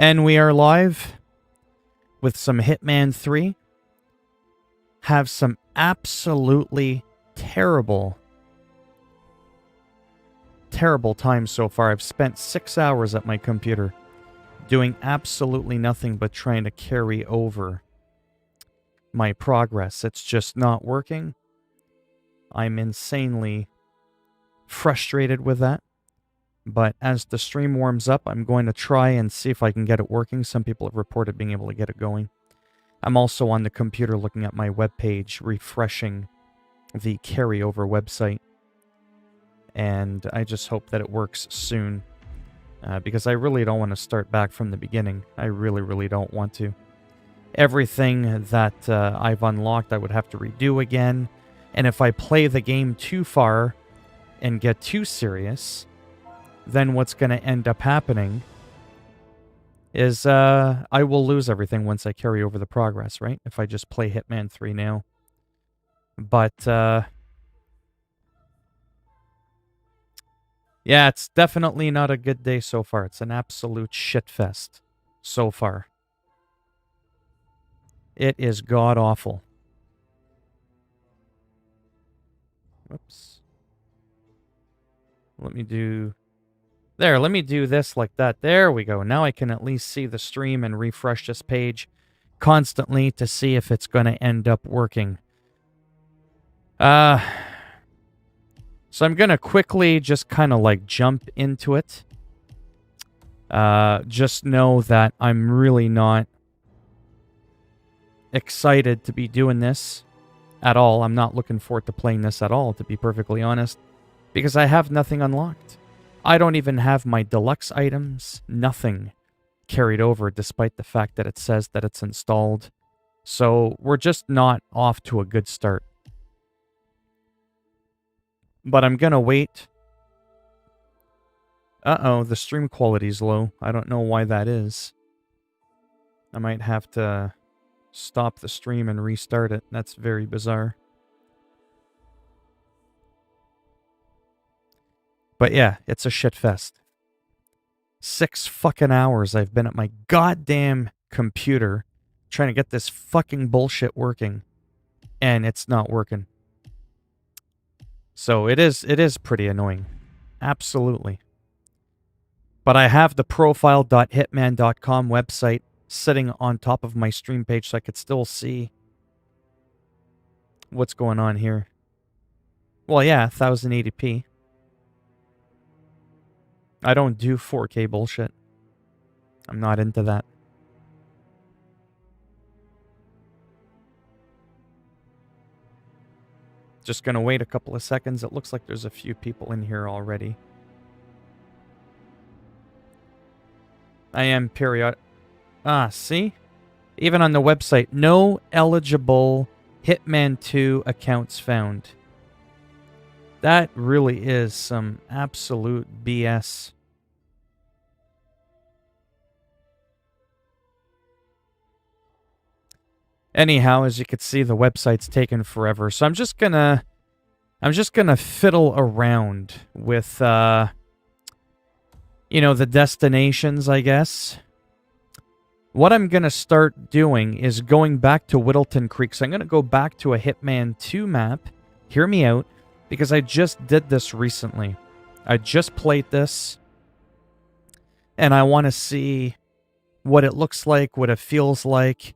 And we are live with some Hitman 3. Have some absolutely terrible times so far. I've spent 6 hours at my computer doing absolutely nothing but trying to carry over my progress. It's just not working. I'm insanely frustrated with that. But as the stream warms up, I'm going to try and see if I can get it working. Some people have reported being able to get it going. I'm also on the computer looking at my webpage, refreshing the carryover website. And I just hope that it works soon. Because I really don't want to start back from the beginning. I really, really don't want to. Everything that I've unlocked, I would have to redo again. And if I play the game too far and get too serious, then what's going to end up happening is I will lose everything once I carry over the progress, right? If I just play Hitman 3 now. But, yeah, it's definitely not a good day so far. It's an absolute shitfest so far. It is god-awful. Whoops. Let me do this like that. There we go. Now I can at least see the stream and refresh this page constantly to see if it's going to end up working. So I'm going to quickly just kind of like jump into it. Just know that I'm really not excited to be doing this at all. I'm not looking forward to playing this at all, to be perfectly honest, because I have nothing unlocked. I don't even have my deluxe items, nothing carried over, despite the fact that it says that it's installed. So we're just not off to a good start. But I'm gonna wait. Uh-oh, the stream quality's low. I don't know why that is. I might have to stop the stream and restart it. That's very bizarre. But yeah, it's a shit fest. 6 fucking hours I've been at my goddamn computer trying to get this fucking bullshit working. And it's not working. So it is pretty annoying. Absolutely. But I have the profile.hitman.com website sitting on top of my stream page so I could still see what's going on here. Well, yeah, 1080p. I don't do 4K bullshit. I'm not into that. Just gonna wait a couple of seconds. It looks like there's a few people in here already. I am periodic. Ah, see? Even on the website, no eligible Hitman 2 accounts found. That really is some absolute BS. Anyhow, as you can see, the website's taken forever. So I'm just gonna fiddle around with you know, the destinations, I guess. What I'm gonna start doing is going back to Whittleton Creek. So I'm gonna go back to a Hitman 2 map. Hear me out. Because I just did this recently. I just played this. And I want to see what it looks like, what it feels like.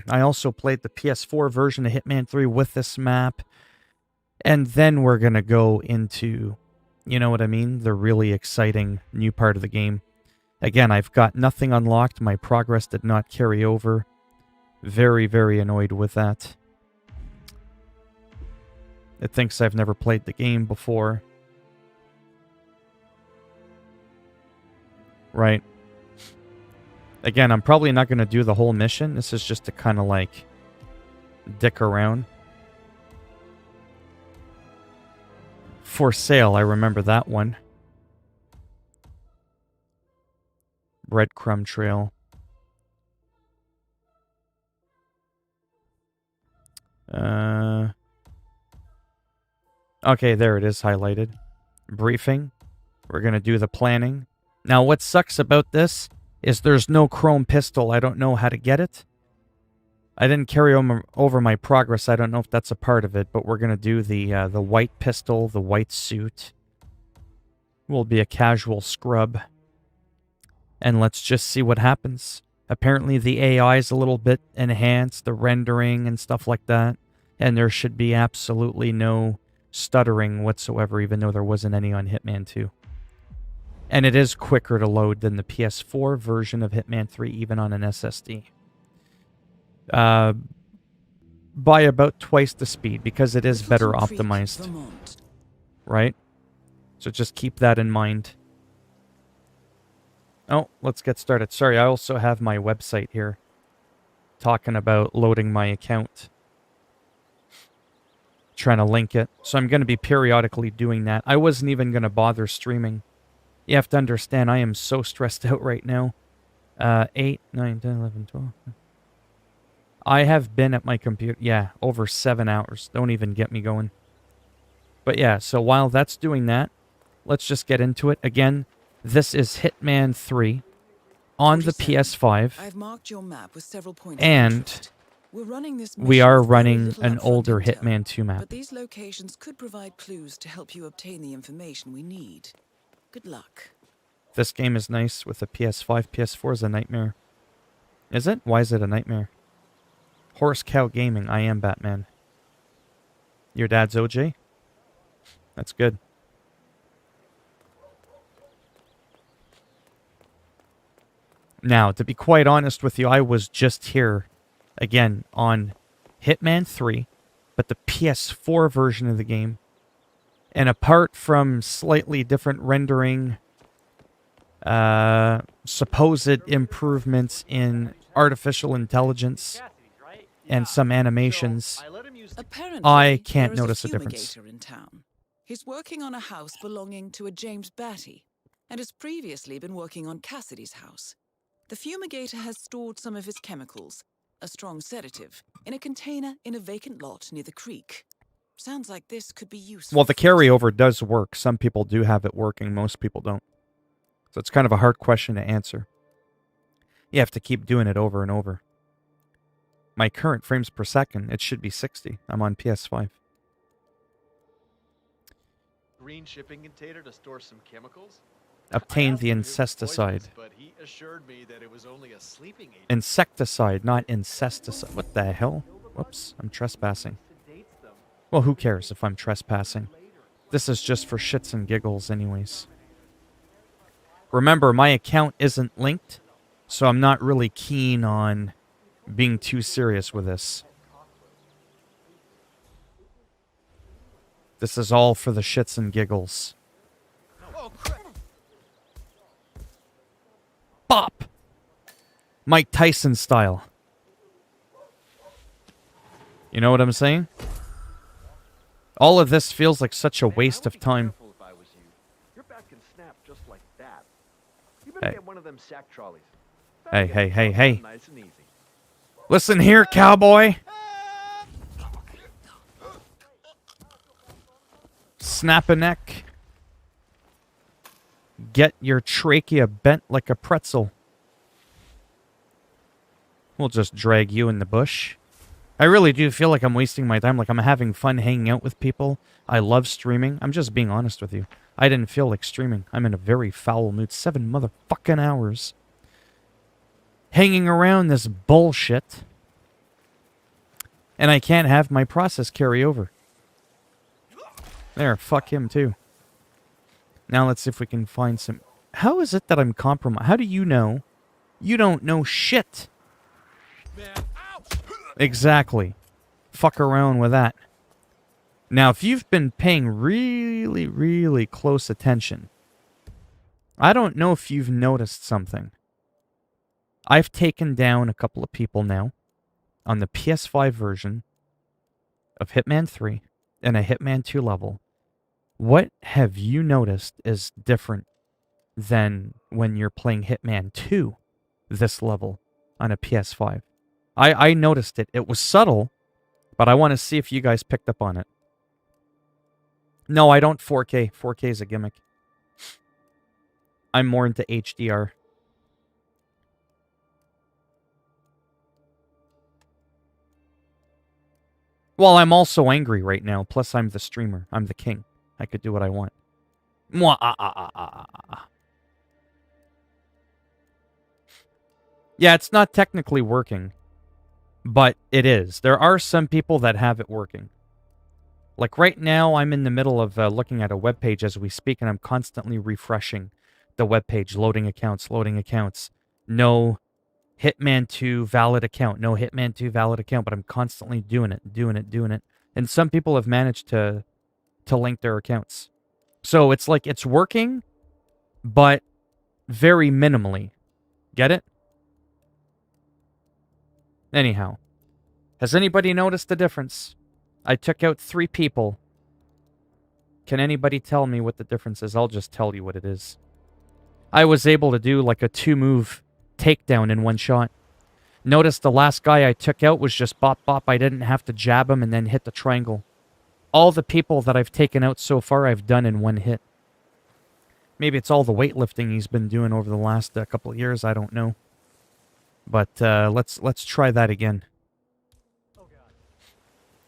I also played the PS4 version of Hitman 3 with this map. And then we're going to go into, you know what I mean? The really exciting new part of the game. Again, I've got nothing unlocked. My progress did not carry over. Very, very annoyed with that. It thinks I've never played the game before. Right. Again, I'm probably not going to do the whole mission. This is just to kind of like dick around. For Sale, I remember that one. Breadcrumb Trail. Okay, there it is highlighted. Briefing. We're going to do the planning. Now, what sucks about this is there's no chrome pistol. I don't know how to get it. I didn't carry over my progress. I don't know if that's a part of it, but we're going to do the white pistol, the white suit. Will be a casual scrub. And let's just see what happens. Apparently the AI is a little bit enhanced, the rendering and stuff like that. And there should be absolutely no stuttering whatsoever, even though there wasn't any on Hitman 2. And it is quicker to load than the PS4 version of Hitman 3, even on an SSD. By about twice the speed, because it is better optimized. Right? So just keep that in mind. Oh, let's get started. Sorry, I also have my website here talking about loading my account. Trying to link it. So I'm going to be periodically doing that. I wasn't even going to bother streaming. You have to understand, I am so stressed out right now. 8, 9, 10, 11, 12. I have been at my computer, yeah, over 7 hours. Don't even get me going. But yeah, so while that's doing that, let's just get into it. Again, this is Hitman 3 on the PS5. I've marked your map with several points and we are running an older Hitman 2 map. But these locations could provide clues to help you obtain the information we need. Good luck. This game is nice with the PS5. PS4 is a nightmare. Is it? Why is it a nightmare? Horse Cow Gaming. I am Batman. Your dad's OJ? That's good. Now, to be quite honest with you, I was just here, again, on Hitman 3, but the PS4 version of the game. And apart from slightly different rendering, supposed improvements in artificial intelligence, and some animations, I can't notice a difference. In town. He's working on a house belonging to a James Batty, and has previously been working on Cassidy's house. The fumigator has stored some of his chemicals, a strong sedative, in a container in a vacant lot near the creek. Sounds like this could be useful. Well, the carryover does work. Some people do have it working, most people don't. So it's kind of a hard question to answer. You have to keep doing it over and over. My current frames per second, it should be 60. I'm on PS5. Green shipping container to store some chemicals? Obtain the incesticide. But he assured me that it was only a sleeping agent. Insecticide, not incesticide. What the hell? Whoops, I'm trespassing. Well, who cares if I'm trespassing? This is just for shits and giggles anyways. Remember, my account isn't linked, so I'm not really keen on being too serious with this. This is all for the shits and giggles. Bop! Mike Tyson style. You know what I'm saying? All of this feels like such a waste of time. Your back can snap just like that. You better get one of them sack trolleys. Hey, hey, hey, hey. Nice and easy. Listen here, cowboy. Snap a neck. Get your trachea bent like a pretzel. We'll just drag you in the bush. I really do feel like I'm wasting my time, like I'm having fun hanging out with people. I love streaming. I'm just being honest with you. I didn't feel like streaming. I'm in a very foul mood. 7 motherfucking hours. Hanging around this bullshit. And I can't have my process carry over. There, fuck him too. Now let's see if we can find some... How is it that I'm compromised? How do you know? You don't know shit. Exactly. Fuck around with that. Now, if you've been paying really, really close attention, I don't know if you've noticed something. I've taken down a couple of people now on the PS5 version of Hitman 3 and a Hitman 2 level. What have you noticed is different than when you're playing Hitman 2 this level on a PS5? I noticed it. It was subtle, but I want to see if you guys picked up on it. No, I don't 4K. 4K is a gimmick. I'm more into HDR. Well, I'm also angry right now. Plus, I'm the streamer. I'm the king. I could do what I want. Mwah, ah, ah, ah, ah, ah, ah. Yeah, it's not technically working, but it is. There are some people that have it working. Like right now, I'm in the middle of looking at a web page as we speak, and I'm constantly refreshing the web page, loading accounts, loading accounts. No Hitman 2 valid account, no Hitman 2 valid account, but I'm constantly doing it, doing it, doing it. And some people have managed to link their accounts. So it's like it's working, but very minimally. Get it? Anyhow, has anybody noticed the difference? I took out 3 people. Can anybody tell me what the difference is? I'll just tell you what it is. I was able to do like a 2-move takedown in one shot. Notice the last guy I took out was just bop bop. I didn't have to jab him and then hit the triangle. All the people that I've taken out so far I've done in one hit. Maybe it's all the weightlifting he's been doing over the last couple of years. I don't know. But let's try that again.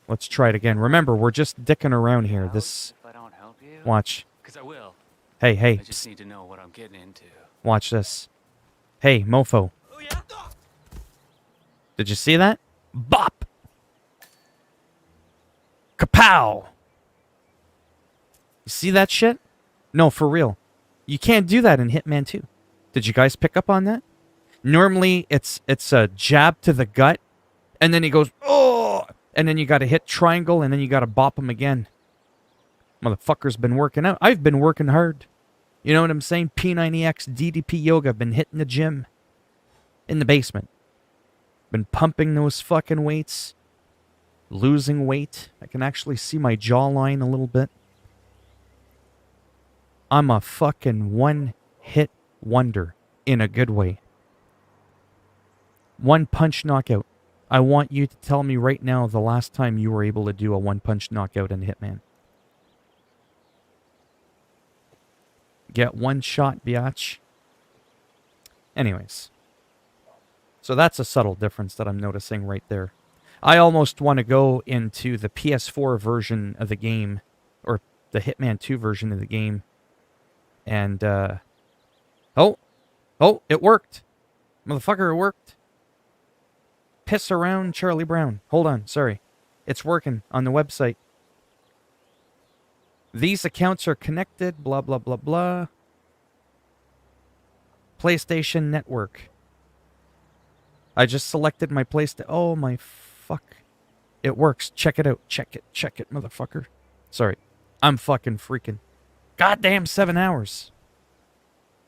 Let's try it again. Remember, we're just dicking around here. This. If I don't help you? Watch. Because I will. Hey, hey. I just need to know what I'm getting into. Watch this. Hey, mofo. Oh, yeah? Did you see that? Bop! Kapow! You see that shit? No, for real. You can't do that in Hitman 2. Did you guys pick up on that? Normally, it's a jab to the gut, and then he goes, oh! And then you gotta hit triangle, and then you gotta bop him again. Motherfucker's been working out. I've been working hard. You know what I'm saying? P90X, DDP yoga. I've been hitting the gym. In the basement. Been pumping those fucking weights. Losing weight. I can actually see my jawline a little bit. I'm a fucking one-hit wonder. In a good way. One-punch knockout. I want you to tell me right now the last time you were able to do a one-punch knockout in Hitman. Get one shot, biatch. Anyways. So that's a subtle difference that I'm noticing right there. I almost want to go into the PS4 version of the game, or the Hitman 2 version of the game, and, oh, it worked. Motherfucker, it worked. Piss around Charlie Brown. Hold on, sorry. It's working on the website. These accounts are connected, blah, blah, blah, blah. PlayStation Network. I just selected my PlayStation. Oh, my fuck. It works. Check it out. Check it, motherfucker. Sorry. I'm fucking freaking. Goddamn 7 hours.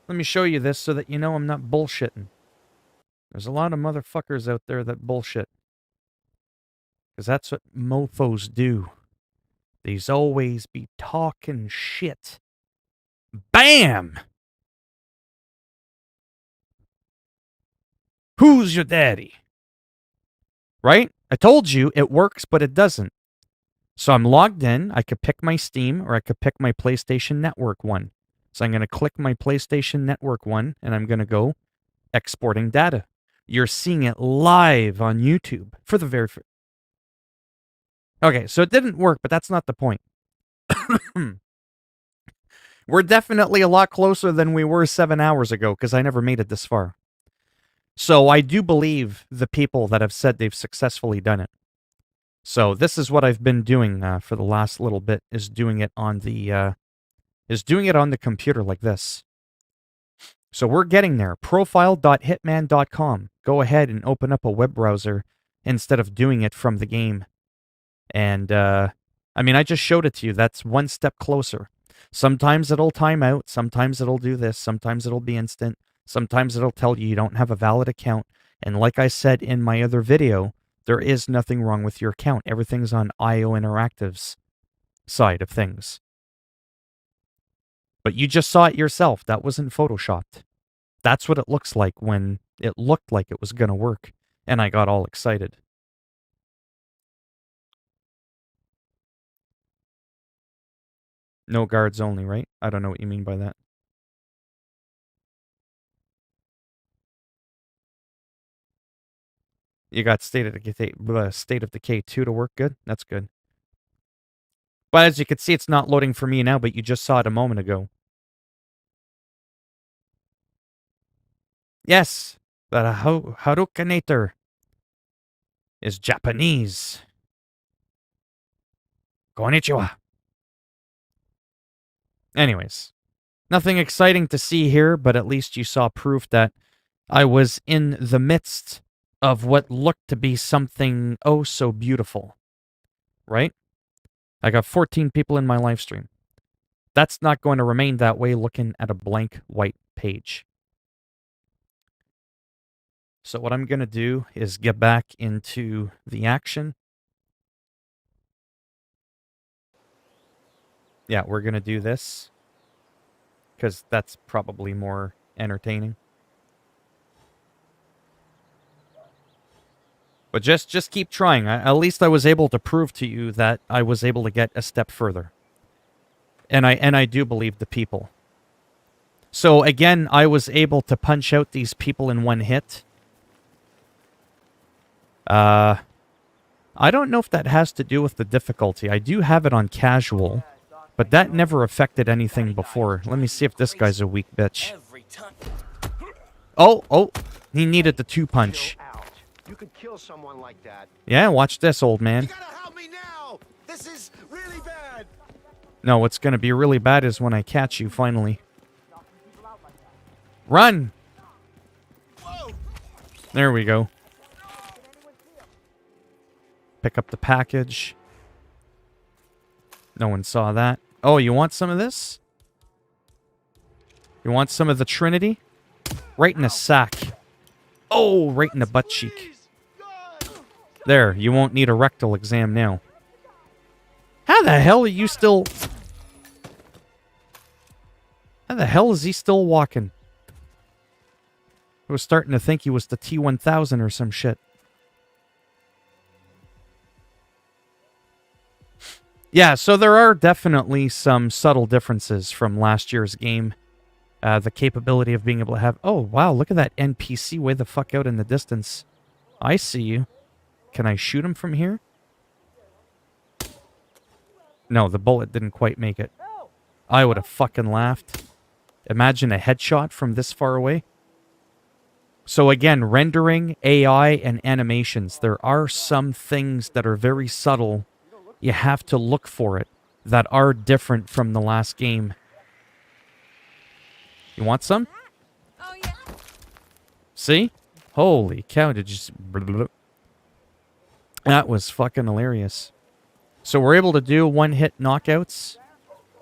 Let me show you this so that you know I'm not bullshitting. There's a lot of motherfuckers out there that bullshit. Because that's what mofos do. They's always be talking shit. Bam! Who's your daddy? Right? I told you it works, but it doesn't. So I'm logged in. I could pick my Steam or I could pick my PlayStation Network one. So I'm going to click my PlayStation Network one and I'm going to go exporting data. You're seeing it live on YouTube for the very first. Okay, so it didn't work, but that's not the point. We're definitely a lot closer than we were 7 hours ago because I never made it this far. So I do believe the people that have said they've successfully done it. So this is what I've been doing for the last little bit, is doing it on the computer like this. So we're getting there. Profile.hitman.com. Go ahead and open up a web browser instead of doing it from the game. And I mean, I just showed it to you. That's one step closer. Sometimes it'll time out. Sometimes it'll do this. Sometimes it'll be instant. Sometimes it'll tell you you don't have a valid account. And like I said in my other video, there is nothing wrong with your account. Everything's on IO Interactive's side of things. But you just saw it yourself. That wasn't photoshopped. That's what it looks like when it looked like it was going to work. And I got all excited. No guards only, right? I don't know what you mean by that. You got State of Decay 2 to work good? That's good. But as you can see, it's not loading for me now, but you just saw it a moment ago. Yes, the Harukaneator is Japanese. Konnichiwa. Anyways, nothing exciting to see here, but at least you saw proof that I was in the midst of what looked to be something oh so beautiful. Right? I got 14 people in my live stream. That's not going to remain that way looking at a blank white page. So what I'm going to do is get back into the action. Yeah, we're going to do this because that's probably more entertaining. But just keep trying. At least I was able to prove to you that I was able to get a step further. And I do believe the people. So again, I was able to punch out these people in one hit. I don't know if that has to do with the difficulty. I do have it on casual, but that never affected anything before. Let me see if this guy's a weak bitch. Oh, he needed the 2-punch. You could kill someone like that. Yeah, watch this, old man. You gotta help me now. This is really bad. No, what's gonna be really bad is when I catch you, finally. Run! Whoa. There we go. Pick up the package. No one saw that. Oh, you want some of this? You want some of the Trinity? Right in a sack. Oh, right in the butt cheek. There, you won't need a rectal exam now. How the hell are you still... How the hell is he still walking? I was starting to think he was the T-1000 or some shit. Yeah, so there are definitely some subtle differences from last year's game. The capability of being able to have... Oh, wow, look at that NPC way the fuck out in the distance. I see you. Can I shoot him from here? No, the bullet didn't quite make it. I would have fucking laughed. Imagine a headshot from this far away. So again, rendering, AI, and animations. There are some things that are very subtle. You have to look for it. That are different from the last game. You want some? Oh, yeah. See? Holy cow, did you... That was fucking hilarious. So we're able to do one-hit knockouts.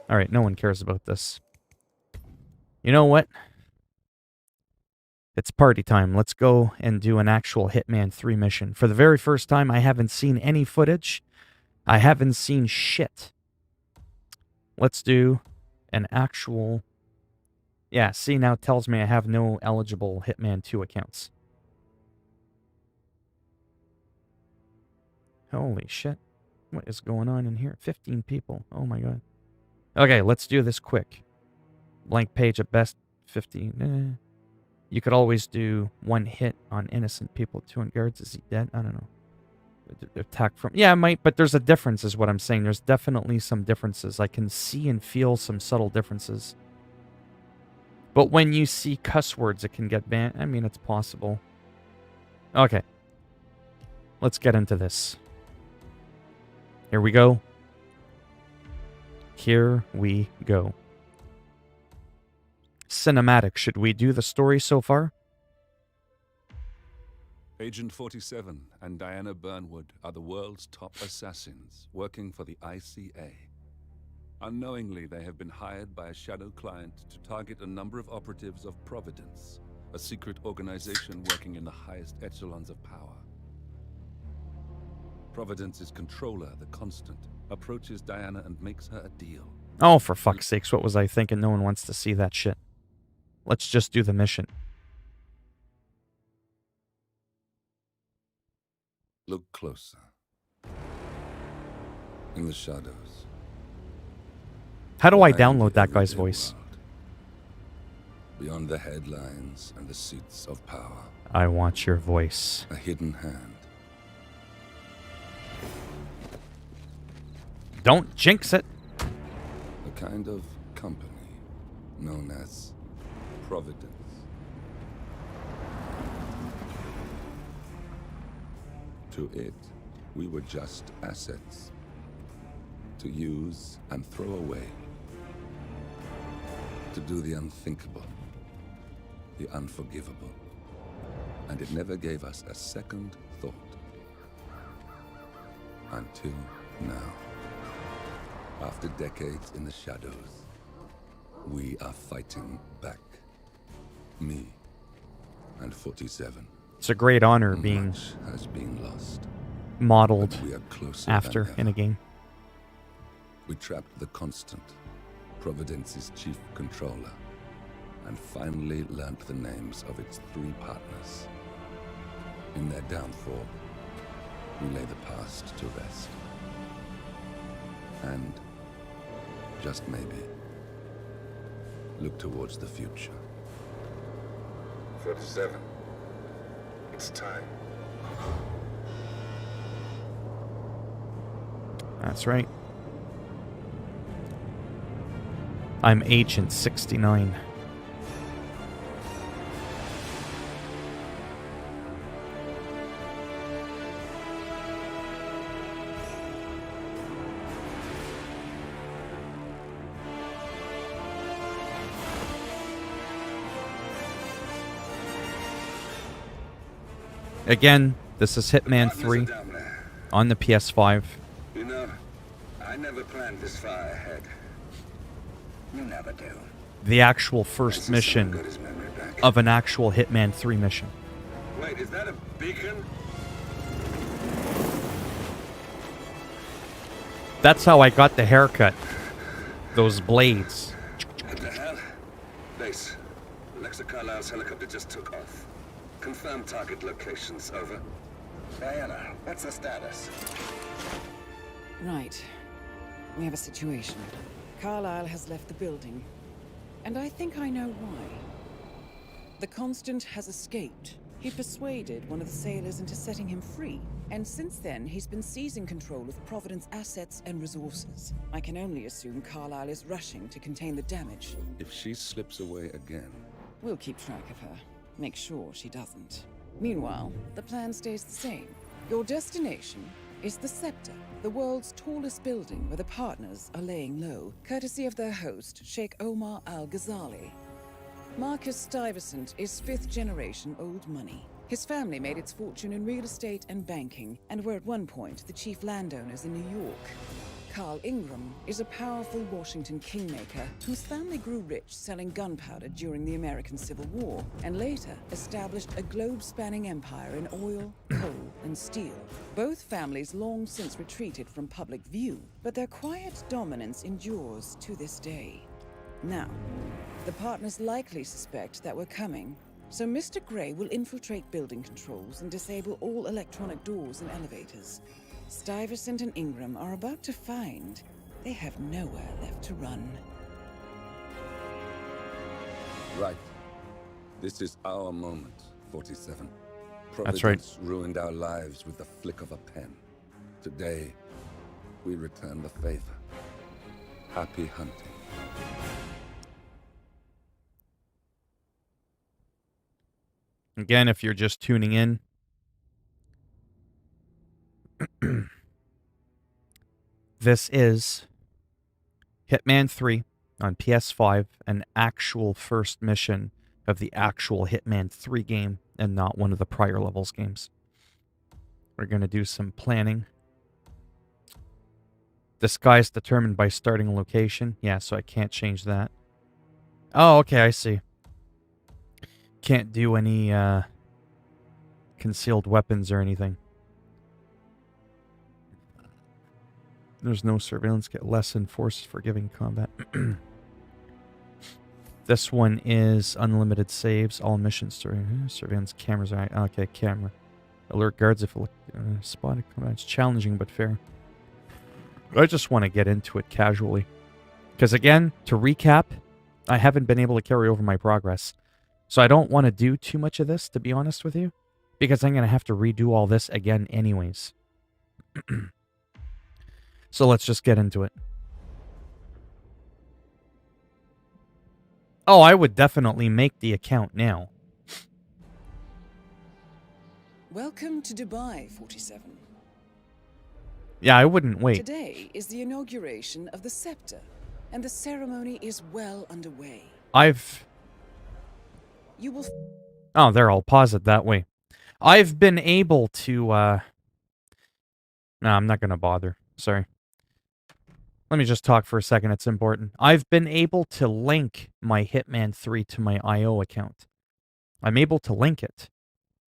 Alright, no one cares about this. You know what? It's party time. Let's go and do an actual Hitman 3 mission. For the very first time, I haven't seen any footage. I haven't seen shit. Let's do an actual... Yeah, see, now it tells me I have no eligible Hitman 2 accounts. Holy shit. What is going on in here? 15 people. Oh my god. Okay, let's do this quick. Blank page at best. 15. You could always do one hit on innocent people. 200 guards. Is he dead? I don't know. Attack from... Yeah, it might, but there's a difference is what I'm saying. There's definitely some differences. I can see and feel some subtle differences. But when you see cuss words, it can get banned. I mean, it's possible. Okay. Let's get into this. Here we go. Here we go. Cinematic. Should we do the story so far? Agent 47 and Diana Burnwood are the world's top assassins working for the ICA. Unknowingly, they have been hired by a shadow client to target a number of operatives of Providence, a secret organization working in the highest echelons of power. Providence's controller, the Constant, approaches Diana and makes her a deal. Oh, for fuck's sakes, what was I thinking? No one wants to see that shit. Let's just do the mission. Look closer. In the shadows. How do I Behind download the that guy's everyday voice? world. Beyond the headlines and the seats of power. I want your voice. A hidden hand. Don't jinx it. A kind of company known as Providence. To it, we were just assets to use and throw away, to do the unthinkable, the unforgivable, and it never gave us a second thought. Until now. After decades in the shadows, we are fighting back. Me and 47. It's a great honor being Much has been lost. modeled But we are closer after than in ever. a game. We trapped the Constant, Providence's chief controller, and finally learnt the names of its 3 partners. In their downfall, we lay the past to rest. And, just maybe, look towards the future. 47. It's time. That's right. I'm Agent 69. Again, this is Hitman 3 on the PS5. You know, I never planned this far ahead. You never do. The actual first mission Got his memory back. of an actual Hitman 3 mission. Wait, is that a beacon? That's how I got the haircut. Those blades. What the hell? Base. Alexa Carlisle's helicopter just took off. Confirm target locations, over. Diana, what's the status? Right. We have a situation. Carlisle has left the building. And I think I know why. The Constant has escaped. He persuaded one of the sailors into setting him free. And since then, he's been seizing control of Providence assets and resources. I can only assume Carlisle is rushing to contain the damage. If she slips away again, We'll keep track of her. Make sure she doesn't. Meanwhile, the plan stays the same. Your destination is the Scepter, the world's tallest building where the partners are laying low, courtesy of their host, Sheikh Omar Al-Ghazali. Marcus Stuyvesant is 5th generation old money. His family made its fortune in real estate and banking, and were at one point the chief landowners in New York. Carl Ingram is a powerful Washington kingmaker whose family grew rich selling gunpowder during the American Civil War, and later established a globe-spanning empire in oil, coal, and steel. Both families long since retreated from public view, but their quiet dominance endures to this day. Now, the partners likely suspect that we're coming, so Mr. Gray will infiltrate building controls and disable all electronic doors and elevators. Stuyvesant and Ingram are about to find they have nowhere left to run. right. This is our moment, 47. That's right. Providence ruined our lives with the flick of a pen. Today, we return the favor. Happy hunting. Again, if you're just tuning in, this is Hitman 3 on PS5, an actual first mission of the actual Hitman 3 game and not one of the prior levels games. We're going to do some planning. This guy's determined by starting a location. Yeah, so I can't change that. Oh, okay, I see. Can't do any concealed weapons or anything. There's no surveillance. Get less enforced for giving combat. This one is unlimited saves. All missions. Surveillance cameras. Okay, camera. Alert guards if spotted combat. It's challenging but fair. I just want to get into it casually. Because again, to recap, I haven't been able to carry over my progress. So I don't want to do too much of this, to be honest with you. Because I'm going to have to redo all this again anyways. So let's just get into it. Oh, I would definitely make the account now. Welcome to Dubai, 47. Yeah, I wouldn't wait. Today is the inauguration of the scepter, and the ceremony is well underway. You will... Oh, there, I'll pause it that way. I've been able to, No, I'm not gonna bother. Sorry. Let me just talk for a second, it's important. I've been able to link my Hitman 3 to my IO account. I'm able to link it.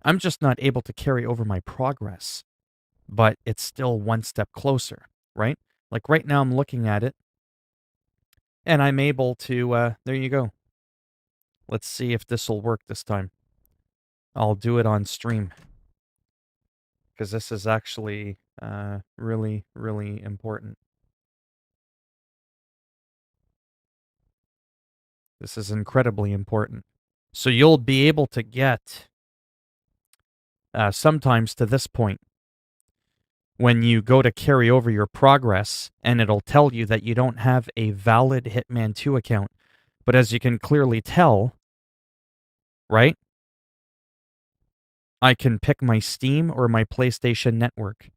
I'm just not able to carry over my progress. But it's still one step closer, right? Like right now I'm looking at it, and I'm able to, there you go. Let's see if this will work this time. I'll do it on stream, because this is actually really, really important. This is incredibly important. So you'll be able to get, sometimes to this point, when you go to carry over your progress, and it'll tell you that you don't have a valid Hitman 2 account. But as you can clearly tell, right? I can pick my Steam or my PlayStation Network.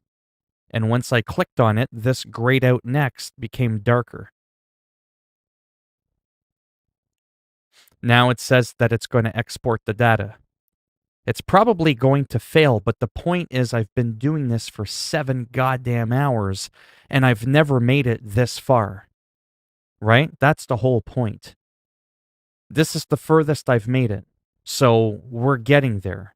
And once I clicked on it, this grayed out next became darker. Now it says that it's going to export the data. It's probably going to fail, but the point is I've been doing this for 7 goddamn hours, and I've never made it this far. Right? That's the whole point. This is the furthest I've made it. So we're getting there.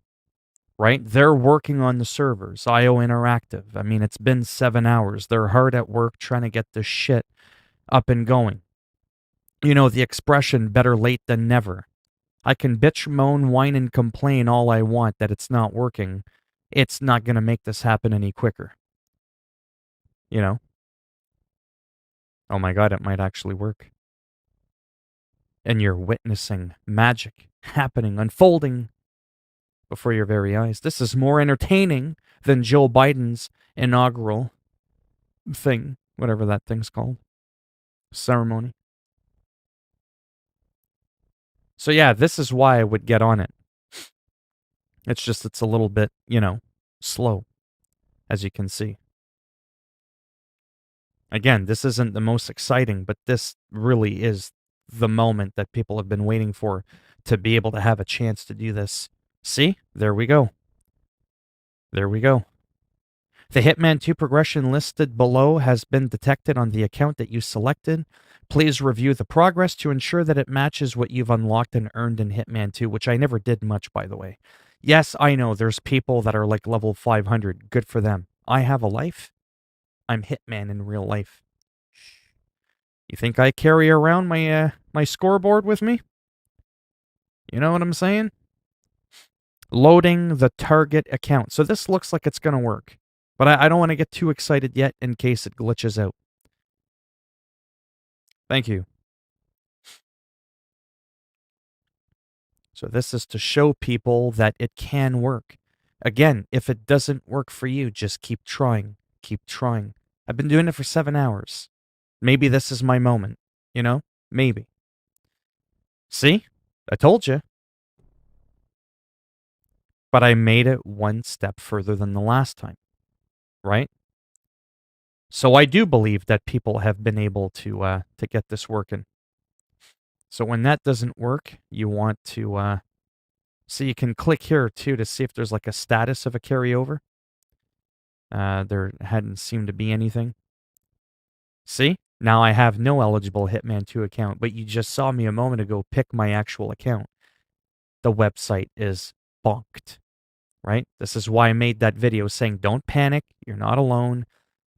Right? They're working on the servers, IO Interactive. I mean, it's been 7 hours. They're hard at work trying to get this shit up and going. You know, the expression, better late than never. I can bitch, moan, whine, and complain all I want that it's not working. It's not going to make this happen any quicker. You know? Oh my god, it might actually work. And you're witnessing magic happening, unfolding before your very eyes. This is more entertaining than Joe Biden's inaugural thing, whatever that thing's called. Ceremony. So yeah, this is why I would get on it. It's just, it's a little bit, you know, slow, as you can see. Again, this isn't the most exciting, but this really is the moment that people have been waiting for, to be able to have a chance to do this. See? There we go. There we go. The Hitman 2 progression listed below has been detected on the account that you selected. Please review the progress to ensure that it matches what you've unlocked and earned in Hitman 2, which I never did much, by the way. Yes, I know there's people that are like level 500. Good for them. I have a life. I'm Hitman in real life. You think I carry around my my scoreboard with me? You know what I'm saying? Loading the target account. So this looks like it's going to work. But I don't want to get too excited yet in case it glitches out. Thank you. So this is to show people that it can work. Again, if it doesn't work for you, just keep trying. Keep trying. I've been doing it for 7 hours. Maybe this is my moment. You know? Maybe. See? I told you. But I made it one step further than the last time. Right? So I do believe that people have been able to get this working. So when that doesn't work, you want to... so you can click here, too, to see if there's like a status of a carryover. There hadn't seemed to be anything. See? Now I have no eligible Hitman 2 account, but you just saw me a moment ago pick my actual account. The website is bonked, right? This is why I made that video saying, don't panic, you're not alone,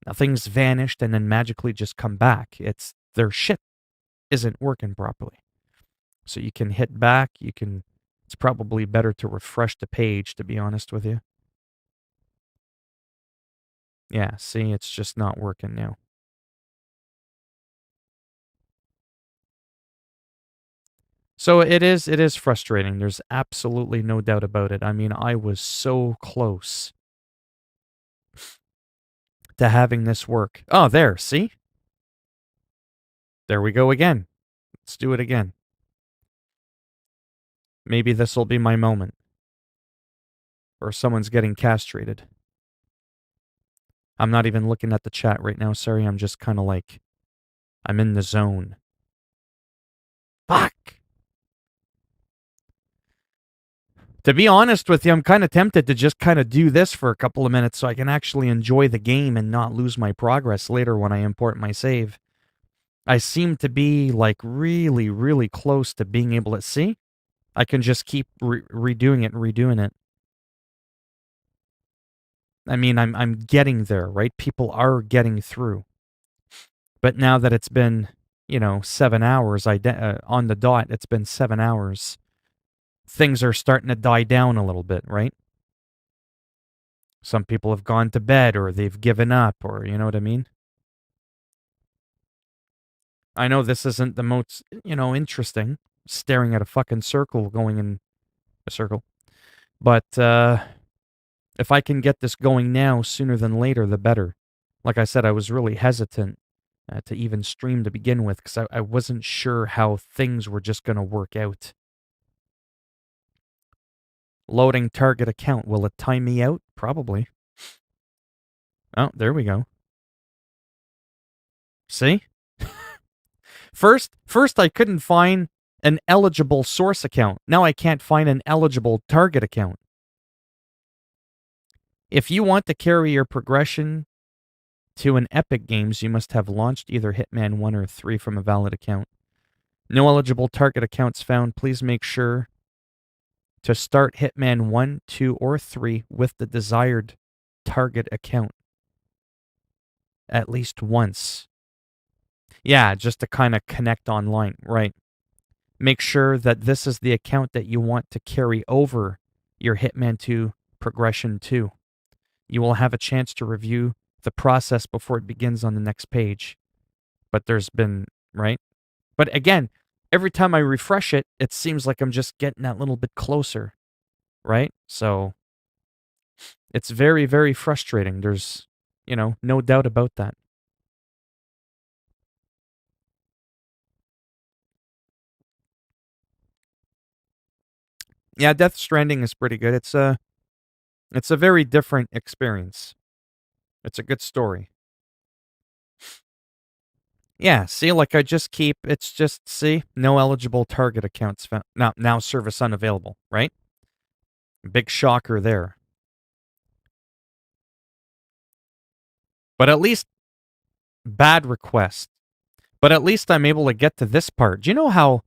nothing's vanished and then magically just come back. It's their shit isn't working properly. So you can hit back, it's probably better to refresh the page, to be honest with you. Yeah, see, it's just not working now. So it is frustrating. There's absolutely no doubt about it. I mean, I was so close to having this work. Oh, there, see? There we go again. Let's do it again. Maybe this will be my moment. Or someone's getting castrated. I'm not even looking at the chat right now, sorry. I'm just kind of like, I'm in the zone. Fuck! To be honest with you, I'm kind of tempted to just kind of do this for a couple of minutes so I can actually enjoy the game and not lose my progress later when I import my save. I seem to be like really, really close to being able to see. I can just keep redoing it and redoing it. I mean, I'm getting there, right? People are getting through. But now that it's been, 7 hours, on the dot, it's been 7 hours. Things are starting to die down a little bit, right? Some people have gone to bed or they've given up or, you know what I mean? I know this isn't the most, interesting, staring at a fucking circle going in a circle. But if I can get this going now sooner than later, the better. Like I said, I was really hesitant to even stream to begin with because I wasn't sure how things were just going to work out. Loading target account. Will it time me out? Probably. Oh, there we go. See? First I couldn't find an eligible source account. Now I can't find an eligible target account. If you want to carry your progression to an Epic Games, you must have launched either Hitman 1 or 3 from a valid account. No eligible target accounts found. Please make sure to start Hitman 1, 2, or 3 with the desired target account at least once. Yeah, just to kind of connect online, right? Make sure that this is the account that you want to carry over your Hitman 2 progression to. You will have a chance to review the process before it begins on the next page. But there's been, right? But again, every time I refresh it, it seems like I'm just getting that little bit closer, right? So it's very, very frustrating. There's, no doubt about that. Yeah, Death Stranding is pretty good. It's a very different experience. It's a good story. Yeah, see, like I just keep, it's just, see, no eligible target accounts found. Now service unavailable, right? Big shocker there. But at least, bad request. But at least I'm able to get to this part. Do you know how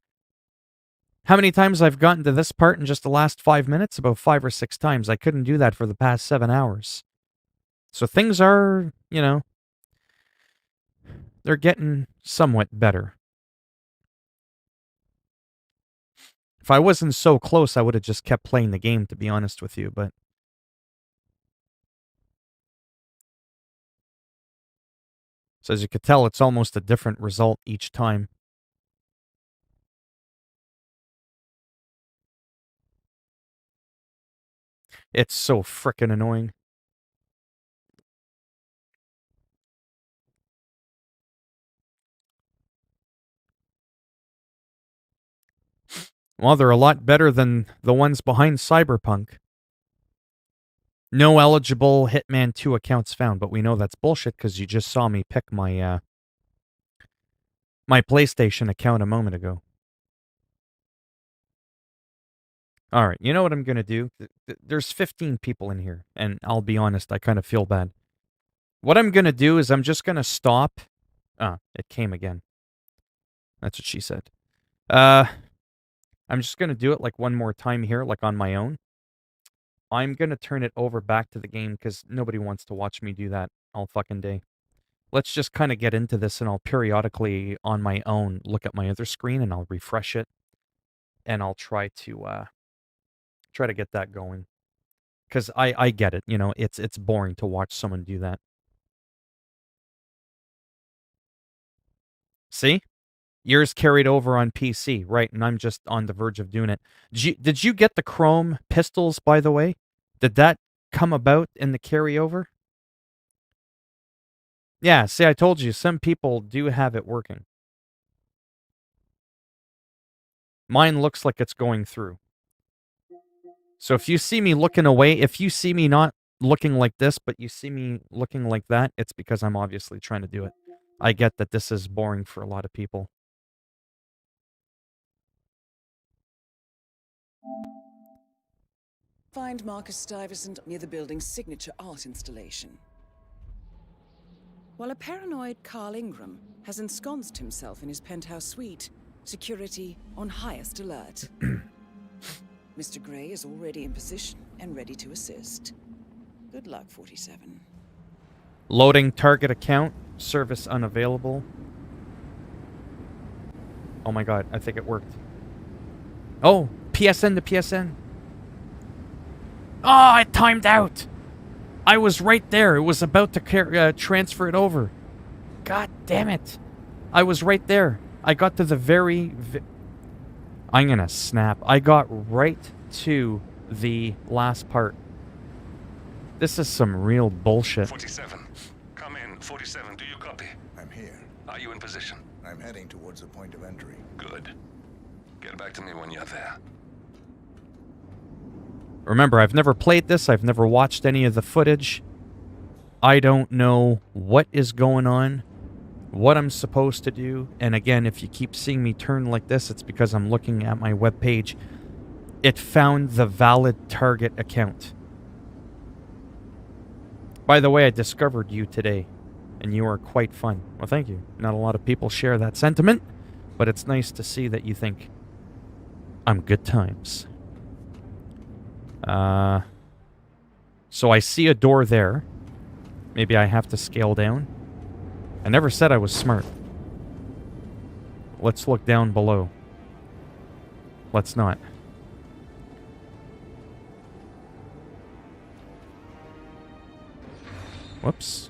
many times I've gotten to this part in just the last 5 minutes? About 5 or 6 times. I couldn't do that for the past 7 hours. So things are, they're getting somewhat better. If I wasn't so close, I would have just kept playing the game, to be honest with you, but... So as you could tell, it's almost a different result each time. It's so frickin' annoying. Well, they're a lot better than the ones behind Cyberpunk. No eligible Hitman 2 accounts found, but we know that's bullshit because you just saw me pick my my PlayStation account a moment ago. All right, you know what I'm going to do? There's 15 people in here, and I'll be honest, I kind of feel bad. What I'm going to do is I'm just going to stop. Ah, it came again. That's what she said. I'm just going to do it like one more time here, like on my own. I'm going to turn it over back to the game because nobody wants to watch me do that all fucking day. Let's just kind of get into this and I'll periodically on my own look at my other screen and I'll refresh it and I'll try to get that going. Because I get it, it's boring to watch someone do that. See? Yours carried over on PC, right? And I'm just on the verge of doing it. Did you get the Chrome pistols, by the way? Did that come about in the carryover? Yeah, see, I told you, some people do have it working. Mine looks like it's going through. So if you see me looking away, if you see me not looking like this, but you see me looking like that, it's because I'm obviously trying to do it. I get that this is boring for a lot of people. Find Marcus Stuyvesant near the building's signature art installation. While a paranoid Carl Ingram has ensconced himself in his penthouse suite, security on highest alert. Mr. Gray is already in position and ready to assist. Good luck, 47. Loading target account. Service unavailable. Oh my god, I think it worked. Oh, PSN to PSN. Oh, it timed out. I was right there. It was about to transfer it over. God damn it. I was right there. I got to the I'm gonna snap. I got right to the last part. This is some real bullshit. 47. Come in. 47, do you copy? I'm here. Are you in position? I'm heading towards the point of entry. Good. Get back to me when you're there. Remember, I've never played this. I've never watched any of the footage. I don't know what is going on, what I'm supposed to do. And again, if you keep seeing me turn like this, it's because I'm looking at my webpage. It found the valid target account. By the way, I discovered you today, and you are quite fun. Well, thank you. Not a lot of people share that sentiment, but it's nice to see that you think I'm good times. So I see a door there. Maybe I have to scale down. I never said I was smart. Let's look down below. Let's not. Whoops.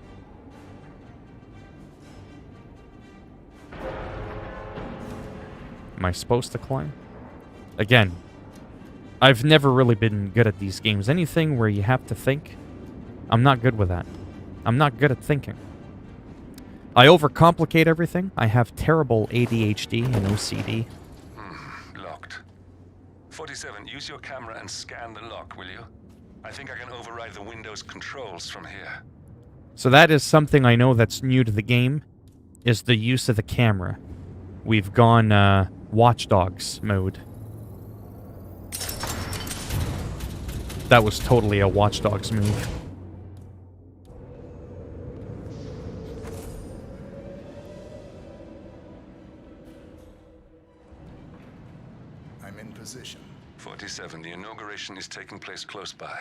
Am I supposed to climb? Again, I've never really been good at these games. Anything where you have to think, I'm not good with that. I'm not good at thinking. I overcomplicate everything. I have terrible ADHD and OCD. Locked. 47, use your camera and scan the lock, will you? I think I can override the Windows controls from here. So that is something I know that's new to the game, is the use of the camera. We've gone Watch Dogs mode. That was totally a Watch Dogs move. I'm in position. 47, the inauguration is taking place close by.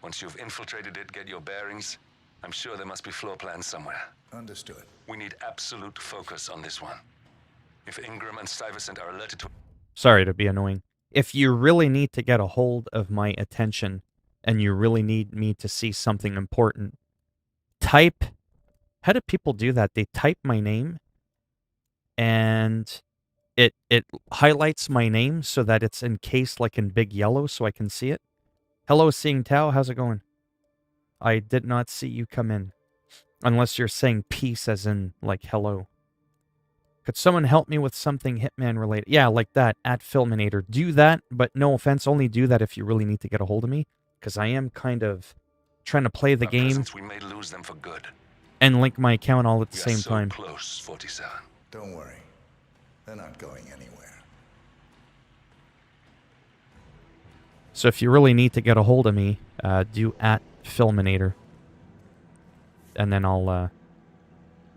Once you've infiltrated it, get your bearings. I'm sure there must be floor plans somewhere. Understood. We need absolute focus on this one. If Ingram and Stuyvesant are alerted to... Sorry to be annoying. If you really need to get a hold of my attention, and you really need me to see something important, type... How do people do that? They type my name, and it highlights my name so that it's encased like in big yellow so I can see it. Hello, Seeing Tao. How's it going? I did not see you come in. Unless you're saying peace as in, like, hello. Could someone help me with something Hitman related? Yeah, like that, at Philminator. Do that, but no offense, only do that if you really need to get a hold of me. Because I am kind of trying to play the game We may lose them for good. and link my account all at the We same are so time. close, 47. Don't worry. They're not going anywhere. So if you really need to get a hold of me, do at Philminator. And then I'll,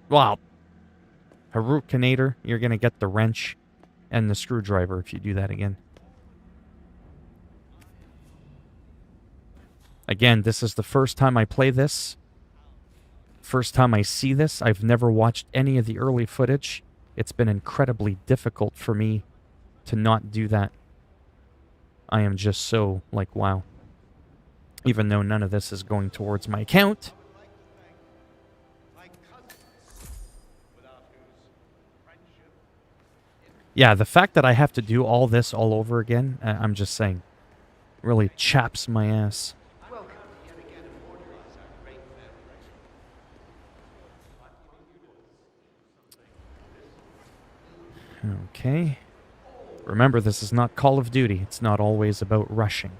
well, Harukinator, you're going to get the wrench and the screwdriver if you do that again. Again, this is the first time I play this. First time I see this. I've never watched any of the early footage. It's been incredibly difficult for me to not do that. I am just so, like, wow. Even though none of this is going towards my account. Yeah, the fact that I have to do all this all over again, I'm just saying, really chaps my ass. Okay. Remember, this is not Call of Duty. It's not always about rushing.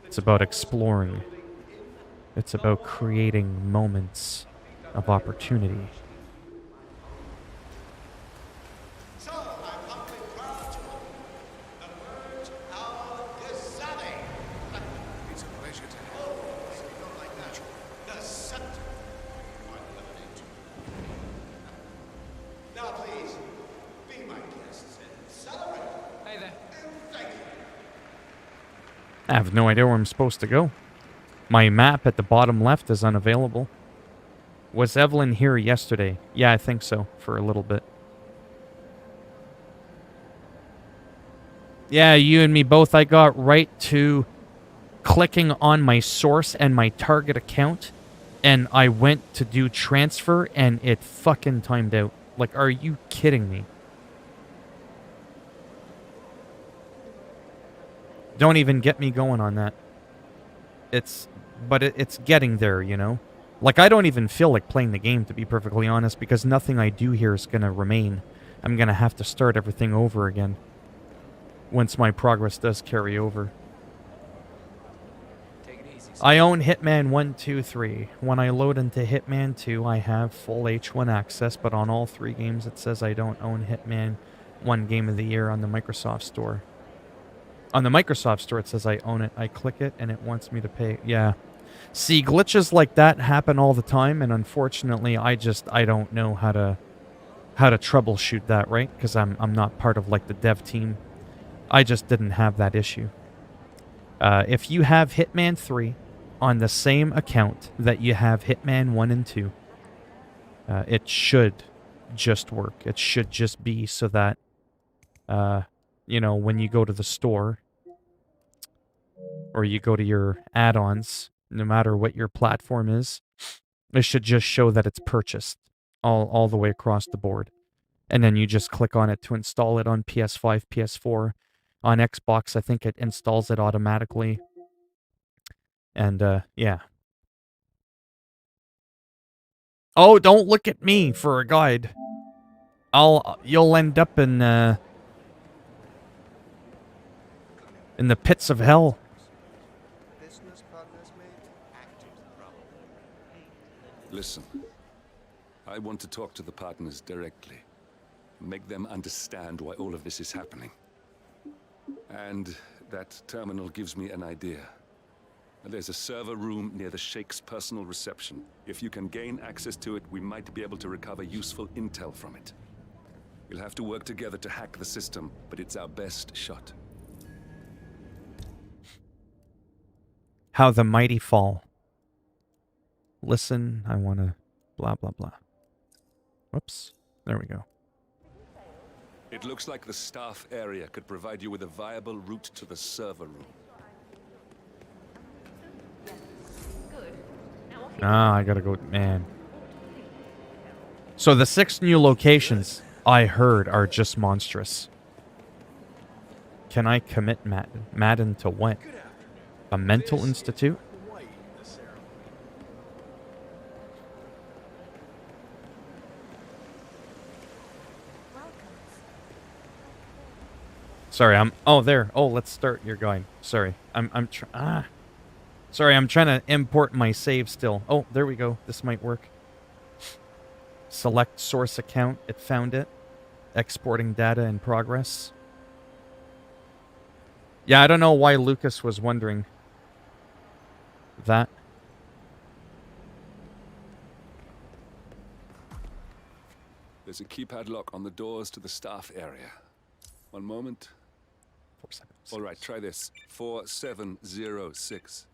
It's about exploring. It's about creating moments of opportunity. So, I'm humbly proud to welcome the words of Gazali. It's a pleasure to have you. Oh, you don't like that. The scepter. Now, please, be my guests and celebrate. Hey there. Thank you. I have no idea where I'm supposed to go. My map at the bottom left is unavailable. Was Evelyn here yesterday? Yeah, I think so, for a little bit. Yeah, you and me both. I got right to clicking on my source and my target account, and I went to do transfer, and it fucking timed out. Like, are you kidding me? Don't even get me going on that. It's getting there, you know? Like, I don't even feel like playing the game, to be perfectly honest, because nothing I do here is gonna remain. I'm gonna have to start everything over again once my progress does carry over. Take it easy. I own Hitman 1, 2, 3. When I load into Hitman 2, I have full H1 access, but on all 3 games it says I don't own Hitman 1 Game of the Year on the Microsoft Store. On the Microsoft Store, it says I own it. I click it, and it wants me to pay. Yeah. See, glitches like that happen all the time, and unfortunately, I don't know how to troubleshoot that, right? Because I'm not part of, like, the dev team. I just didn't have that issue. If you have Hitman 3 on the same account that you have Hitman 1 and 2, it should just work. It should just be so that, you know, when you go to the store or you go to your add-ons, no matter what your platform is, it should just show that it's purchased all the way across the board. And then you just click on it to install it on PS5, PS4. On Xbox, I think it installs it automatically. And, yeah. Oh, don't look at me for a guide. You'll end up in the pits of hell. Listen, I want to talk to the partners directly. Make them understand why all of this is happening. And that terminal gives me an idea. There's a server room near the Sheikh's personal reception. If you can gain access to it, we might be able to recover useful intel from it. We'll have to work together to hack the system, but it's our best shot. How the mighty fall. Listen, I want to blah, blah, blah. Whoops. There we go. It looks like the staff area could provide you with a viable route to the server room. Ah, I gotta go, man. So the 6 new locations I heard are just monstrous. Can I commit Madden to what? A mental institute? Sorry, oh, there. Oh, let's start your guide. Sorry. Sorry, I'm trying to import my save still. Oh, there we go. This might work. Select source account. It found it. Exporting data in progress. Yeah, I don't know why Lucas was wondering that. There's a keypad lock on the doors to the staff area. One moment. 476. All right, try this. 4706.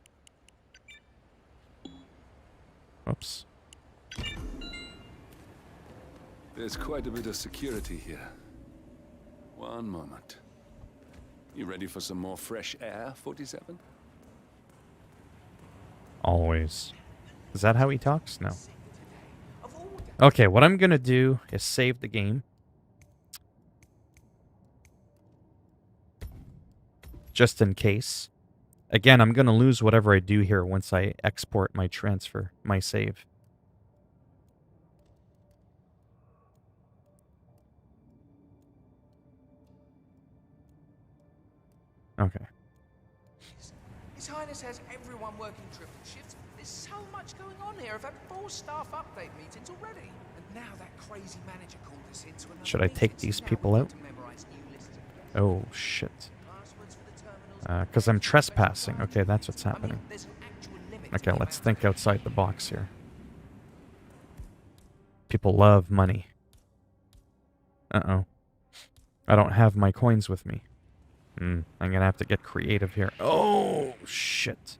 Oops. There's quite a bit of security here. One moment. You ready for some more fresh air, 47? Always. Is that how he talks? No. Okay, what I'm gonna do is save the game. Just in case. Again, I'm gonna lose whatever I do here once I export my transfer, my save. Highness has everyone working triple shifts. There's so much going on here. I've had 4 staff update meetings already. And now that crazy manager called us into another Should I take meeting, these so now people we out? need to memorize new lists of Oh, shit. passwords for the terminals. Because I'm trespassing. Okay, that's what's I mean, happening. there's an actual limit to Okay, the let's amount think outside the box here. People love money. Uh-oh. I don't have my coins with me. I'm gonna have to get creative here. Oh, shit.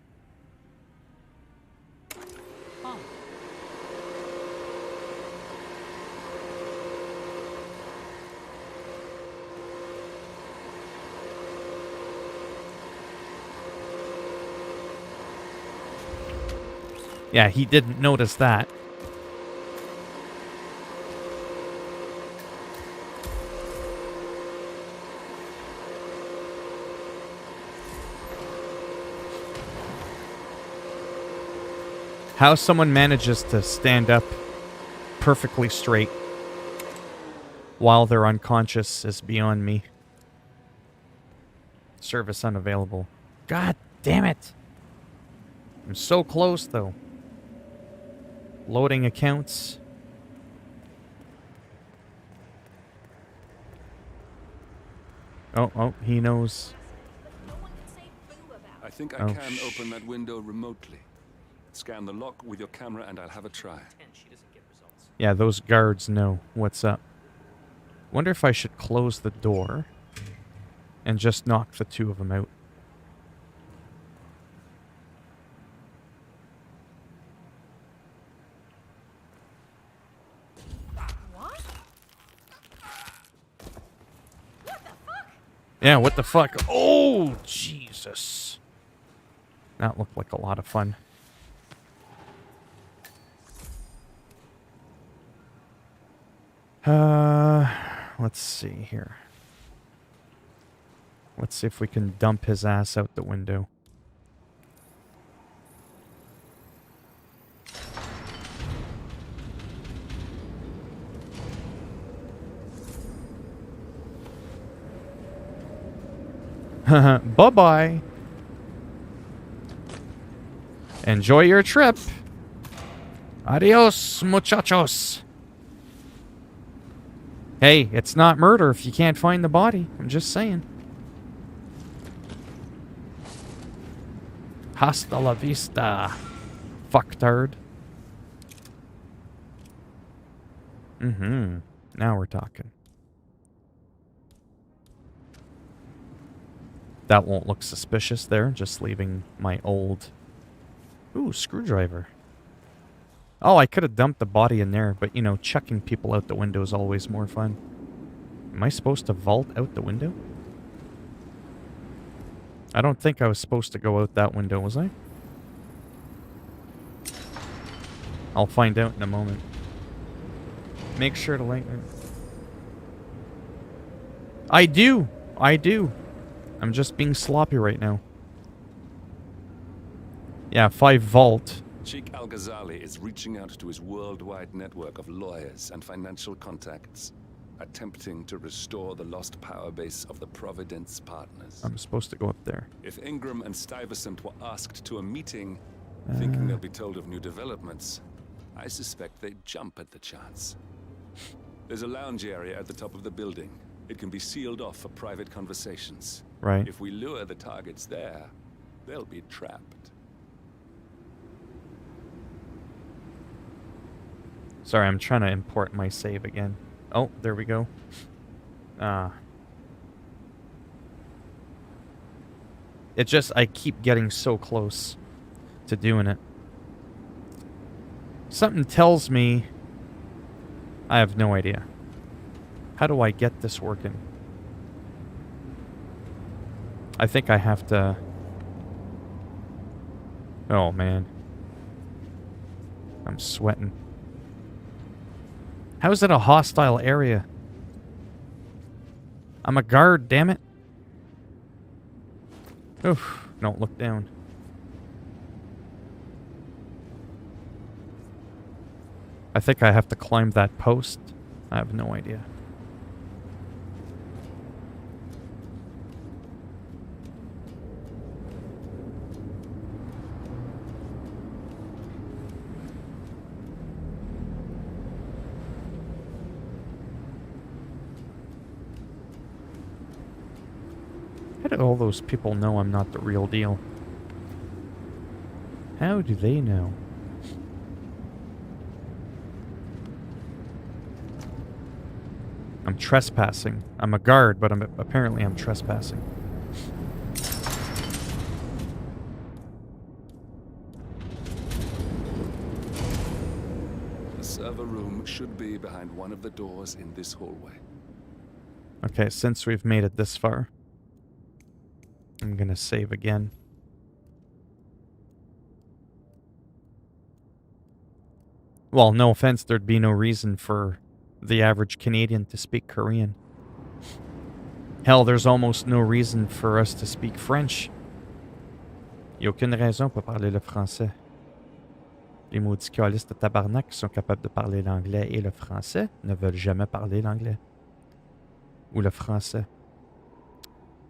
Yeah, he didn't notice that. How someone manages to stand up perfectly straight while they're unconscious is beyond me. Service unavailable. God damn it! I'm so close, though. Loading accounts. Oh, he knows. I think I can open that window remotely. Scan the lock with your camera and I'll have a try. Yeah, those guards know what's up. Wonder if I should close the door and just knock the 2 of them out. Yeah, what the fuck? Oh, Jesus. That looked like a lot of fun. Let's see here. Let's see if we can dump his ass out the window. Bye-bye. Enjoy your trip. Adios, muchachos. Hey, it's not murder if you can't find the body. I'm just saying. Hasta la vista, fucktard. Now we're talking. That won't look suspicious there, just leaving my old... Ooh, screwdriver. Oh, I could have dumped the body in there, but, you know, chucking people out the window is always more fun. Am I supposed to vault out the window? I don't think I was supposed to go out that window, was I? I'll find out in a moment. Make sure to light it. I do! I do! I'm just being sloppy right now. Yeah, 5 vault. Sheikh Al-Ghazali is reaching out to his worldwide network of lawyers and financial contacts, attempting to restore the lost power base of the Providence Partners. I'm supposed to go up there. If Ingram and Stuyvesant were asked to a meeting, thinking they'll be told of new developments, I suspect they'd jump at the chance. There's a lounge area at the top of the building. It can be sealed off for private conversations. Right. If we lure the targets there, they'll be trapped. Sorry, I'm trying to import my save again. Oh, there we go. It just, I keep getting so close to doing it. Something tells me... I have no idea. How do I get this working? I think I have to... Oh, man. I'm sweating. How is it a hostile area? I'm a guard, damn it. Oof, don't look down. I think I have to climb that post. I have no idea. do all those people know I'm not the real deal? How do they know? I'm trespassing. I'm a guard, but apparently I'm trespassing. The server room should be behind one of the doors in this hallway. Okay, since we've made it this far, I'm gonna save again. Well, no offense, there'd be no reason for the average Canadian to speak Korean. Hell, there's almost no reason for us to speak French. Y a aucune raison pour parler le français. Les maudits calices de tabarnak qui sont capables de parler l'anglais et le français ne veulent jamais parler l'anglais. Ou le français.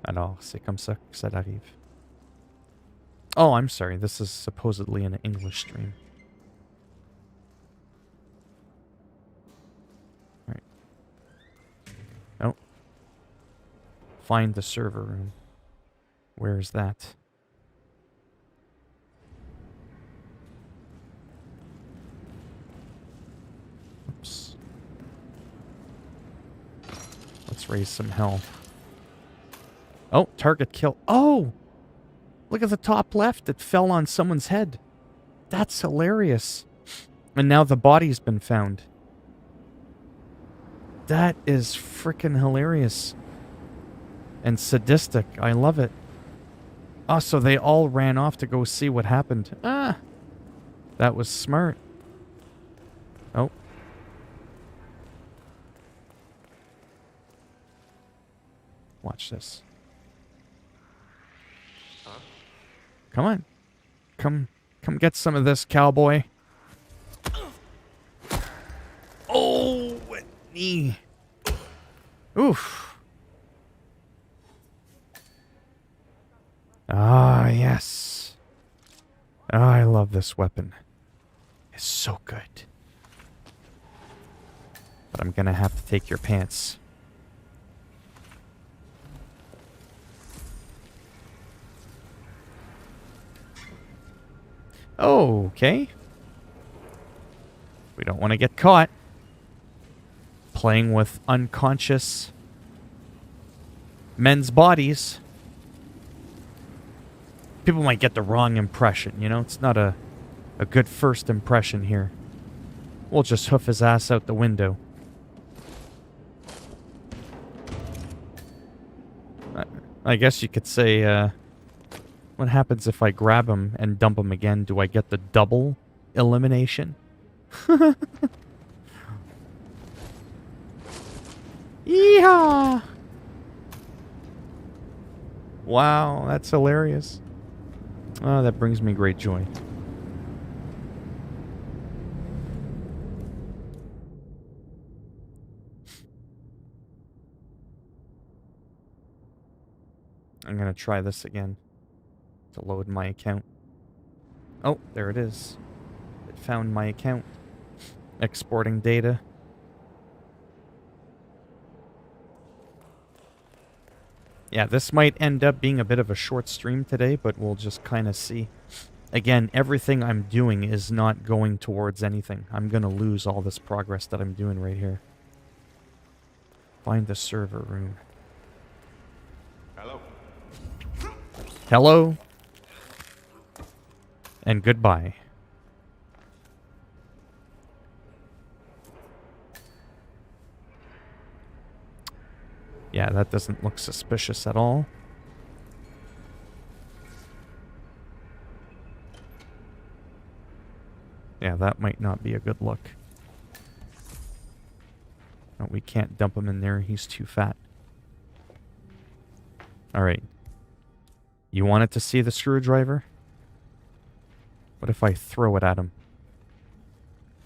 Alors, c'est comme ça que ça arrive. Oh, I'm sorry. This is supposedly an English stream. Alright. Oh. Find the server room. Where is that? Oops. Let's raise some hell. Oh, target kill. Oh! Look at the top left. It fell on someone's head. That's hilarious. And now the body's been found. That is freaking hilarious. And sadistic. I love it. Oh, so they all ran off to go see what happened. Ah! That was smart. Oh. Watch this. Come on. Come get some of this, cowboy. Oh, knee. Oof. Ah, yes. Ah, I love this weapon. It's so good. But I'm gonna have to take your pants. Okay. We don't want to get caught playing with unconscious men's bodies. People might get the wrong impression, you know? It's not a good first impression here. We'll just hoof his ass out the window. I guess you could say, what happens if I grab him and dump him again? Do I get the double elimination? Yeehaw! Wow, that's hilarious. Oh, that brings me great joy. I'm gonna try this again to load my account. Oh, there it is. It found my account. Exporting data. Yeah, this might end up being a bit of a short stream today, but we'll just kind of see. Again, everything I'm doing is not going towards anything. I'm going to lose all this progress that I'm doing right here. Find the server room. Hello. Hello. And goodbye. Yeah, that doesn't look suspicious at all. Yeah, that might not be a good look. No, we can't dump him in there. He's too fat. Alright. You wanted to see the screwdriver? What if I throw it at him?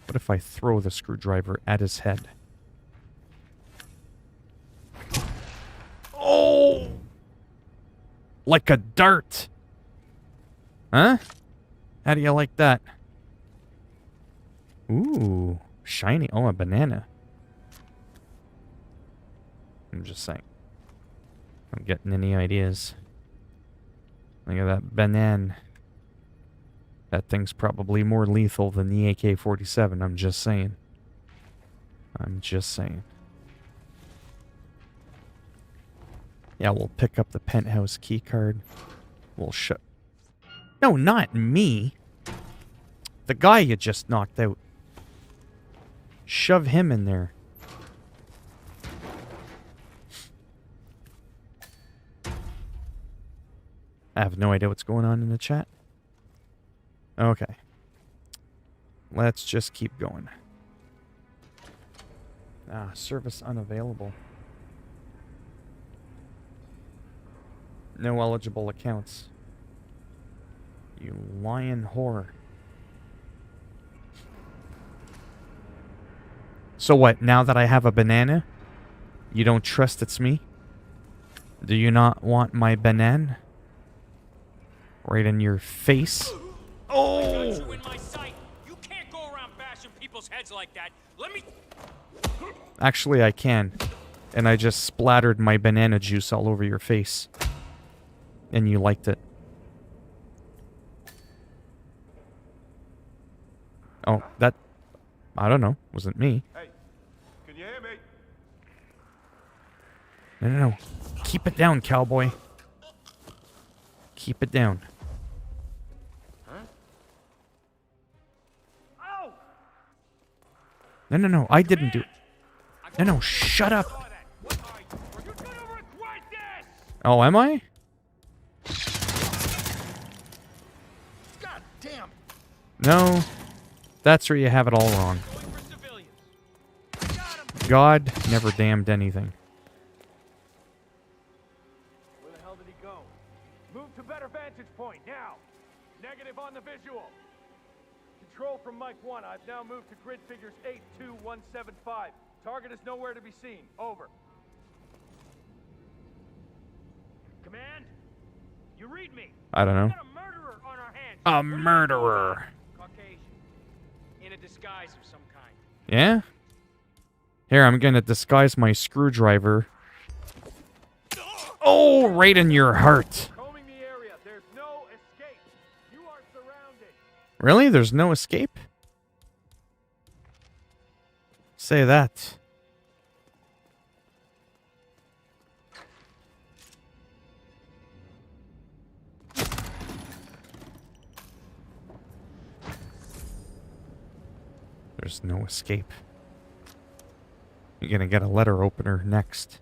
What if I throw the screwdriver at his head? Oh! Like a dart! Huh? How do you like that? Ooh, shiny. Oh, a banana. I'm just saying. I'm getting any ideas. Look at that banana. That thing's probably more lethal than the AK-47, I'm just saying. I'm just saying. Yeah, we'll pick up the penthouse key card. We'll shut... No, not me. The guy you just knocked out. Shove him in there. I have no idea what's going on in the chat. Okay. Let's just keep going. Ah, service unavailable. No eligible accounts. You lying whore. So what, now that I have a banana, you don't trust it's me? Do you not want my banana? Right in your face? Oh! I got you in my sight. You can't go around bashing people's heads like that. Let me... Actually, I can. And I just splattered my banana juice all over your face. And you liked it. Oh, that... I don't know. Wasn't me. Hey, can you hear me? No. Keep it down, cowboy. Keep it down. Oh! No. I didn't do it. No. Shut up. Oh, am I? God damn! No. That's where you have it all wrong. God never damned anything. Where the hell did he go? Move to better vantage point, now! Negative on the visual. Control from Mike 1. I've now moved to grid figures 82175. Target is nowhere to be seen. Over. Command? You read me? I don't know. We got a murderer on our hands. A murderer. Caucasian. In a disguise of some kind. Yeah? Here, I'm gonna disguise my screwdriver. Oh, right in your heart. Combing the area. There's no escape. You are surrounded. Really? There's no escape? Say that. There's no escape. You're gonna get a letter opener next.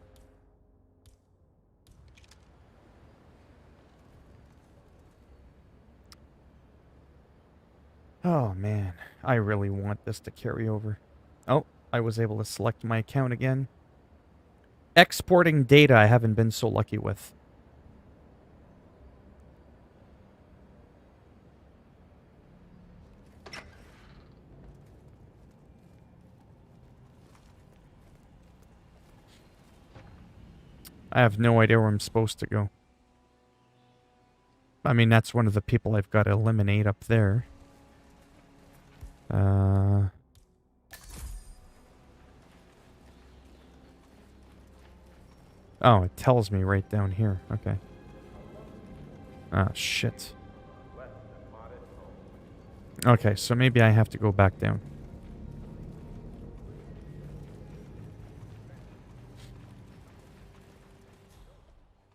Oh man, I really want this to carry over. Oh, I was able to select my account again. Exporting data I haven't been so lucky with. I have no idea where I'm supposed to go. I mean, that's one of the people I've got to eliminate up there. Oh, it tells me right down here. Okay. Ah, shit. Okay, so maybe I have to go back down.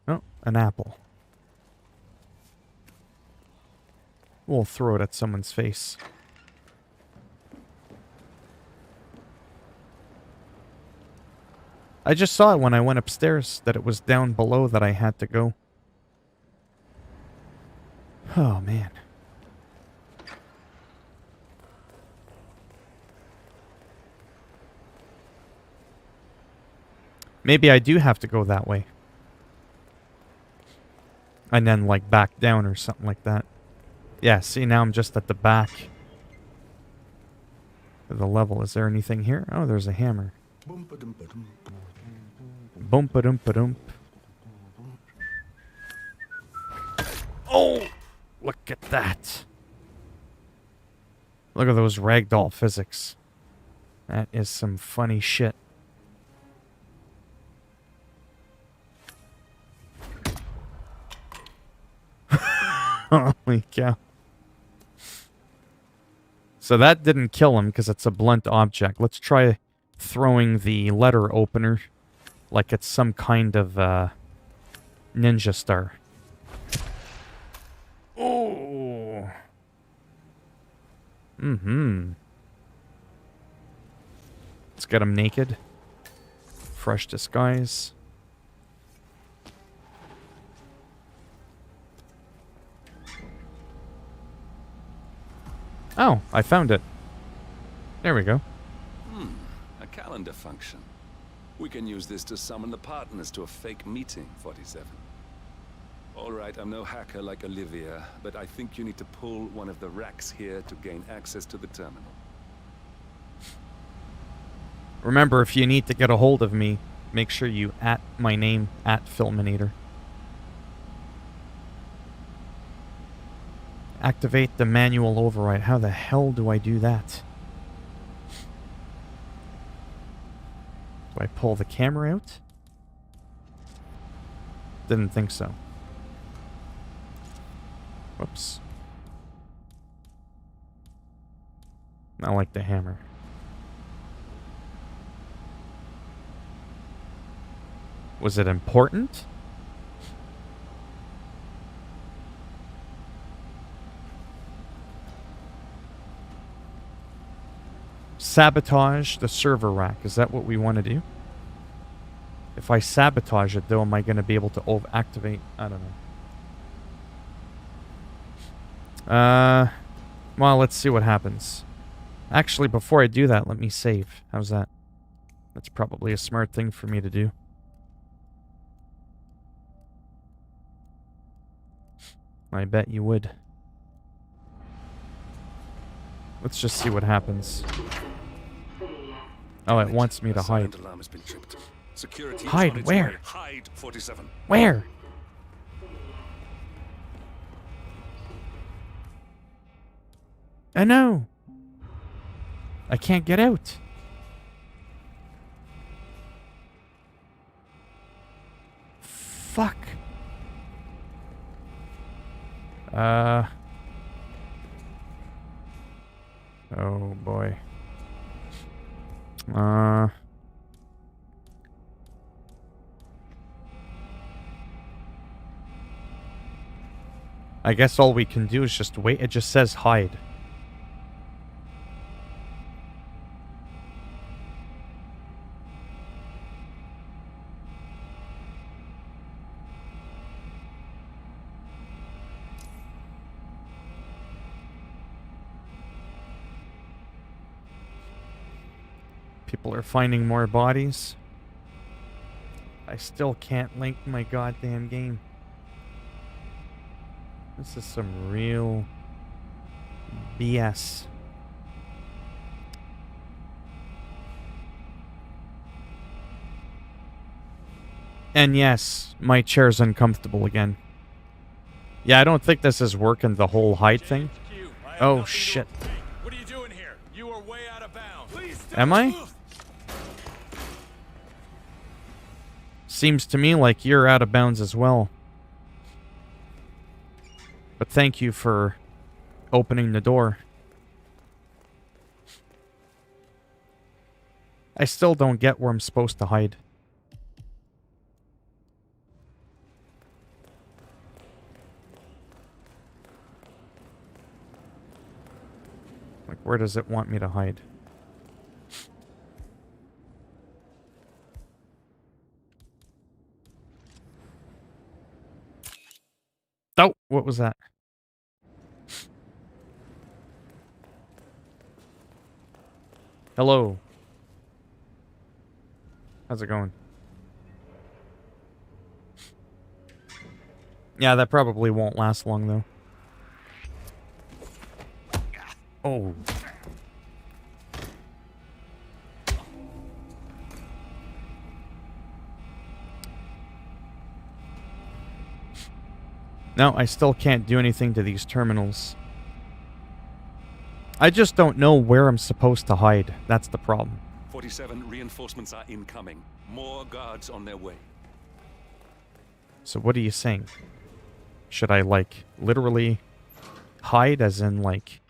Oh, an apple. We'll throw it at someone's face. I just saw it when I went upstairs, that it was down below that I had to go. Oh, man. Maybe I do have to go that way. And then, like, back down or something like that. Yeah, see, now I'm just at the back of the level. Is there anything here? Oh, there's a hammer. Boom-pa-doom-pa-doom. Oh! Look at that. Look at those ragdoll physics. That is some funny shit. Holy cow. So that didn't kill him because it's a blunt object. Let's try throwing the letter opener like it's some kind of ninja star. Oh. Mm-hmm. Let's get him naked. Fresh disguise. Oh, I found it. There we go. A calendar function. We can use this to summon the partners to a fake meeting, 47. All right, I'm no hacker like Olivia, but I think you need to pull one of the racks here to gain access to the terminal. Remember, if you need to get a hold of me, make sure you @ my name @Philminator. Activate the manual override. How the hell do I do that? Do I pull the camera out? Didn't think so. Whoops. I like the hammer. Was it important? Sabotage the server rack. Is that what we want to do? If I sabotage it, though, am I going to be able to activate? I don't know. Well, let's see what happens. Actually, before I do that, let me save. How's that? That's probably a smart thing for me to do. I bet you would. Let's just see what happens. Oh, it wants me to hide. Alarm has been tripped. Security is Hide on its where? way. Hide, 47. Where? Oh no! I can't get out. Fuck. Oh boy. I guess all we can do is just wait. It just says hide. People are finding more bodies. I still can't link my goddamn game. This is some real BS. And yes, my chair's uncomfortable again. Yeah, I don't think this is working, the whole hide thing. Oh, shit. What are you doing here? You are way out of bounds. Please Am I? Seems to me like you're out of bounds as well. But thank you for opening the door. I still don't get where I'm supposed to hide. Like, where does it want me to hide? Oh, what was that? Hello. How's it going? Yeah, that probably won't last long, though. Oh. No, I still can't do anything to these terminals. I just don't know where I'm supposed to hide. That's the problem. 47, reinforcements are incoming. More guards on their way. So what are you saying? Should I, like, literally hide as in, like...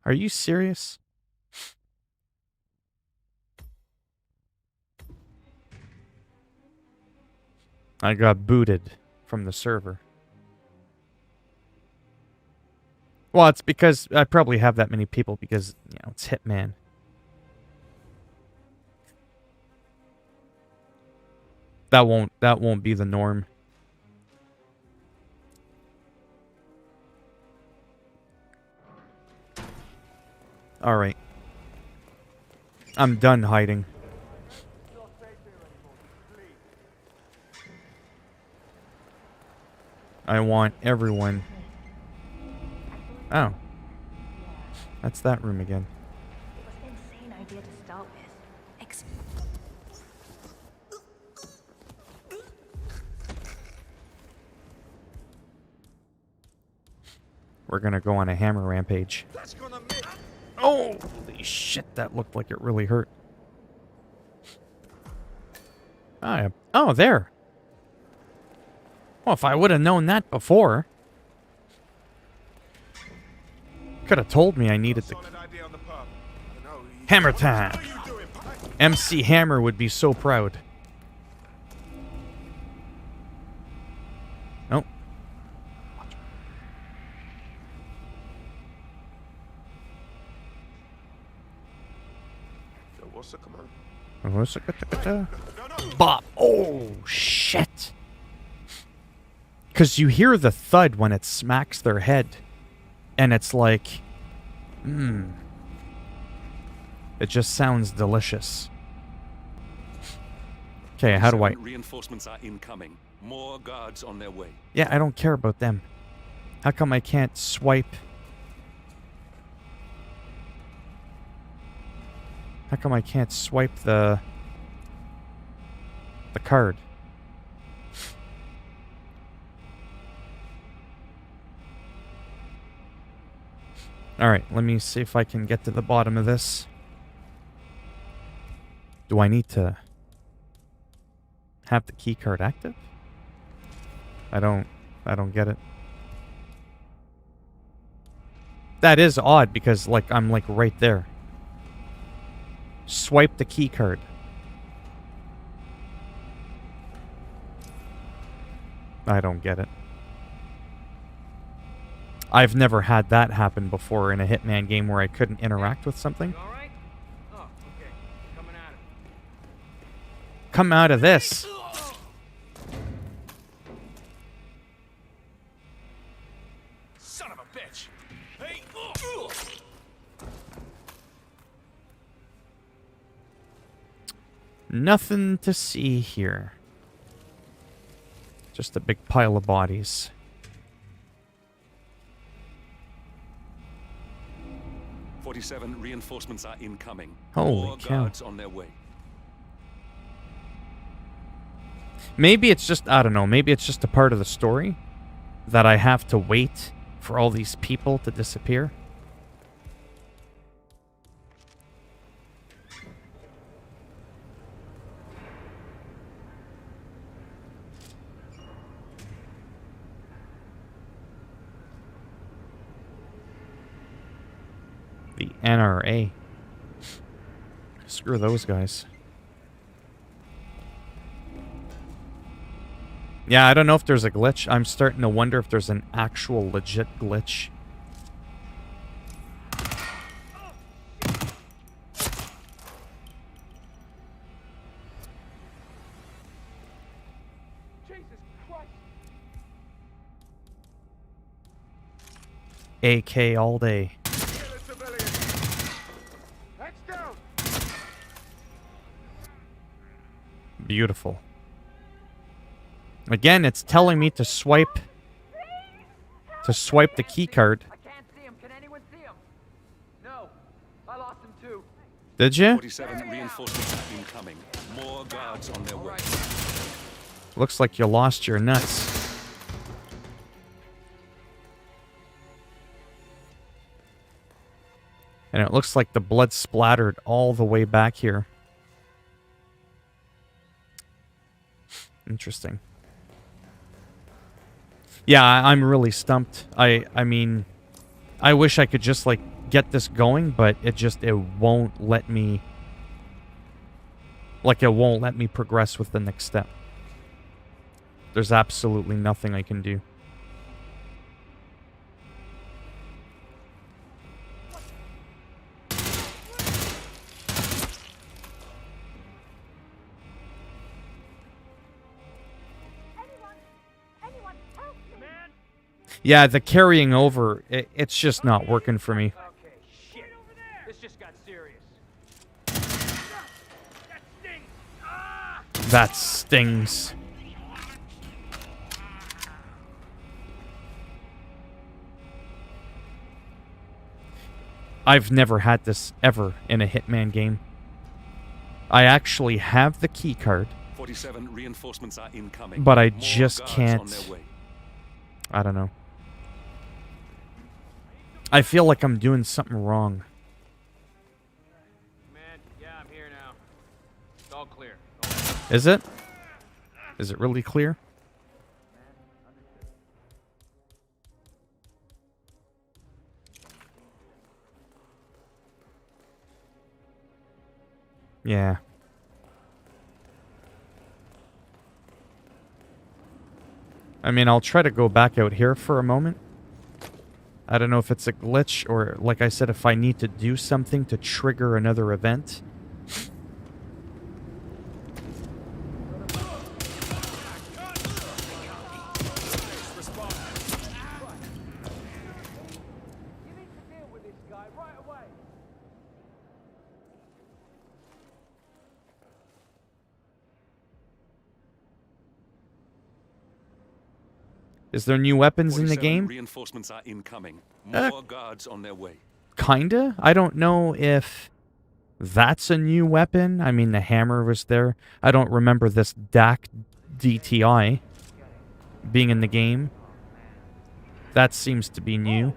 Are you serious? I got booted from the server. Well, it's because I probably have that many people because, you know, it's Hitman. That won't be the norm. All right. I'm done hiding. I want everyone. Oh. That's that room again. It was an insane idea to start with. We're gonna go on a hammer rampage. Oh, holy shit, that looked like it really hurt. Oh, yeah. Oh, there. Well, if I would have known that before, could have told me I needed the hammer time. MC Hammer would be so proud. Nope. Bop. Oh, shit. Because you hear the thud when it smacks their head. And it's like... It just sounds delicious. Okay, how do I... Reinforcements are incoming. More guards on their way. Yeah, I don't care about them. How come I can't swipe... How come I can't swipe the card? Alright, let me see if I can get to the bottom of this. Do I need to have the key card active? I don't get it. That is odd because like I'm like right there. Swipe the key card. I don't get it. I've never had that happen before in a Hitman game where I couldn't interact with something. All right? Oh, okay. Coming at him. Come out of this. Son of a bitch! Hey! Nothing to see here. Just a big pile of bodies. "47 reinforcements are incoming. Holy More cow. guards on their way. Maybe it's just, I don't know, maybe it's just a part of the story that I have to wait for all these people to disappear. The NRA. Screw those guys. Yeah, I don't know if there's a glitch. I'm starting to wonder if there's an actual legit glitch. Jesus Christ! AK all day. That's down! Beautiful. Again, it's telling me to swipe the key card. I can't see him. Can anyone see him? No. I lost him too. Did you? 47 reinforcements are incoming. More guards on their way. Looks like you lost your nuts. And it looks like the blood splattered all the way back here. Interesting. Yeah, I'm really stumped. I mean, I wish I could just, like, get this going, but it won't let me... Like, it won't let me progress with the next step. There's absolutely nothing I can do. Yeah, the carrying over, it's just not working for me. Okay, shit. This just got serious. That stings. Ah! That stings. I've never had this ever in a Hitman game. I actually have the key card, 47 reinforcements are incoming. but I More just guards can't... on their way. I don't know. I feel like I'm doing something wrong. Man, yeah, I'm here now. It's all clear. Is it? Is it really clear? Yeah. I mean, I'll try to go back out here for a moment. I don't know if it's a glitch or, like I said, if I need to do something to trigger another event. You need to deal with this guy right away. Is there new weapons in the 47 game? Reinforcements are incoming. More guards on their way. Kinda. I don't know if that's a new weapon. I mean, the hammer was there. I don't remember this DAC DTI being in the game. That seems to be new.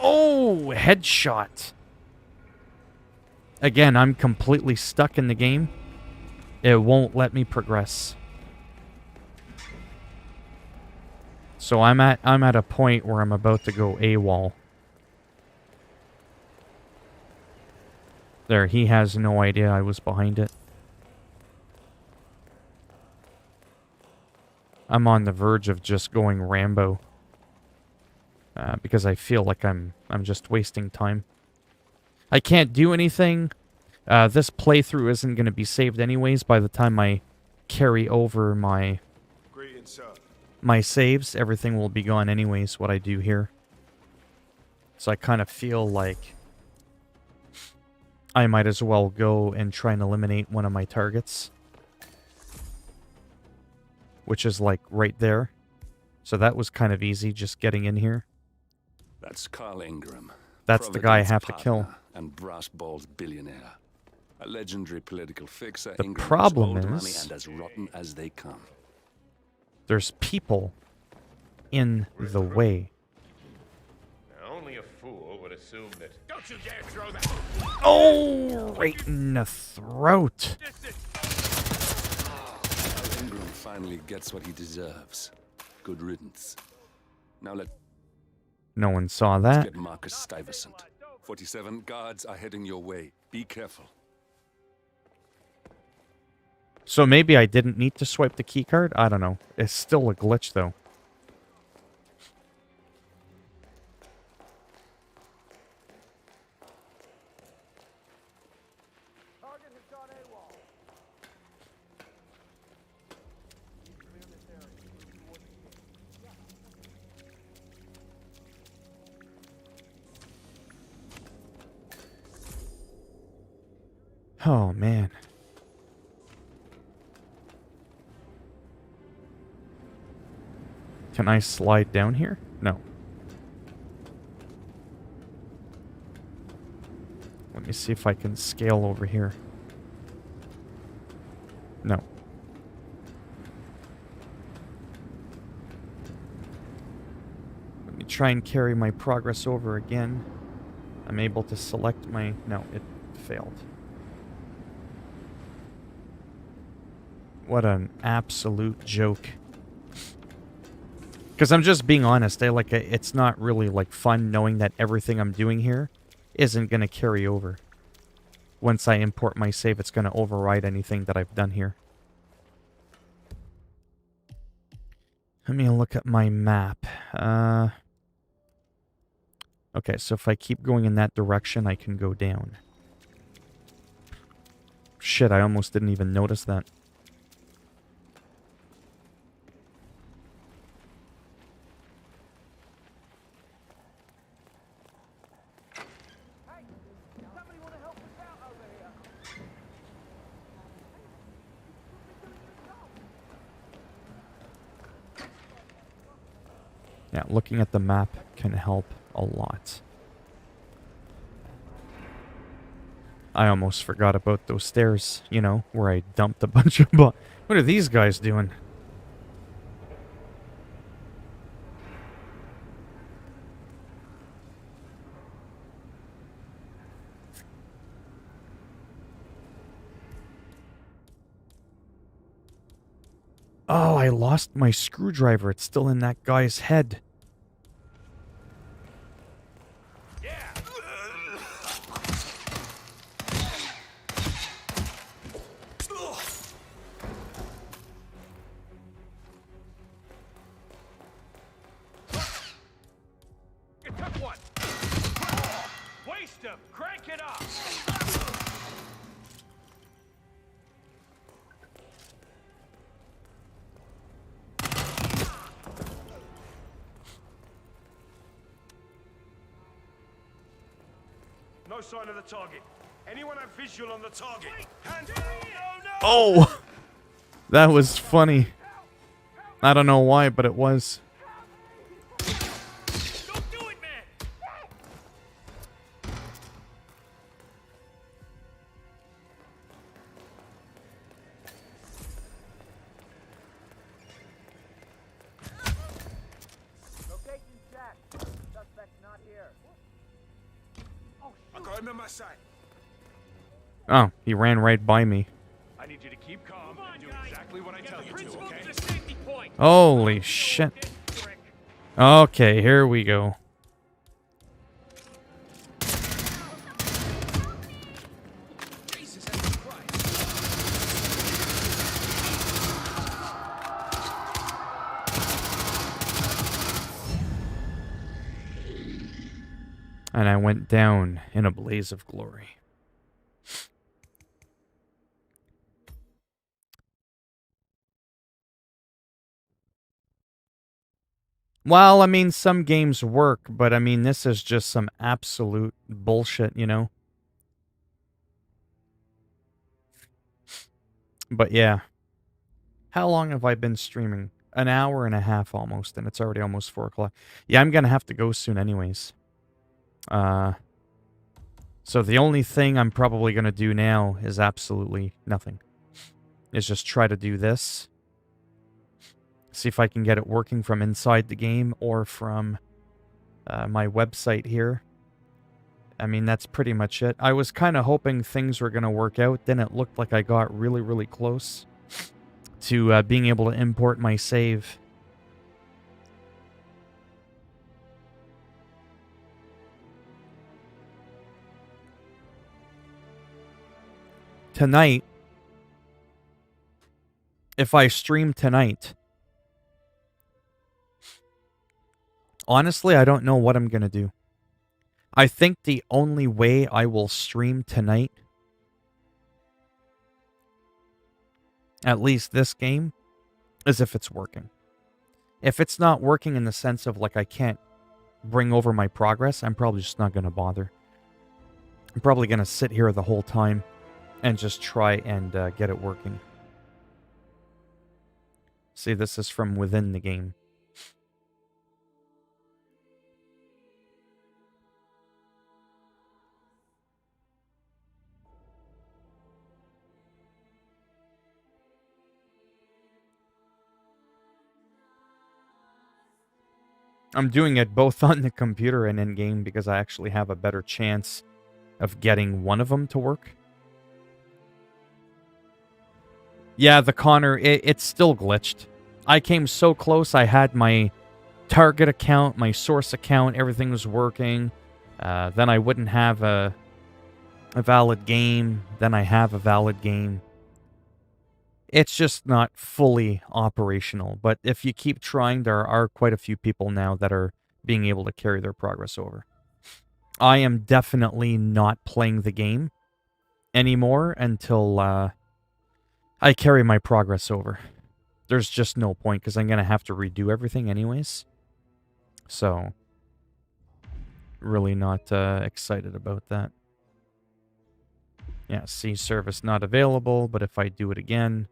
Oh, headshot. Again, I'm completely stuck in the game. It won't let me progress. So I'm at a point where I'm about to go AWOL. There, he has no idea I was behind it. I'm on the verge of just going Rambo. Because I feel like I'm just wasting time. I can't do anything. This playthrough isn't going to be saved anyways by the time I carry over my saves. Everything will be gone anyways, what I do here. So I kind of feel like I might as well go and try and eliminate one of my targets. Which is like right there. So that was kind of easy, just getting in here. That's Carl Ingram. That's the guy I have to kill. Partner and brass balls billionaire. A legendary political fixer. The Ingram problem owed money is- and as rotten as they come. There's people in the way. Now, only a fool would assume that. Don't you dare throw that! Oh, right in the throat. Carl Ingram finally gets what he deserves. Good riddance. Now No one saw let's that. get Marcus Stuyvesant. 47 guards are heading your way. Be careful. So maybe I didn't need to swipe the keycard? I don't know. It's still a glitch, though. Target has gone AWOL. Clear this area. Toward the gate. Oh, man. Can I slide down here? No. Let me see if I can scale over here. No. Let me try and carry my progress over again. I'm able to select my... No, it failed. What an absolute joke. Because I'm just being honest, it's not really like fun knowing that everything I'm doing here isn't going to carry over. Once I import my save, it's going to override anything that I've done here. Let me look at my map. Okay, so if I keep going in that direction, I can go down. Shit, I almost didn't even notice that. Yeah, looking at the map can help a lot. I almost forgot about those stairs, you know, where I dumped a bunch of What are these guys doing? Oh, I lost my screwdriver. It's still in that guy's head. You took one. Waste him. Crank it up. No sign of the target. Anyone have visual on the target? Hands Oh! That was funny. I don't know why, but it was. Don't do it, man! Location check. Suspect not here. I got him in my sight. Oh, he ran right by me. I need you to keep calm and do exactly what I tell you to, okay? The safety point. Holy shit. Okay, here we go. And I went down in a blaze of glory. Well, I mean, some games work, but I mean, this is just some absolute bullshit, you know? But yeah. How long have I been streaming? An hour and a half almost, and it's already almost 4 o'clock. Yeah, I'm gonna have to go soon anyways. So the only thing I'm probably gonna do now is absolutely nothing. Is just try to do this. See if I can get it working from inside the game or from my website here. I mean, that's pretty much it. I was kind of hoping things were going to work out. Then it looked like I got really, really close to being able to import my save. Tonight, if I stream tonight, honestly, I don't know what I'm going to do. I think the only way I will stream tonight, at least this game, is if it's working. If it's not working in the sense of like I can't bring over my progress, I'm probably just not going to bother. I'm probably going to sit here the whole time and just try and get it working. See, this is from within the game. I'm doing it both on the computer and in-game because I actually have a better chance of getting one of them to work. Yeah, the Connor, it's still glitched. I came so close. I had my target account, my source account, everything was working. Then I wouldn't have a valid game. Then I have a valid game. It's just not fully operational. But if you keep trying, there are quite a few people now that are being able to carry their progress over. I am definitely not playing the game anymore until I carry my progress over. There's just no point because I'm going to have to redo everything anyways. So, really not excited about that. Yeah, see service not available, but if I do it again,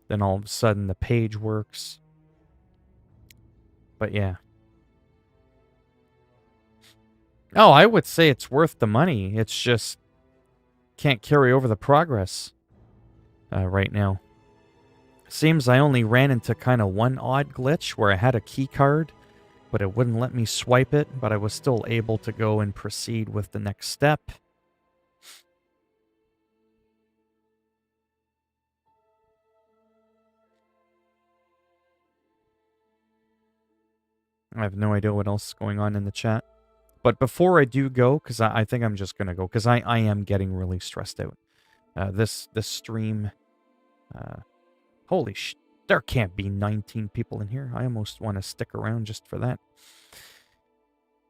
then all of a sudden the page works. But yeah. Oh, I would say it's worth the money. It's just can't carry over the progress right now. Seems I only ran into kind of one odd glitch where I had a key card, but it wouldn't let me swipe it, but I was still able to go and proceed with the next step. I have no idea what else is going on in the chat. But before I do go, because I think I'm just going to go, because I am getting really stressed out. This stream, holy sh... There can't be 19 people in here. I almost want to stick around just for that.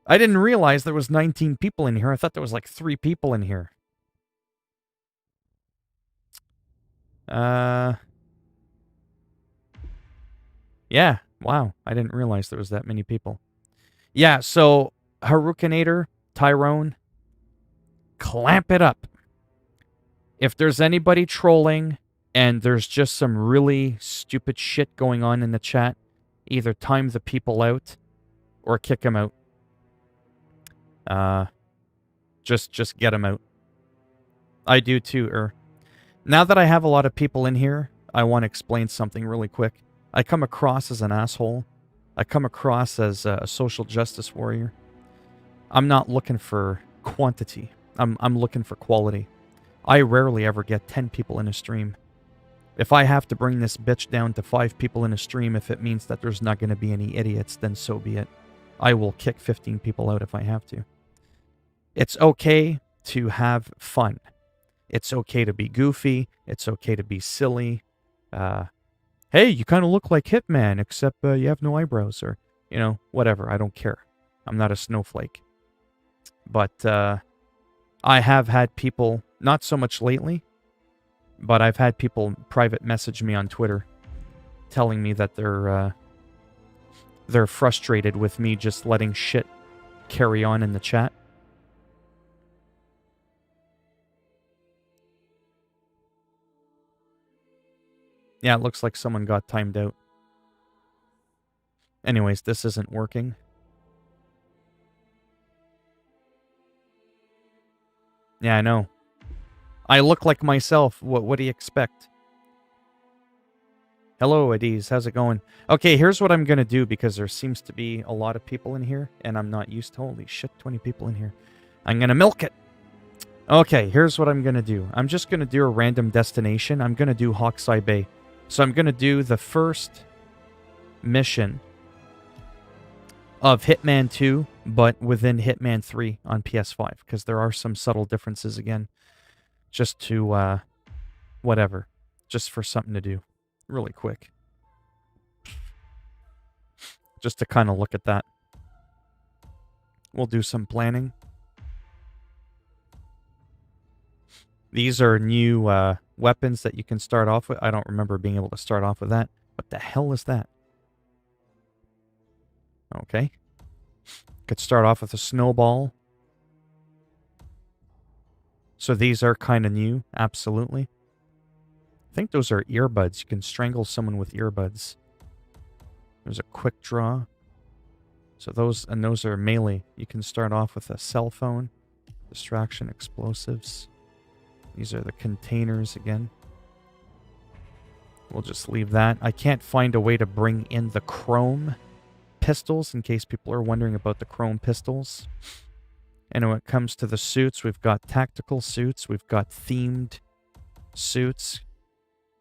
I didn't realize there was 19 people in here. I thought there was like 3 people in here. Yeah, wow. I didn't realize there was that many people. Yeah, so Harukinator, Tyrone, clamp it up. If there's anybody trolling and there's just some really stupid shit going on in the chat, either time the people out or kick them out. Just get them out. I do too, Now that I have a lot of people in here, I want to explain something really quick. I come across as an asshole. I come across as a social justice warrior. I'm not looking for quantity. I'm looking for quality. I rarely ever get 10 people in a stream. If I have to bring this bitch down to 5 people in a stream, if it means that there's not going to be any idiots, then so be it. I will kick 15 people out if I have to. It's okay to have fun. It's okay to be goofy. It's okay to be silly. Hey, you kind of look like Hitman, except you have no eyebrows, or, you know, whatever. I don't care. I'm not a snowflake. But I have had people, not so much lately, but I've had people private message me on Twitter telling me that they're frustrated with me just letting shit carry on in the chat. Yeah, it looks like someone got timed out. Anyways, this isn't working. Yeah, I know. I look like myself. What do you expect? Hello, Adiz. How's it going? Okay, here's what I'm going to do because there seems to be a lot of people in here, and I'm not used to... Holy shit, 20 people in here. I'm going to milk it. Okay, here's what I'm going to do. I'm just going to do a random destination. I'm going to do Hawkseye Bay. So I'm going to do the first mission of Hitman 2, but within Hitman 3 on PS5, because there are some subtle differences again. Just to, whatever. Just for something to do. Really quick. Just to kind of look at that. We'll do some planning. These are new weapons that you can start off with. I don't remember being able to start off with that. What the hell is that? Okay. Could start off with a snowball. So these are kind of new. Absolutely. I think those are earbuds. You can strangle someone with earbuds. There's a quick draw. So those are melee. You can start off with a cell phone. Distraction, explosives. These are the containers again. We'll just leave that. I can't find a way to bring in the chrome pistols, in case people are wondering about the chrome pistols. And when it comes to the suits, we've got tactical suits, we've got themed suits,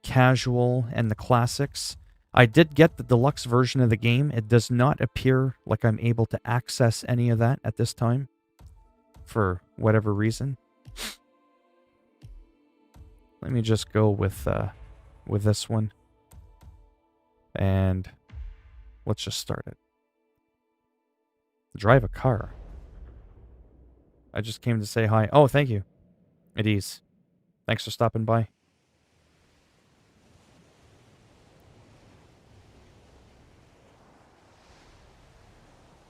casual, and the classics. I did get the deluxe version of the game. It does not appear like I'm able to access any of that at this time for whatever reason. Let me just go with this one. And let's just start it. Drive a car. I just came to say hi. Oh, thank you. At ease. Thanks for stopping by.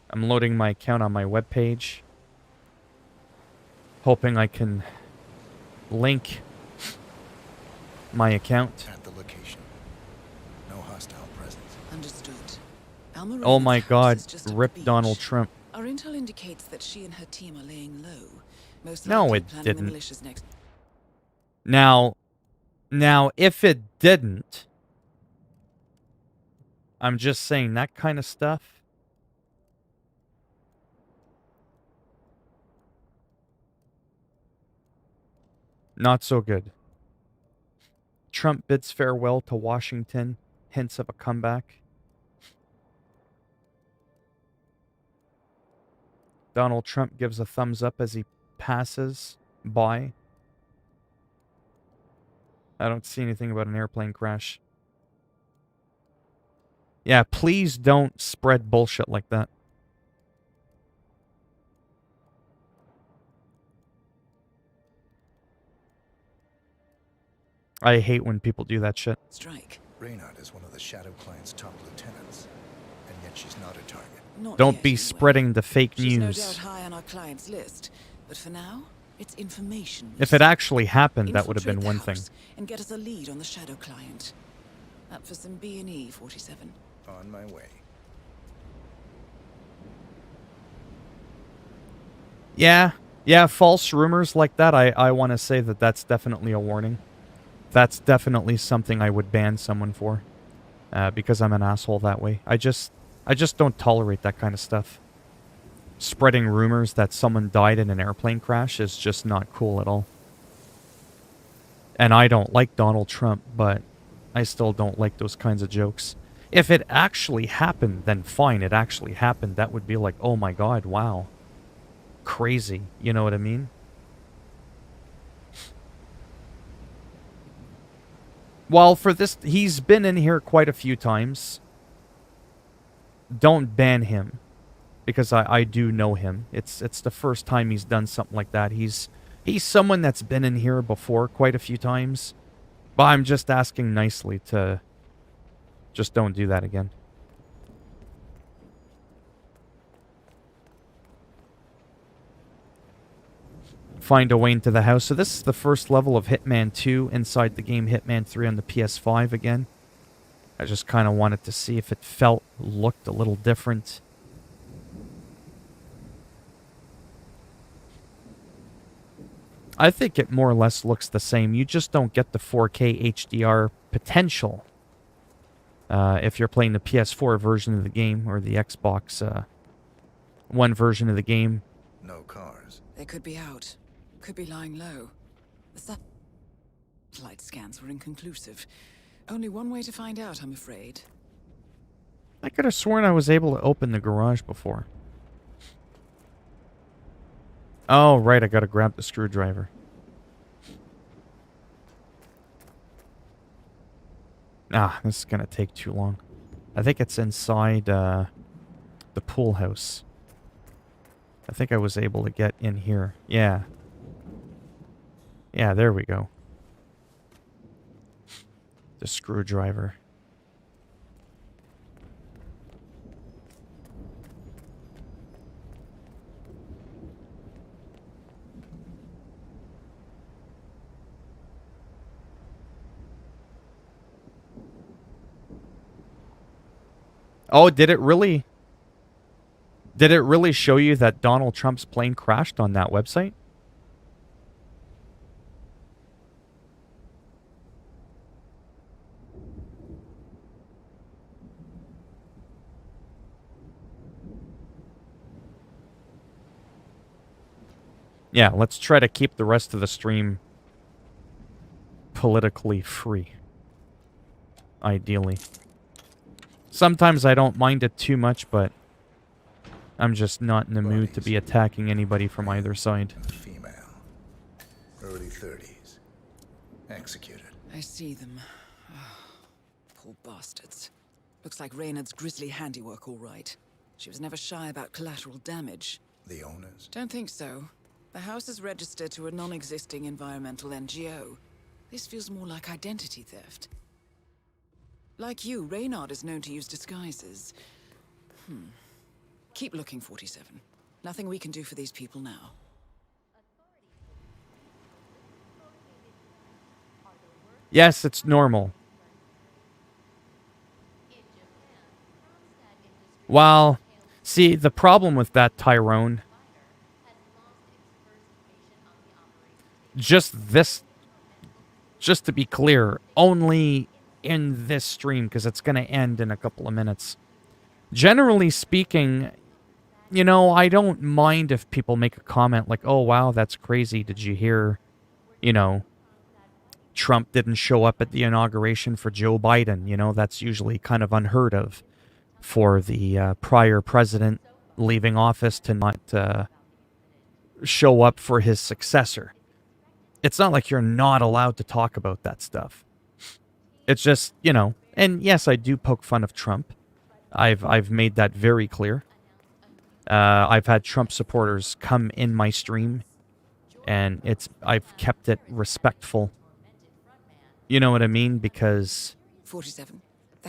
I'm loading my account on my webpage. Hoping I can link my account. At the location. No hostile presence. Understood. Oh my God, Rip rip Donald Trump. Our intel indicates that she and her team are laying low. Most No, likely it planning the didn't. militia's next. Now, if it didn't, I'm just saying that kind of stuff. Not so good. Trump bids farewell to Washington. Hints of a comeback. Donald Trump gives a thumbs up as he passes by. I don't see anything about an airplane crash. Yeah, please don't spread bullshit like that. I hate when people do that shit. Strike. Reynard is one of the Shadow Client's top lieutenants, and yet she's not a target. Not Don't yet, be anyway. spreading the fake She's no news. doubt high on our client's list, but for now, it's information. If it actually happened, that would have been Infiltrate one the thing. house and get us a lead on the shadow client. Up for some B&E, 47. On my way. Yeah, false rumors like that, I want to say that that's definitely a warning. That's definitely something I would ban someone for. Because I'm an asshole that way. I just don't tolerate that kind of stuff. Spreading rumors that someone died in an airplane crash is just not cool at all. And I don't like Donald Trump, but I still don't like those kinds of jokes. If it actually happened, then fine, it actually happened. That would be like, oh my God, wow. Crazy, you know what I mean? Well, for this, he's been in here quite a few times. Don't ban him. Because I do know him. It's the first time he's done something like that. He's someone that's been in here before quite a few times. But I'm just asking nicely to just don't do that again. Find a way into the house. So this is the first level of Hitman 2 inside the game Hitman 3 on the PS5 again. I just kind of wanted to see if it looked a little different. I think it more or less looks the same. You just don't get the 4K HDR potential if you're playing the PS4 version of the game or the Xbox One version of the game. No cars. They could be out. Could be lying low. The satellite scans were inconclusive. Only one way to find out, I'm afraid. I could have sworn I was able to open the garage before. Oh, right, I gotta grab the screwdriver. Ah, this is gonna take too long. I think it's inside the pool house. I think I was able to get in here. Yeah. Yeah, there we go. The screwdriver. Oh, did it really? Did it really show you that Donald Trump's plane crashed on that website? Yeah, let's try to keep the rest of the stream politically free. Ideally. Sometimes I don't mind it too much, but I'm just not in the mood to be attacking anybody from either side. Female. Early 30s. Executed. I see them. Poor bastards. Looks like Reynard's grisly handiwork, all right. She was never shy about collateral damage. The owners? Don't think so. The house is registered to a non-existing environmental NGO. This feels more like identity theft. Like you, Reynard is known to use disguises. Keep looking, 47. Nothing we can do for these people now. Yes, it's normal. Well, see, the problem with that, Tyrone... Just to be clear, only in this stream, because it's going to end in a couple of minutes. Generally speaking, you know, I don't mind if people make a comment like, oh, wow, that's crazy. Did you hear, you know, Trump didn't show up at the inauguration for Joe Biden? You know, that's usually kind of unheard of for the prior president leaving office to not show up for his successor. It's not like you're not allowed to talk about that stuff. It's just, you know, and yes, I do poke fun of Trump. I've made that very clear. I've had Trump supporters come in my stream, and I've kept it respectful. You know what I mean? Because 47.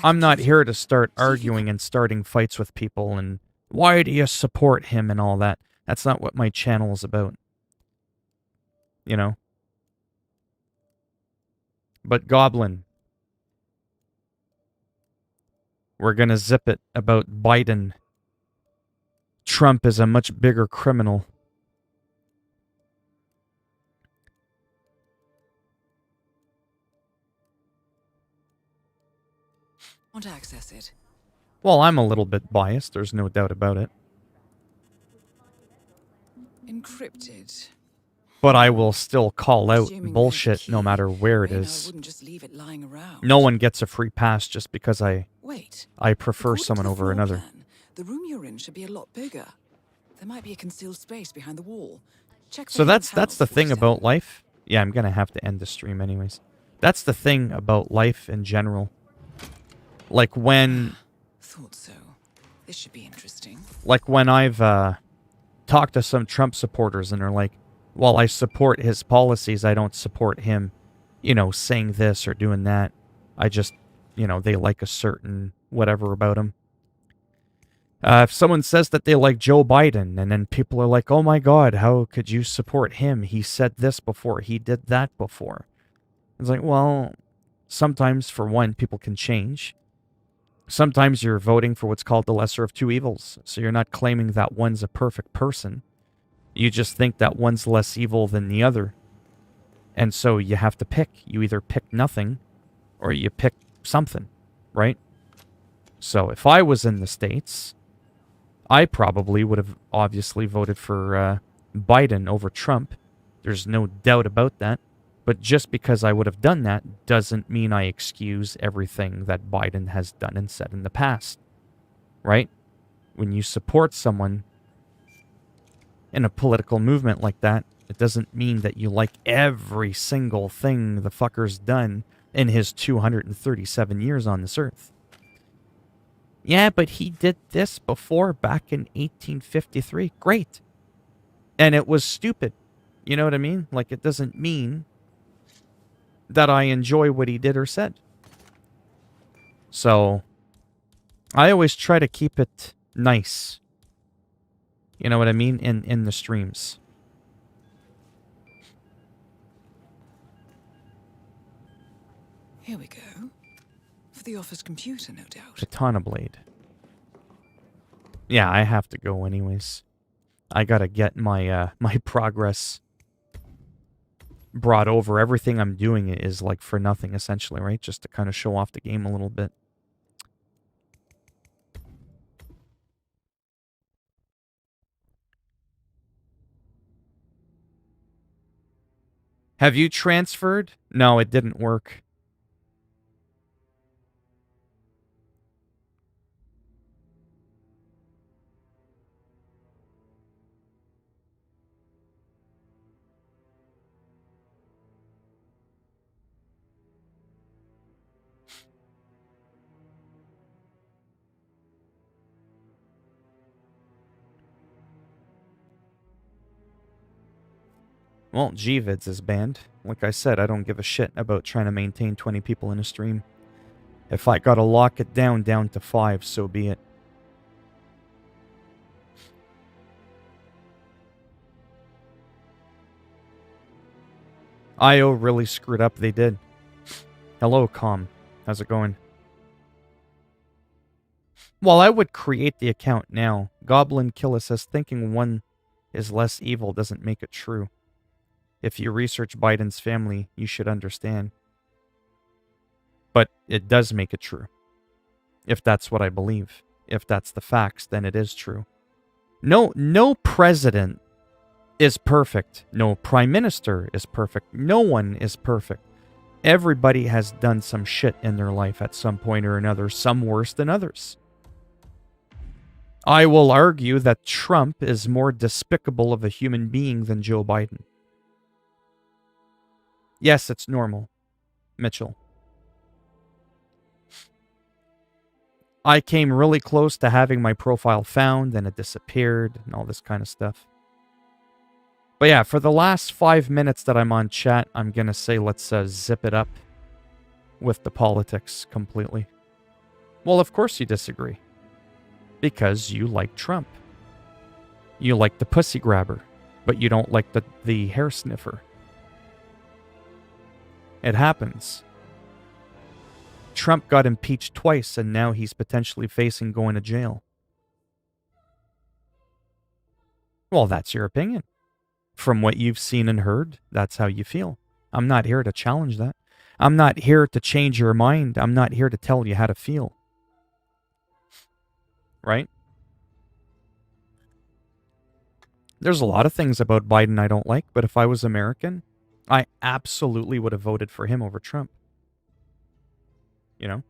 I'm not here to start arguing and starting fights with people and why do you support him and all that. That's not what my channel is about. You know? But Goblin, we're gonna zip it about Biden. Trump is a much bigger criminal. Want to access it? Well, I'm a little bit biased, there's no doubt about it. Encrypted. But I will still call out Assuming bullshit no matter where it Reynard is. wouldn't just leave it lying around. No one gets a free pass just because I prefer According to someone the over floor another. plan, the room you're in should be a lot bigger. There might be a concealed space behind the wall. Check. So that's the thing about life. Yeah, I'm gonna have to end the stream anyways. That's the thing about life in general. Like when... Thought so. This should be interesting. Like when I've talked to some Trump supporters and they're like, well, I support his policies, I don't support him, you know, saying this or doing that. I just, you know, they like a certain whatever about him. If someone says that they like Joe Biden, and then people are like, oh my God, how could you support him? He said this before, he did that before. It's like, well, sometimes, for one, people can change. Sometimes you're voting for what's called the lesser of two evils. So you're not claiming that one's a perfect person. You just think that one's less evil than the other. And so you have to pick. You either pick nothing or you pick something, right? So if I was in the States, I probably would have obviously voted for Biden over Trump. There's no doubt about that. But just because I would have done that doesn't mean I excuse everything that Biden has done and said in the past. Right? When you support someone in a political movement like that, it doesn't mean that you like every single thing the fucker's done in his 237 years on this earth. Yeah, but he did this before, back in 1853. Great. And it was stupid. You know what I mean? Like, it doesn't mean that I enjoy what he did or said. So, I always try to keep it nice. You know what I mean? In the streams. Here we go. For the office computer, no doubt. Katana blade. Yeah, I have to go anyways. I gotta get my my progress brought over. Everything I'm doing is like for nothing, essentially, right? Just to kind of show off the game a little bit. Have you transferred? No, it didn't work. Well, GVids is banned. Like I said, I don't give a shit about trying to maintain 20 people in a stream. If I gotta lock it down to 5, so be it. IO really screwed up, they did. Hello, Com. How's it going? Well, I would create the account now. Goblin Killer says thinking one is less evil doesn't make it true. If you research Biden's family, you should understand. But it does make it true. If that's what I believe. If that's the facts, then it is true. No president is perfect. No prime minister is perfect. No one is perfect. Everybody has done some shit in their life at some point or another, some worse than others. I will argue that Trump is more despicable of a human being than Joe Biden. Yes, it's normal, Mitchell. I came really close to having my profile found, then it disappeared, and all this kind of stuff. But yeah, for the last 5 minutes that I'm on chat, I'm going to say let's zip it up with the politics completely. Well, of course you disagree. Because you like Trump. You like the pussy grabber, but you don't like the hair sniffer. It happens. Trump got impeached twice, and now he's potentially facing going to jail. Well, that's your opinion. From what you've seen and heard, that's how you feel. I'm not here to challenge that. I'm not here to change your mind. I'm not here to tell you how to feel. Right? There's a lot of things about Biden I don't like, but if I was American, I absolutely would have voted for him over Trump. You know?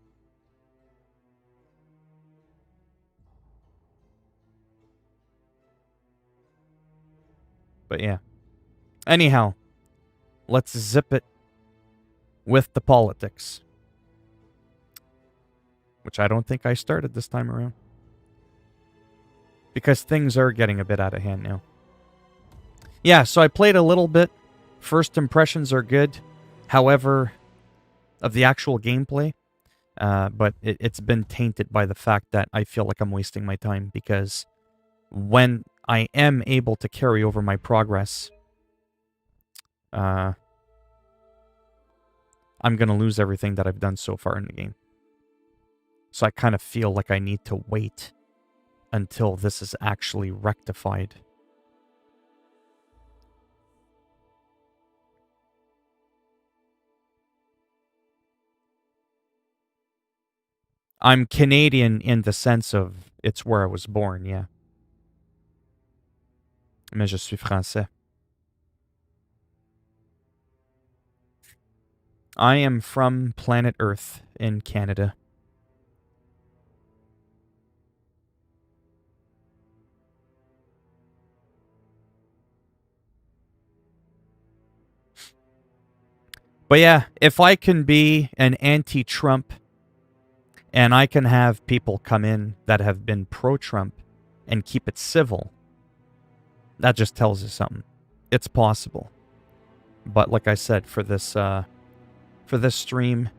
But yeah. Anyhow, let's zip it with the politics. Which I don't think I started this time around. Because things are getting a bit out of hand now. Yeah, so I played a little bit. First impressions are good. However, of the actual gameplay. But it's been tainted by the fact that I feel like I'm wasting my time. Because when I am able to carry over my progress, I'm going to lose everything that I've done so far in the game. So I kind of feel like I need to wait until this is actually rectified. I'm Canadian in the sense of it's where I was born, yeah. Mais je suis français. I am from planet Earth in Canada. But yeah, if I can be an anti-Trump and I can have people come in that have been pro-Trump and keep it civil, that just tells you something. It's possible. But like I said, for this stream,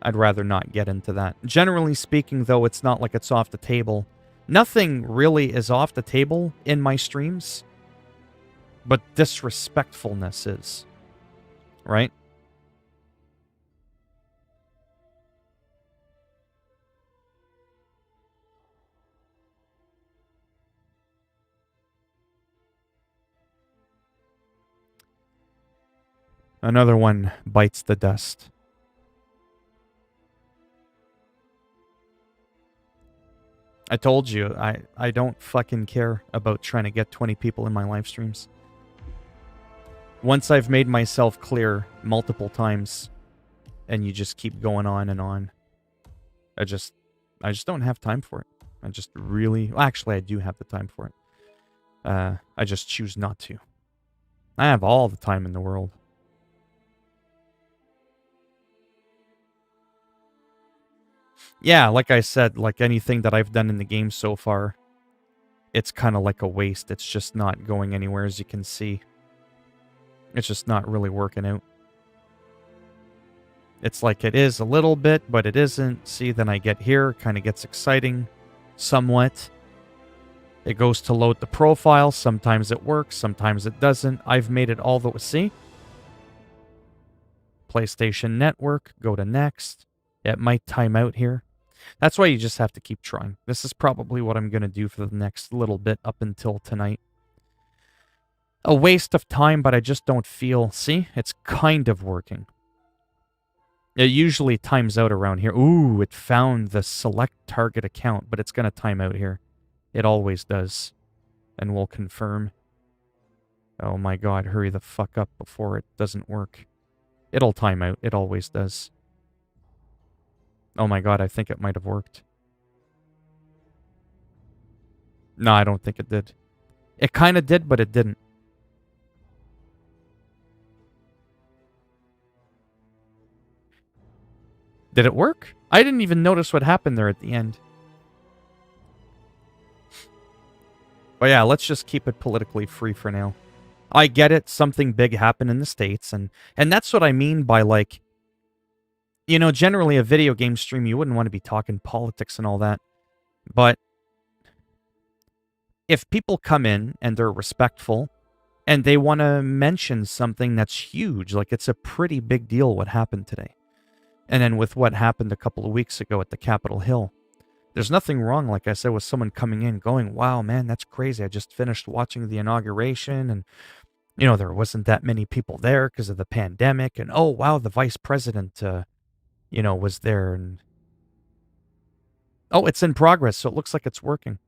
I'd rather not get into that. Generally speaking, though, it's not like it's off the table. Nothing really is off the table in my streams, but disrespectfulness is. Right? Another one bites the dust. I told you, I don't fucking care about trying to get 20 people in my live streams. Once I've made myself clear multiple times, and you just keep going on and on, I just don't have time for it. I just really... Well, actually, I do have the time for it. I just choose not to. I have all the time in the world. Yeah, like I said, like anything that I've done in the game so far, it's kind of like a waste. It's just not going anywhere, as you can see. It's just not really working out. It's like it is a little bit, but it isn't. See, then I get here, kind of gets exciting somewhat. It goes to load the profile. Sometimes it works, sometimes it doesn't. I've made it all the way. See? PlayStation Network, go to next. It might time out here. That's why you just have to keep trying. This is probably what I'm going to do for the next little bit up until tonight. A waste of time, but I just don't feel... See? It's kind of working. It usually times out around here. Ooh, it found the select target account, but it's going to time out here. It always does. And we'll confirm. Oh my god, hurry the fuck up before it doesn't work. It'll time out. It always does. Oh my god, I think it might have worked. No, I don't think it did. It kind of did, but it didn't. Did it work? I didn't even notice what happened there at the end. But yeah, let's just keep it politically free for now. I get it, something big happened in the States, and that's what I mean by, like, you know, generally a video game stream, you wouldn't want to be talking politics and all that. But if people come in and they're respectful and they want to mention something that's huge, like it's a pretty big deal what happened today. And then with what happened a couple of weeks ago at the Capitol Hill, there's nothing wrong, like I said, with someone coming in going, wow, man, that's crazy. I just finished watching the inauguration and, you know, there wasn't that many people there because of the pandemic. And, oh, wow, the vice president, you know, was there. And oh, it's in progress, so it looks like it's working.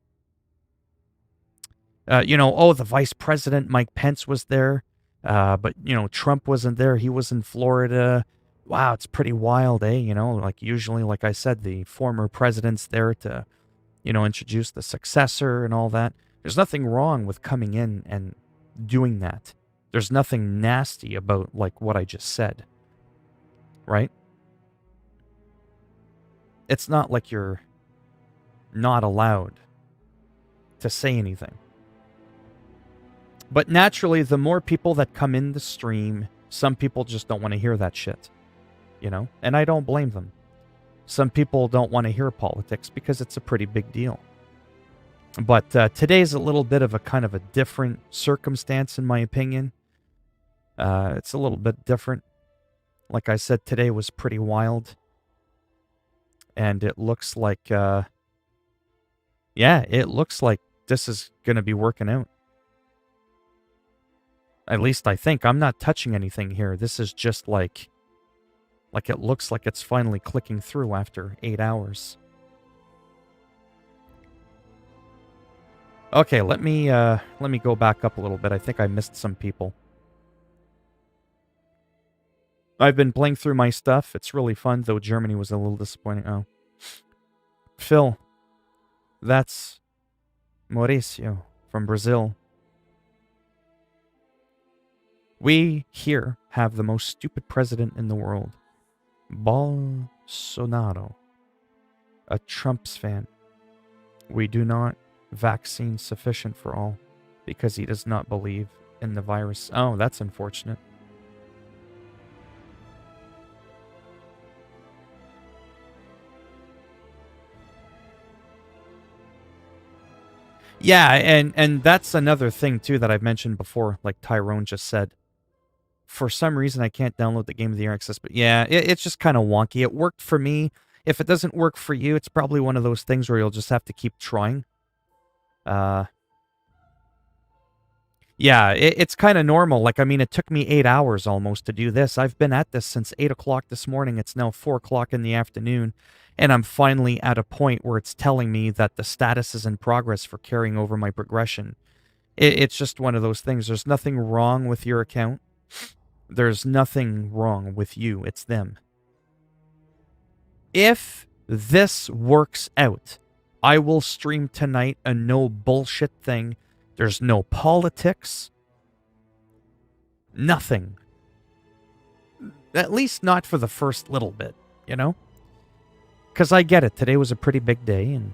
You know, oh, the vice president, Mike Pence, was there. But, you know, Trump wasn't there. He was in Florida. Wow, it's pretty wild, eh? You know, like usually, like I said, the former president's there to, you know, introduce the successor and all that. There's nothing wrong with coming in and doing that. There's nothing nasty about, like, what I just said. Right? It's not like you're not allowed to say anything. But naturally, the more people that come in the stream, some people just don't want to hear that shit. You know? And I don't blame them. Some people don't want to hear politics because it's a pretty big deal. But today's a little bit of a kind of a different circumstance, in my opinion. It's a little bit different. Like I said, today was pretty wild. And it looks like, yeah, it looks like this is going to be working out. At least I think. I'm not touching anything here. This is just like it looks like it's finally clicking through after 8 hours. Okay, let me go back up a little bit. I think I missed some people. I've been playing through my stuff. It's really fun, though Germany was a little disappointing. Oh. Phil, that's Mauricio from Brazil. We here have the most stupid president in the world. Bolsonaro. A Trump's fan. We do not vaccine sufficient for all because he does not believe in the virus. Oh, that's unfortunate. Yeah, and that's another thing, too, that I've mentioned before, like Tyrone just said. For some reason, I can't download the Game of the Year access, but yeah, it's just kind of wonky. It worked for me. If it doesn't work for you, it's probably one of those things where you'll just have to keep trying. Yeah, it's kind of normal. Like, I mean, it took me 8 hours almost to do this. I've been at this since 8 o'clock this morning. It's now 4 o'clock in the afternoon. And I'm finally at a point where it's telling me that the status is in progress for carrying over my progression. It's just one of those things. There's nothing wrong with your account. There's nothing wrong with you. It's them. If this works out, I will stream tonight a no bullshit thing. There's no politics. Nothing. At least not for the first little bit, you know? Because I get it. Today was a pretty big day, and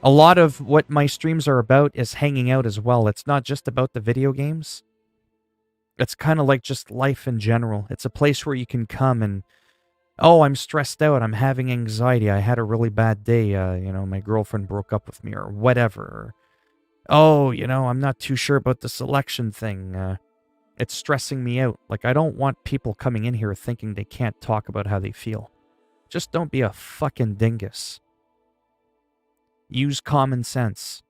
a lot of what my streams are about is hanging out as well. It's not just about the video games. It's kind of like just life in general. It's a place where you can come and, oh, I'm stressed out. I'm having anxiety. I had a really bad day. My girlfriend broke up with me or whatever. Oh, I'm not too sure about this election thing. It's stressing me out. Like, I don't want people coming in here thinking they can't talk about how they feel. Just don't be a fucking dingus. Use common sense,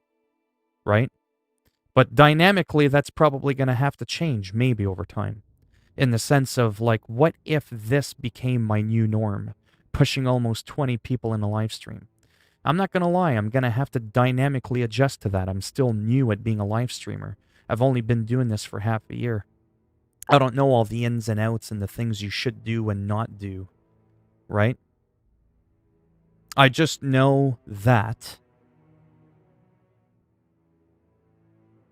right? But dynamically, that's probably going to have to change, maybe over time. In the sense of, like, what if this became my new norm? Pushing almost 20 people in a live stream. I'm not going to lie, I'm going to have to dynamically adjust to that. I'm still new at being a live streamer. I've only been doing this for half a year. I don't know all the ins and outs and the things you should do and not do, right? I just know that.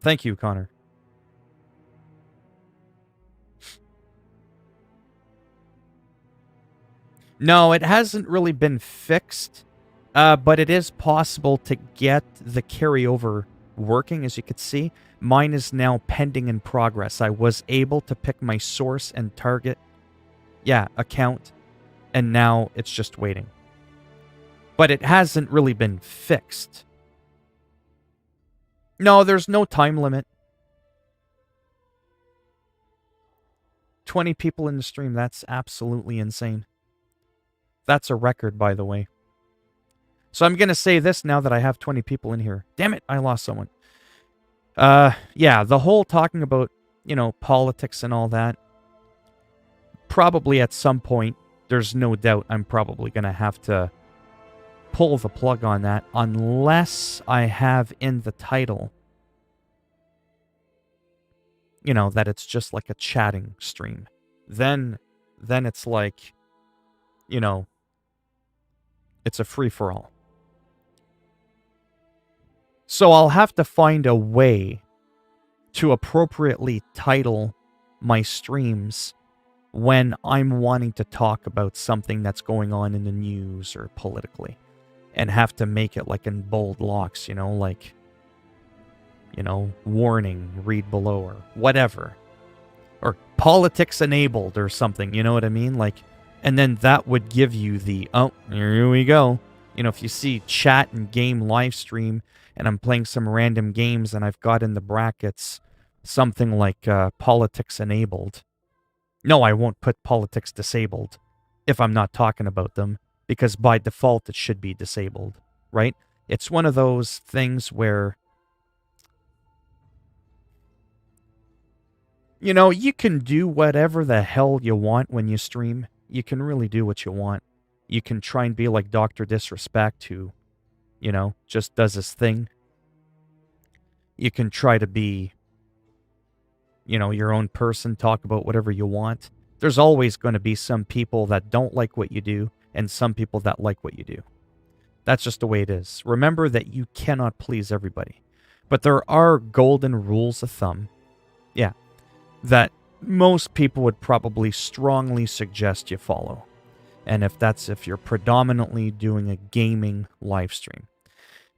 Thank you, Connor. No, it hasn't really been fixed, but it is possible to get the carryover working, as you could see. Mine is now pending in progress. I was able to pick my source and target, account, and now it's just waiting. But it hasn't really been fixed. No, there's no time limit. 20 people in the stream, that's absolutely insane. That's a record, by the way. So I'm going to say this now that I have 20 people in here. Damn it, I lost someone. The whole talking about, politics and all that. Probably at some point, there's no doubt I'm probably going to have to pull the plug on that unless I have in the title, that it's just like a chatting stream. Then it's like, it's a free-for-all. So I'll have to find a way to appropriately title my streams when I'm wanting to talk about something that's going on in the news or politically, and have to make it like in bold locks, warning, read below, or whatever. Or politics enabled or something, you know what I mean? Like, and then that would give you the, oh, here we go. If you see chat and game live stream, and I'm playing some random games, and I've got in the brackets something like politics enabled. No, I won't put politics disabled if I'm not talking about them, because by default it should be disabled, right? It's one of those things where, you can do whatever the hell you want when you stream. You can really do what you want. You can try and be like Dr. Disrespect, who, just does his thing. You can try to be, your own person, talk about whatever you want. There's always going to be some people that don't like what you do, and some people that like what you do. That's just the way it is. Remember that you cannot please everybody. But there are golden rules of thumb, that most people would probably strongly suggest you follow. And if you're predominantly doing a gaming live stream,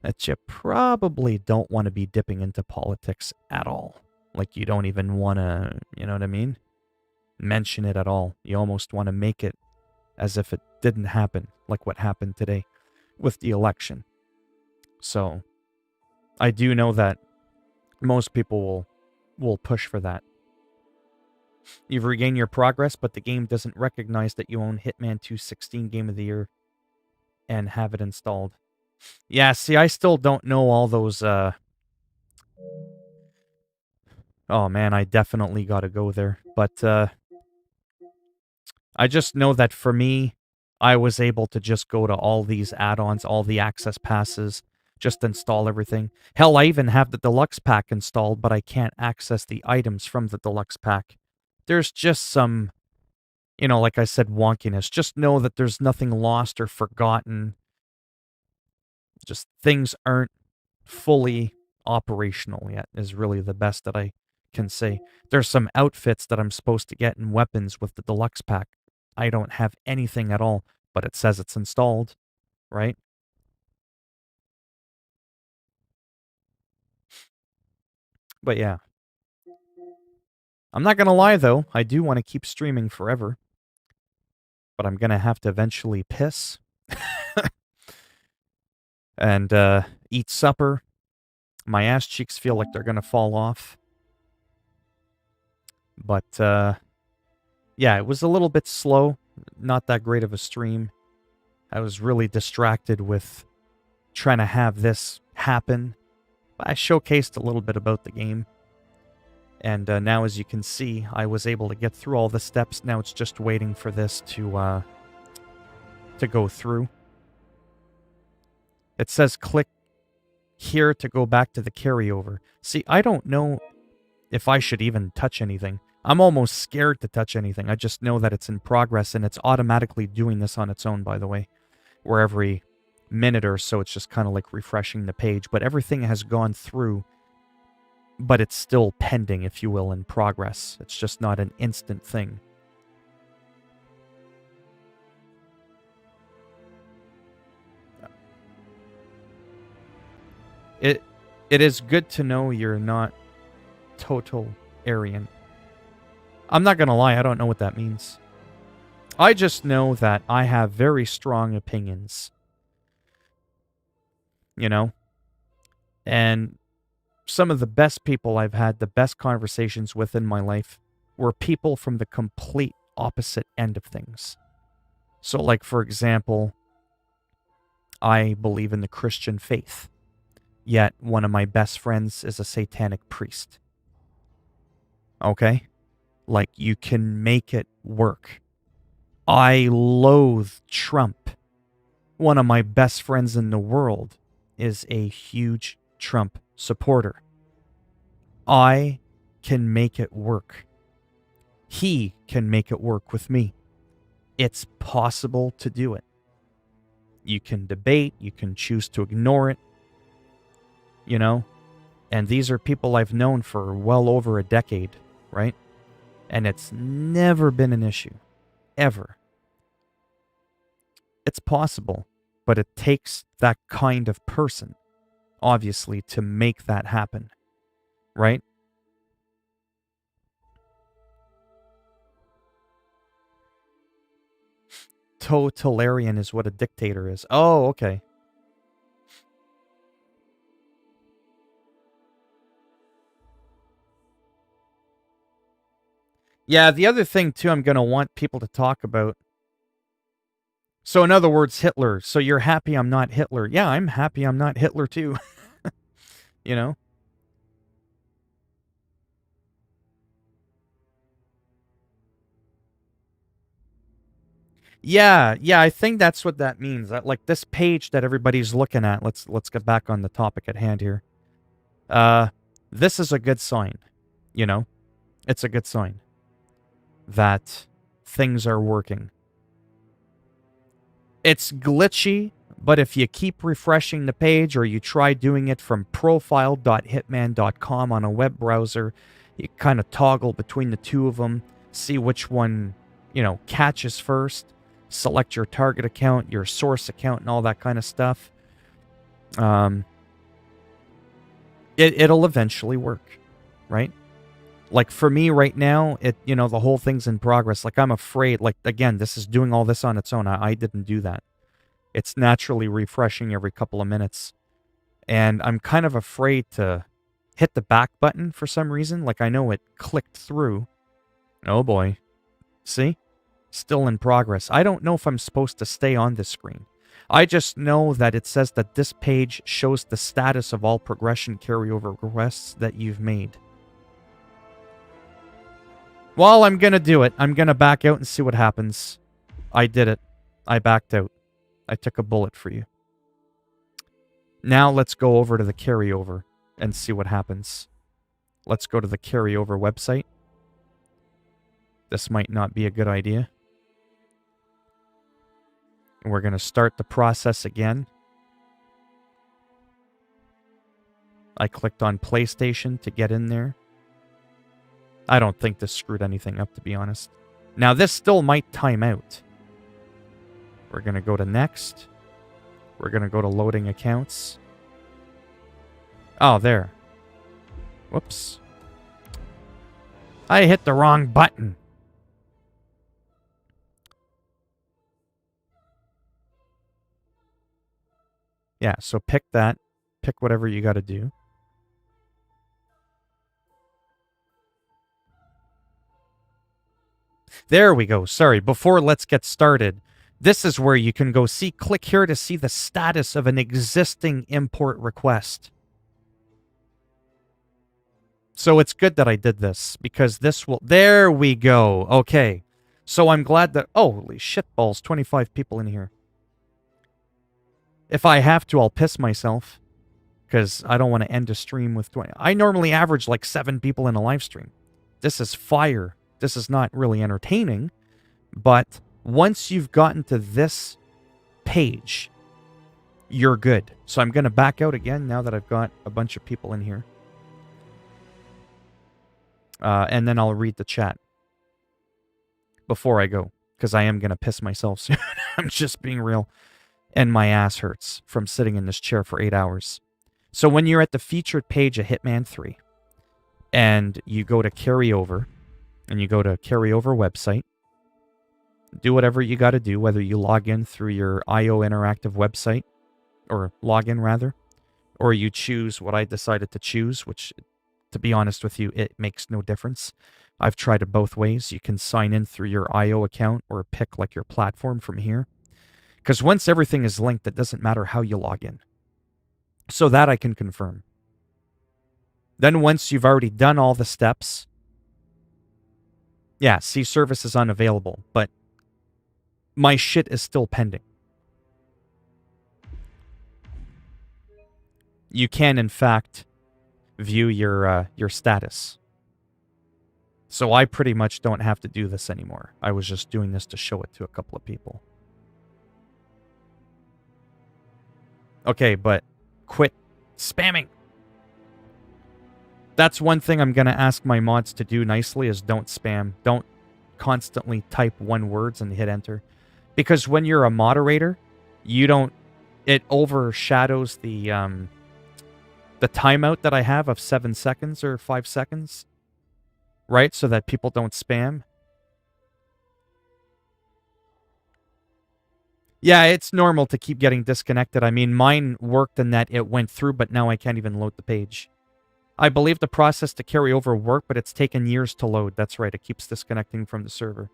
that you probably don't want to be dipping into politics at all. Like, you don't even want to, you know what I mean? Mention it at all. You almost want to make it as if it didn't happen, like what happened today with the election. So, I do know that most people will push for that. You've regained your progress, but the game doesn't recognize that you own Hitman 216 Game of the Year and have it installed. Yeah, see, I still don't know all those, Oh man, I definitely gotta go there. But, I just know that for me, I was able to just go to all these add-ons, all the access passes, just install everything. Hell, I even have the deluxe pack installed, but I can't access the items from the deluxe pack there's just some, like I said, wonkiness. Just know that there's nothing lost or forgotten. Just things aren't fully operational yet is really the best that I can say. There's some outfits that I'm supposed to get and weapons with the deluxe pack. I don't have anything at all, but it says it's installed, right? But yeah. I'm not going to lie, though. I do want to keep streaming forever. But I'm going to have to eventually piss. and eat supper. My ass cheeks feel like they're going to fall off. But, yeah, it was a little bit slow. Not that great of a stream. I was really distracted with trying to have this happen. I showcased a little bit about the game. And now, as you can see, I was able to get through all the steps. Now it's just waiting for this to go through. It says click here to go back to the carryover. See, I don't know if I should even touch anything. I'm almost scared to touch anything. I just know that it's in progress, and it's automatically doing this on its own, by the way. Where every minute or so, it's just kind of like refreshing the page. But everything has gone through, but it's still pending, if you will, in progress. It's just not an instant thing. It is good to know you're not total Aryan. I'm not going to lie, I don't know what that means. I just know that I have very strong opinions. And some of the best people I've had the best conversations with in my life were people from the complete opposite end of things. So, like, for example, I believe in the Christian faith. Yet, one of my best friends is a satanic priest. Okay? Like, you can make it work. I loathe Trump. One of my best friends in the world is a huge Trump supporter. I can make it work. He can make it work with me. It's possible to do it. You can debate, you can choose to ignore it, and these are people I've known for well over a decade, right? And it's never been an issue. Ever. It's possible, but it takes that kind of person, obviously, to make that happen, right? Totalitarian is what a dictator is. Oh, okay. Yeah, the other thing, too, I'm going to want people to talk about. So, in other words, Hitler. So, you're happy I'm not Hitler. Yeah, I'm happy I'm not Hitler, too. Yeah, I think that's what that means. Like, this page that everybody's looking at, let's get back on the topic at hand here. This is a good sign, It's a good sign that things are working. It's glitchy, but if you keep refreshing the page or you try doing it from profile.hitman.com on a web browser, you kind of toggle between the two of them, see which one, catches first, select your target account, your source account, and all that kind of stuff. It'll eventually work, right? Like, for me right now, the whole thing's in progress. Like, I'm afraid, like, again, this is doing all this on its own. I didn't do that. It's naturally refreshing every couple of minutes. And I'm kind of afraid to hit the back button for some reason. Like, I know it clicked through. Oh boy. See? Still in progress. I don't know if I'm supposed to stay on this screen. I just know that it says that this page shows the status of all progression carryover requests that you've made. Well, I'm going to do it. I'm going to back out and see what happens. I did it. I backed out. I took a bullet for you. Now let's go over to the carryover and see what happens. Let's go to the carryover website. This might not be a good idea. We're going to start the process again. I clicked on PlayStation to get in there. I don't think this screwed anything up, to be honest. Now, this still might time out. We're going to go to next. We're going to go to loading accounts. Oh, there. Whoops. I hit the wrong button. Yeah, so pick that. Pick whatever you got to do. There we go. Sorry, before let's get started, this is where you can go see, click here to see the status of an existing import request. So it's good that I did this, because this will, there we go. Okay. So I'm glad that, oh, holy shitballs, 25 people in here. If I have to, I'll piss myself, because I don't want to end a stream with 20. I normally average like 7 people in a live stream. This is fire. This is not really entertaining, but once you've gotten to this page, you're good. So I'm going to back out again now that I've got a bunch of people in here. And then I'll read the chat before I go, because I am going to piss myself soon. I'm just being real. And my ass hurts from sitting in this chair for 8 hours. So when you're at the featured page of Hitman 3, and you go to carryover, and you go to carryover website, do whatever you got to do, whether you log in through your IO Interactive website, or log in rather, or you choose what I decided to choose, which, to be honest with you, it makes no difference. I've tried it both ways. You can sign in through your IO account or pick like your platform from here. Because once everything is linked, it doesn't matter how you log in. So that I can confirm. Then once you've already done all the steps, yeah, see, service is unavailable, but my shit is still pending. You can, in fact, view your status. So I pretty much don't have to do this anymore. I was just doing this to show it to a couple of people. Okay, but quit spamming. That's one thing I'm going to ask my mods to do nicely is don't spam. Don't constantly type one words and hit enter. Because when you're a moderator, you don't... It overshadows the timeout that I have of 7 seconds or 5 seconds. Right? So that people don't spam. Yeah, it's normal to keep getting disconnected. I mean, mine worked in that it went through, but now I can't even load the page. I believe the process to carry over worked, but it's taken years to load. That's right, it keeps disconnecting from the server.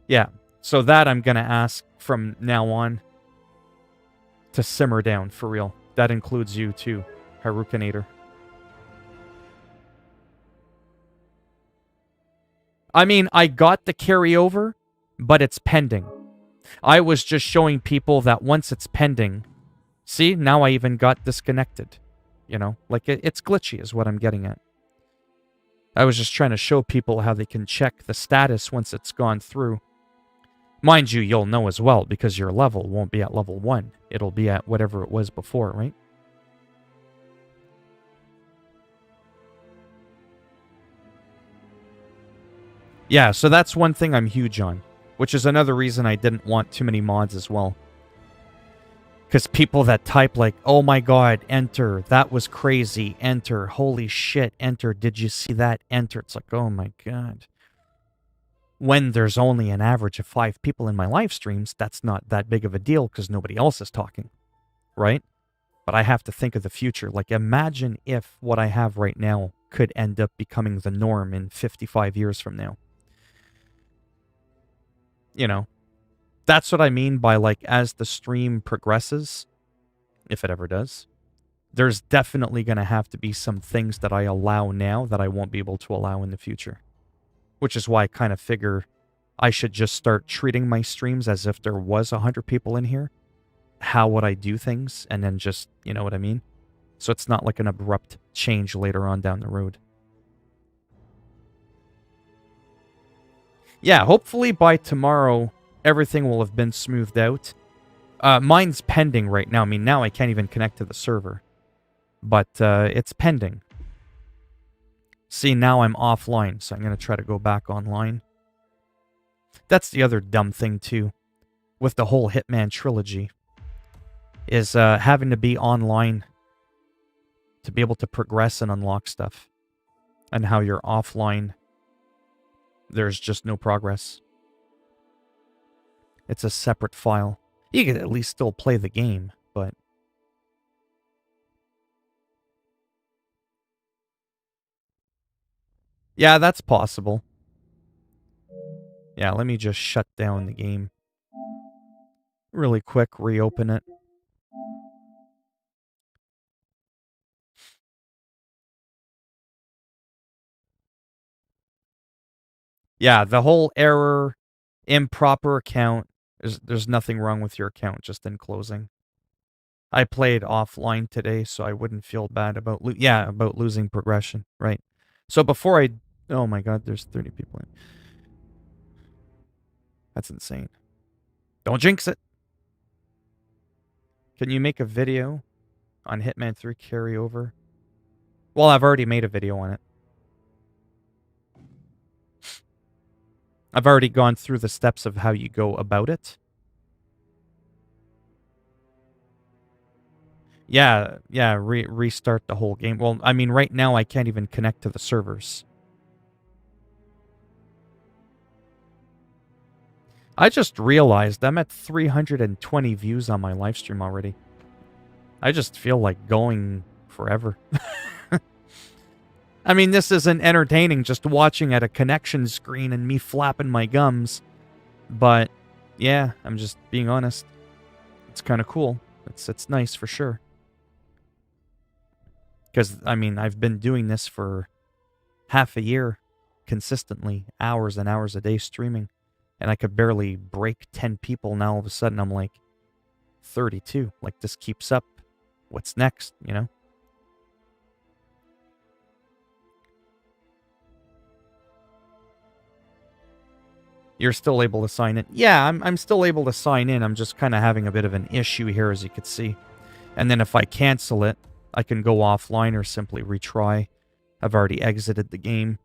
Yeah, so that I'm going to ask from now on to simmer down, for real. That includes you too, Harukinator. I mean, I got the carryover, but it's pending. I was just showing people that once it's pending, see, now I even got disconnected. You know, like it's glitchy is what I'm getting at. I was just trying to show people how they can check the status once it's gone through. Mind you, you'll know as well because your level won't be at level 1. It'll be at whatever it was before, right? Yeah, so that's one thing I'm huge on, which is another reason I didn't want too many mods as well. Because people that type like, oh my god, enter, that was crazy, enter, holy shit, enter, did you see that, enter. It's like, oh my god. When there's only an average of 5 people in my live streams, that's not that big of a deal because nobody else is talking, right? But I have to think of the future. Like, imagine if what I have right now could end up becoming the norm in 55 years from now. You know? That's what I mean by, like, as the stream progresses, if it ever does, there's definitely going to have to be some things that I allow now that I won't be able to allow in the future. Which is why I kind of figure I should just start treating my streams as if there was 100 people in here. How would I do things? And then just, you know what I mean? So it's not like an abrupt change later on down the road. Yeah, hopefully by tomorrow, everything will have been smoothed out. Mine's pending right now. I mean, now I can't even connect to the server. But it's pending. See, now I'm offline, so I'm going to try to go back online. That's the other dumb thing, too, with the whole Hitman trilogy, is having to be online to be able to progress and unlock stuff. And how you're offline, there's just no progress. It's a separate file. You can at least still play the game, but... Yeah, that's possible. Yeah, let me just shut down the game. Really quick, reopen it. Yeah, the whole error, improper account, there's nothing wrong with your account, just in closing. I played offline today, so I wouldn't feel bad about about losing progression, right? So before I... Oh my god, there's 30 people in. That's insane. Don't jinx it! Can you make a video on Hitman 3 carryover? Well, I've already made a video on it. I've already gone through the steps of how you go about it. Yeah, restart the whole game. Well, I mean, right now I can't even connect to the servers. I just realized I'm at 320 views on my live stream already. I just feel like going forever. I mean, this isn't entertaining, just watching at a connection screen and me flapping my gums. But, yeah, I'm just being honest. It's kind of cool. It's nice for sure. Because, I mean, I've been doing this for half a year consistently, hours and hours a day streaming. And I could barely break 10 people. Now all of a sudden I'm like 32. Like, this keeps up. What's next, you know? You're still able to sign in. Yeah, I'm still able to sign in. I'm just kind of having a bit of an issue here, as you can see. And then if I cancel it, I can go offline or simply retry. I've already exited the game.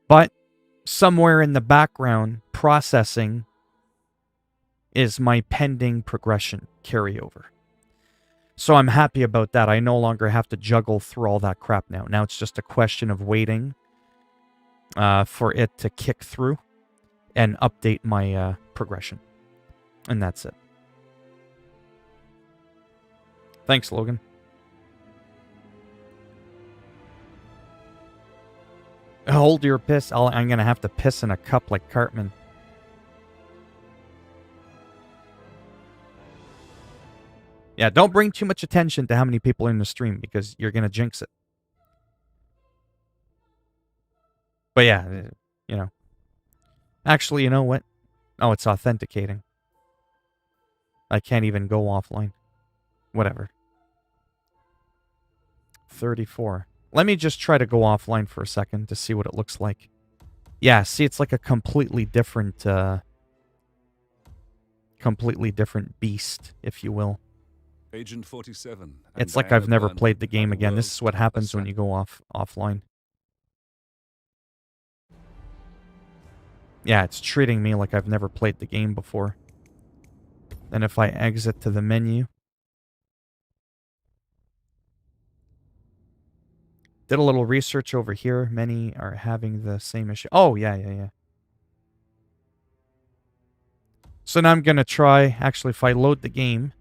But somewhere in the background, processing is my pending progression carryover. So I'm happy about that. I no longer have to juggle through all that crap now. Now it's just a question of waiting for it to kick through and update my progression. And that's it. Thanks, Logan. Hold your piss. I'm going to have to piss in a cup like Cartman. Yeah, don't bring too much attention to how many people are in the stream because you're going to jinx it. But yeah, you know. Actually, you know what? Oh, it's authenticating. I can't even go offline. Whatever. 34. Let me just try to go offline for a second to see what it looks like. Yeah, see, it's like a completely different beast, if you will. Agent 47. It's like I've never played the game again. This is what happens when you go offline. Yeah, it's treating me like I've never played the game before. And if I exit to the menu... Did a little research over here. Many are having the same issue. Oh, yeah. So now I'm going to try... Actually, if I load the game...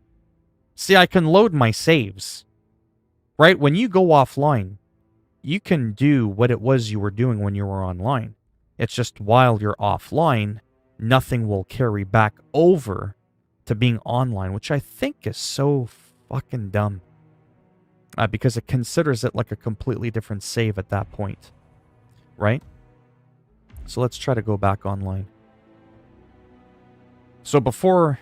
See, I can load my saves. Right? When you go offline, you can do what it was you were doing when you were online. It's just while you're offline, nothing will carry back over to being online, which I think is so fucking dumb. Because it considers it like a completely different save at that point. Right? So let's try to go back online. So before...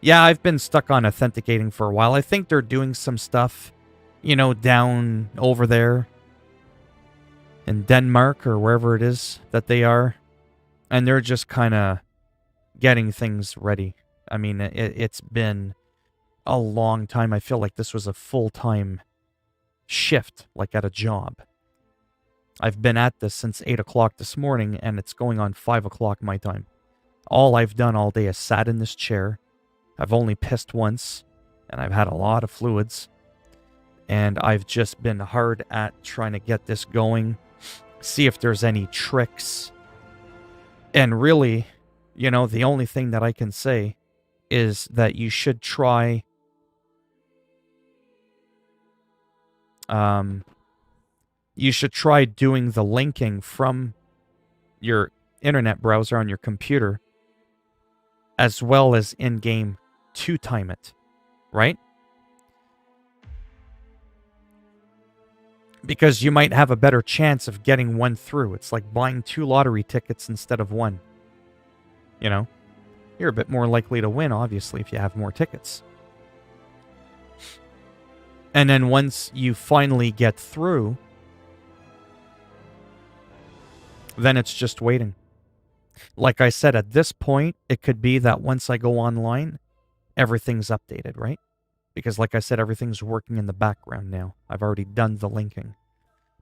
Yeah, I've been stuck on authenticating for a while. I think they're doing some stuff, you know, down over there in Denmark or wherever it is that they are. And they're just kind of getting things ready. I mean, it's been a long time. I feel like this was a full-time shift, like at a job. I've been at this since 8 o'clock this morning, and it's going on 5 o'clock my time. All I've done all day is sat in this chair. I've only pissed once, and I've had a lot of fluids. And I've just been hard at trying to get this going, see if there's any tricks. And really, you know, the only thing that I can say is that you should try doing the linking from your internet browser on your computer as well as in-game to time it, right? Because you might have a better chance of getting one through. It's like buying 2 lottery tickets instead of 1. You know? You're a bit more likely to win, obviously, if you have more tickets. And then once you finally get through, then it's just waiting. Like I said, at this point, it could be that once I go online, everything's updated, right? Because like I said, everything's working in the background now. I've already done the linking.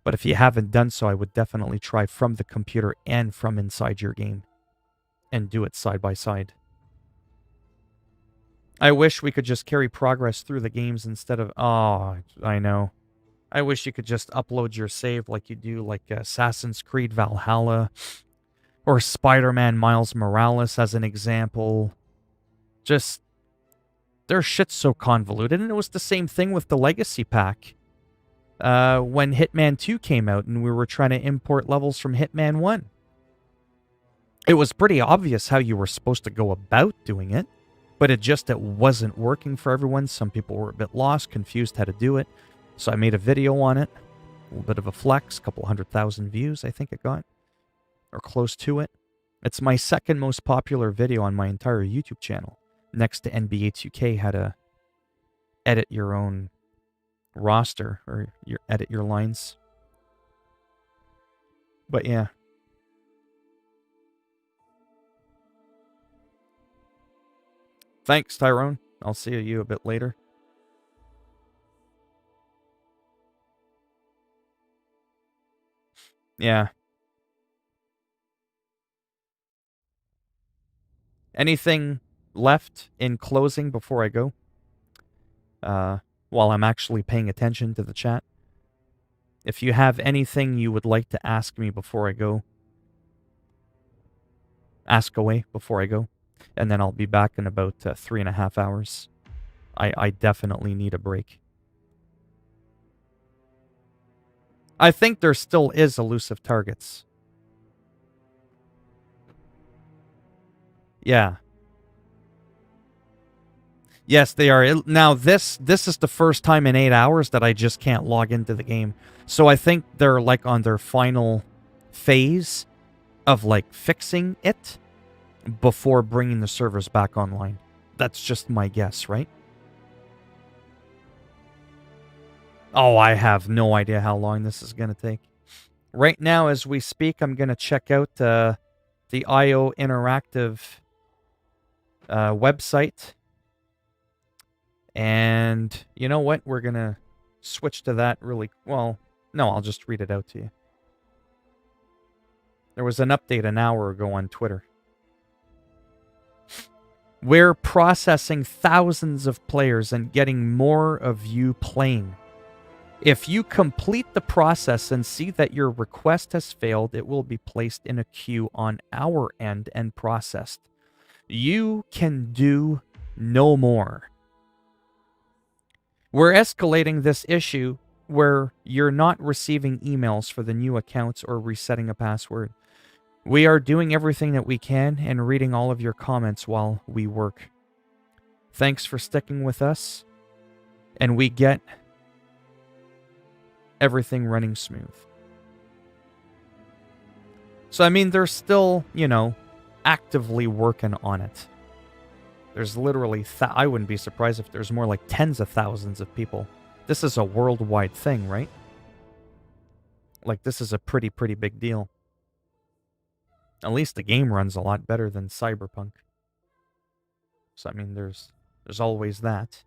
But if you haven't done so, I would definitely try from the computer and from inside your game. And do it side by side. I wish we could just carry progress through the games instead of... Oh, I know. I wish you could just upload your save like you do like Assassin's Creed Valhalla. Or Spider-Man Miles Morales as an example. Just... their shit's so convoluted. And it was the same thing with the Legacy Pack. When Hitman 2 came out and we were trying to import levels from Hitman 1. It was pretty obvious how you were supposed to go about doing it. But it wasn't working for everyone. Some people were a bit lost, confused how to do it. So I made a video on it. A little bit of a flex, a couple 100,000 views I think it got. Or close to it. It's my second most popular video on my entire YouTube channel. Next to NBA 2K, how to edit your own roster. Or edit your lines. But yeah. Thanks, Tyrone. I'll see you a bit later. Yeah. Anything left in closing before I go? While I'm actually paying attention to the chat. If you have anything you would like to ask me before I go, ask away before I go. And then I'll be back in about 3.5 hours. I definitely need a break. I think there still is elusive targets. Yeah. Yes, they are. Now, this is the first time in 8 hours that I just can't log into the game. So I think they're like on their final phase of like fixing it before bringing the servers back online. That's just my guess, right? Oh, I have no idea how long this is going to take. Right now, as we speak, I'm going to check out the IO Interactive website. And you know what? We're going to switch to that really... Well, no, I'll just read it out to you. There was an update an hour ago on Twitter. We're processing thousands of players and getting more of you playing. If you complete the process and see that your request has failed, it will be placed in a queue on our end and processed. You can do no more. We're escalating this issue where you're not receiving emails for the new accounts or resetting a password. We are doing everything that we can and reading all of your comments while we work. Thanks for sticking with us, and we get everything running smooth. So, I mean, they're still, you know, actively working on it. There's literally, I wouldn't be surprised if there's more like tens of thousands of people. This is a worldwide thing, right? Like, this is a pretty big deal. At least the game runs a lot better than Cyberpunk. So, I mean, there's always that.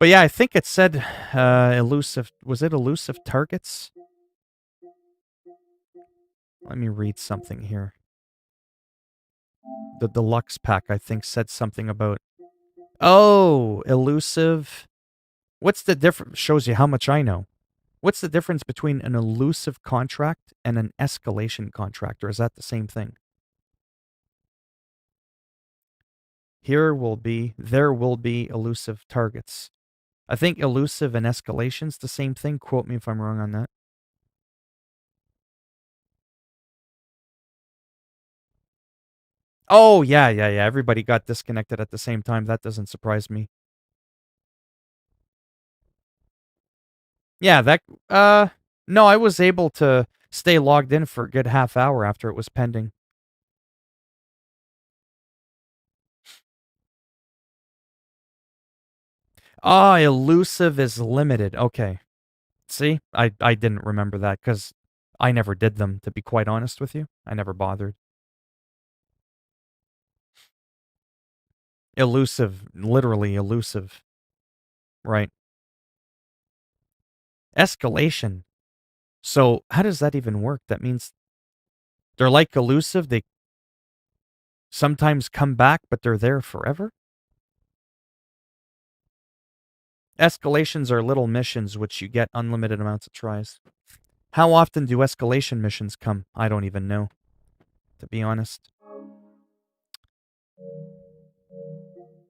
But yeah, I think it said elusive... Was it elusive targets? Let me read something here. The deluxe pack, I think, said something about... Oh, elusive... What's the difference? Shows you how much I know. What's the difference between an elusive contract and an escalation contract? Or is that the same thing? There will be elusive targets. I think elusive and escalation's the same thing. Quote me if I'm wrong on that. Oh, yeah. Everybody got disconnected at the same time. That doesn't surprise me. Yeah, no, I was able to stay logged in for a good half hour after it was pending. Ah, elusive is limited. Okay. See? I didn't remember that because I never did them, to be quite honest with you. I never bothered. Elusive, literally elusive. Right. Escalation. So, how does that even work? That means they're like elusive, they sometimes come back, but they're there forever? Escalations are little missions which you get unlimited amounts of tries. How often do escalation missions come? I don't even know, to be honest.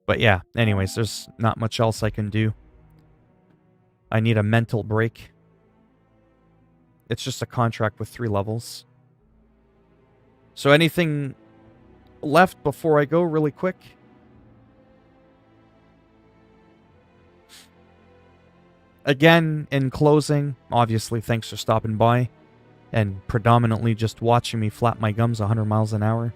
But yeah, anyways, there's not much else I can do. I need a mental break. It's just a contract with 3 levels. So anything left before I go really quick? Again, in closing, obviously, thanks for stopping by and predominantly just watching me flap my gums 100 miles an hour.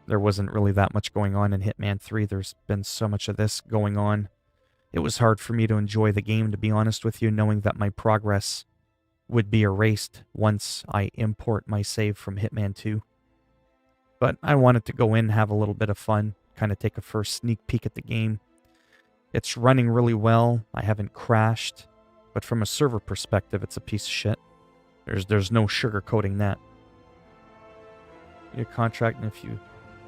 There wasn't really that much going on in Hitman 3. There's been so much of this going on. It was hard for me to enjoy the game, to be honest with you, knowing that my progress would be erased once I import my save from Hitman 2. But I wanted to go in, have a little bit of fun, kind of take a first sneak peek at the game. It's running really well. I haven't crashed. But from a server perspective, it's a piece of shit. There's no sugarcoating that. Your contract, and if you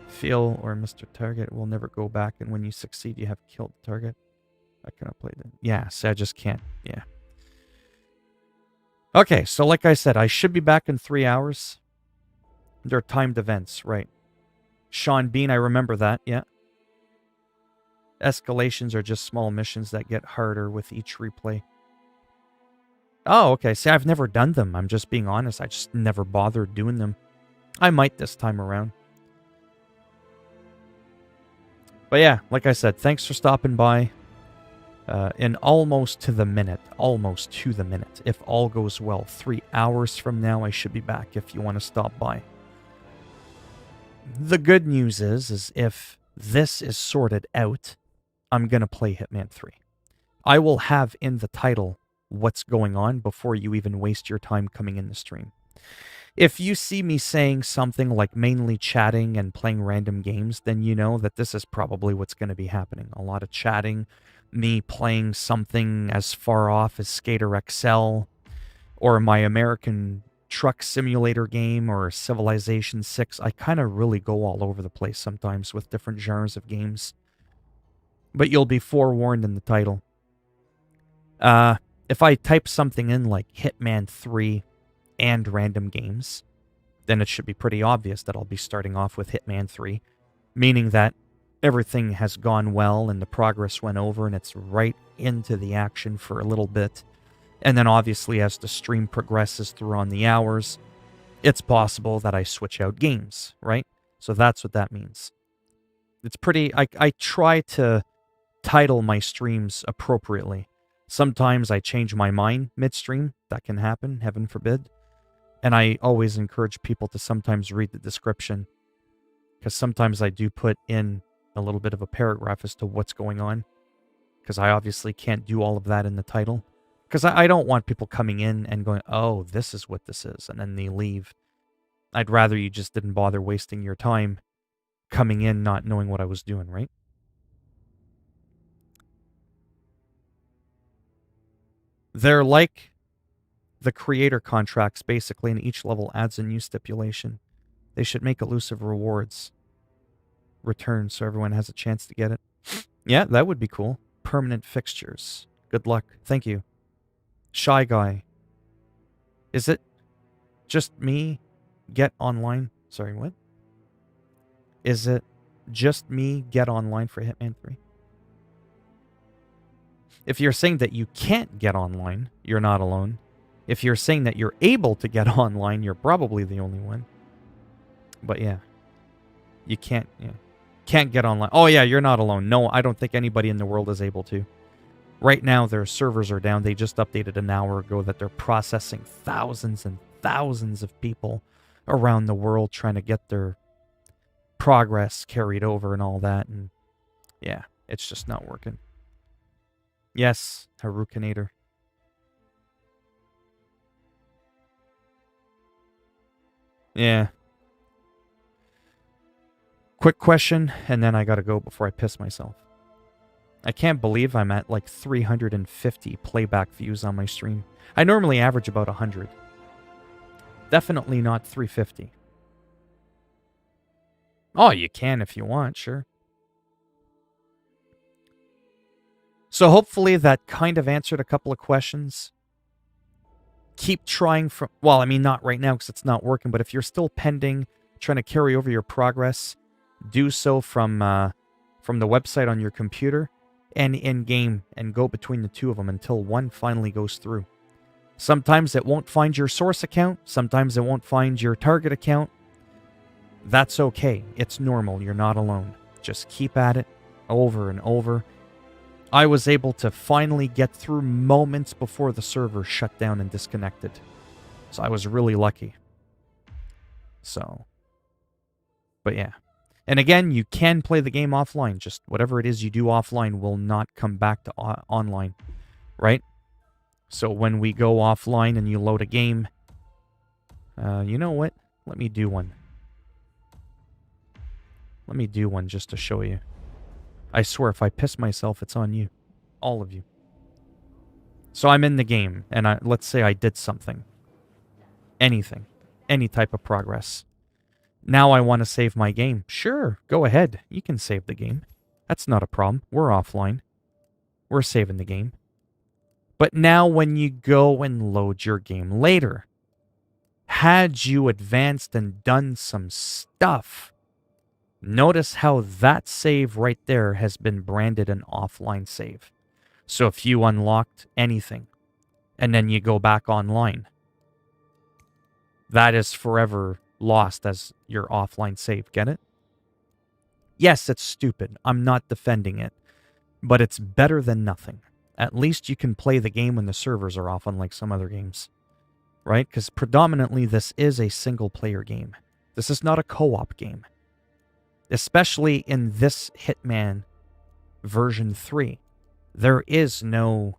fail or miss your target, it will never go back. And when you succeed, you have killed the target. I cannot play that. Yeah, see, I just can't. Yeah. Okay, so like I said, I should be back in 3 hours. They're timed events, right. Sean Bean, I remember that, yeah. Escalations are just small missions that get harder with each replay. Oh, okay. See, I've never done them. I'm just being honest. I just never bothered doing them. I might this time around. But yeah, like I said, thanks for stopping by. In almost to the minute, if all goes well, 3 hours from now, I should be back if you want to stop by. The good news is if this is sorted out, I'm going to play Hitman 3. I will have in the title what's going on before you even waste your time coming in the stream. If you see me saying something like mainly chatting and playing random games, then you know that this is probably what's going to be happening. A lot of chatting, me playing something as far off as Skater XL, or my American Truck Simulator game, or Civilization 6. I kind of really go all over the place sometimes with different genres of games. But you'll be forewarned in the title. If I type something in like Hitman 3 and random games, then it should be pretty obvious that I'll be starting off with Hitman 3, meaning that everything has gone well and the progress went over and it's right into the action for a little bit. And then obviously as the stream progresses through on the hours, it's possible that I switch out games, right? So that's what that means. It's pretty... I try to title my streams appropriately. Sometimes I change my mind midstream. That can happen, heaven forbid. And I always encourage people to sometimes read the description, because sometimes I do put in a little bit of a paragraph as to what's going on. because I obviously can't do all of that in the title. Because I don't want people coming in and going, oh, this is what this is, and then they leave. I'd rather you just didn't bother wasting your time coming in not knowing what I was doing, right? They're like the creator contracts, basically, and each level adds a new stipulation. They should make elusive rewards returns so everyone has a chance to get it. Yeah, that would be cool. Permanent fixtures. Good luck. Thank you. Shy Guy. Is it just me get online? Sorry, what? Is it just me get online for Hitman 3? If you're saying that you can't get online, you're not alone. If you're saying that you're able to get online, you're probably the only one. But yeah. You can't get online. Oh yeah, you're not alone. No, I don't think anybody in the world is able to. Right now, their servers are down. They just updated an hour ago that they're processing thousands and thousands of people around the world trying to get their progress carried over and all that. And yeah, it's just not working. Yes, Harukinator. Yeah. Quick question, and then I gotta go before I piss myself. I can't believe I'm at like 350 playback views on my stream. I normally average about 100. Definitely not 350. Oh, you can if you want, sure. So hopefully that kind of answered a couple of questions. Keep trying from... Well, I mean, not right now because it's not working, but if you're still pending, trying to carry over your progress, do so from the website on your computer and in-game, and go between the two of them until one finally goes through. Sometimes it won't find your source account. Sometimes it won't find your target account. That's okay. It's normal. You're not alone. Just keep at it over and over. I was able to finally get through moments before the server shut down and disconnected. So I was really lucky. So, but yeah. And again, you can play the game offline. Just whatever it is you do offline will not come back to online, right? So when we go offline and you load a game, you know what? Let me do one. Let me do one just to show you. I swear, if I piss myself, it's on you. All of you. So I'm in the game, and let's say I did something. Anything. Any type of progress. Now I want to save my game. Sure, go ahead. You can save the game. That's not a problem. We're offline. We're saving the game. But now when you go and load your game later, had you advanced and done some stuff, notice how that save right there has been branded an offline save. So if you unlocked anything and then you go back online, that is forever lost as your offline save. Get it? Yes, it's stupid. I'm not defending it. But it's better than nothing. At least you can play the game when the servers are off, unlike some other games. Right? Because predominantly this is a single-player game. This is not a co-op game. Especially in this Hitman version 3. There is no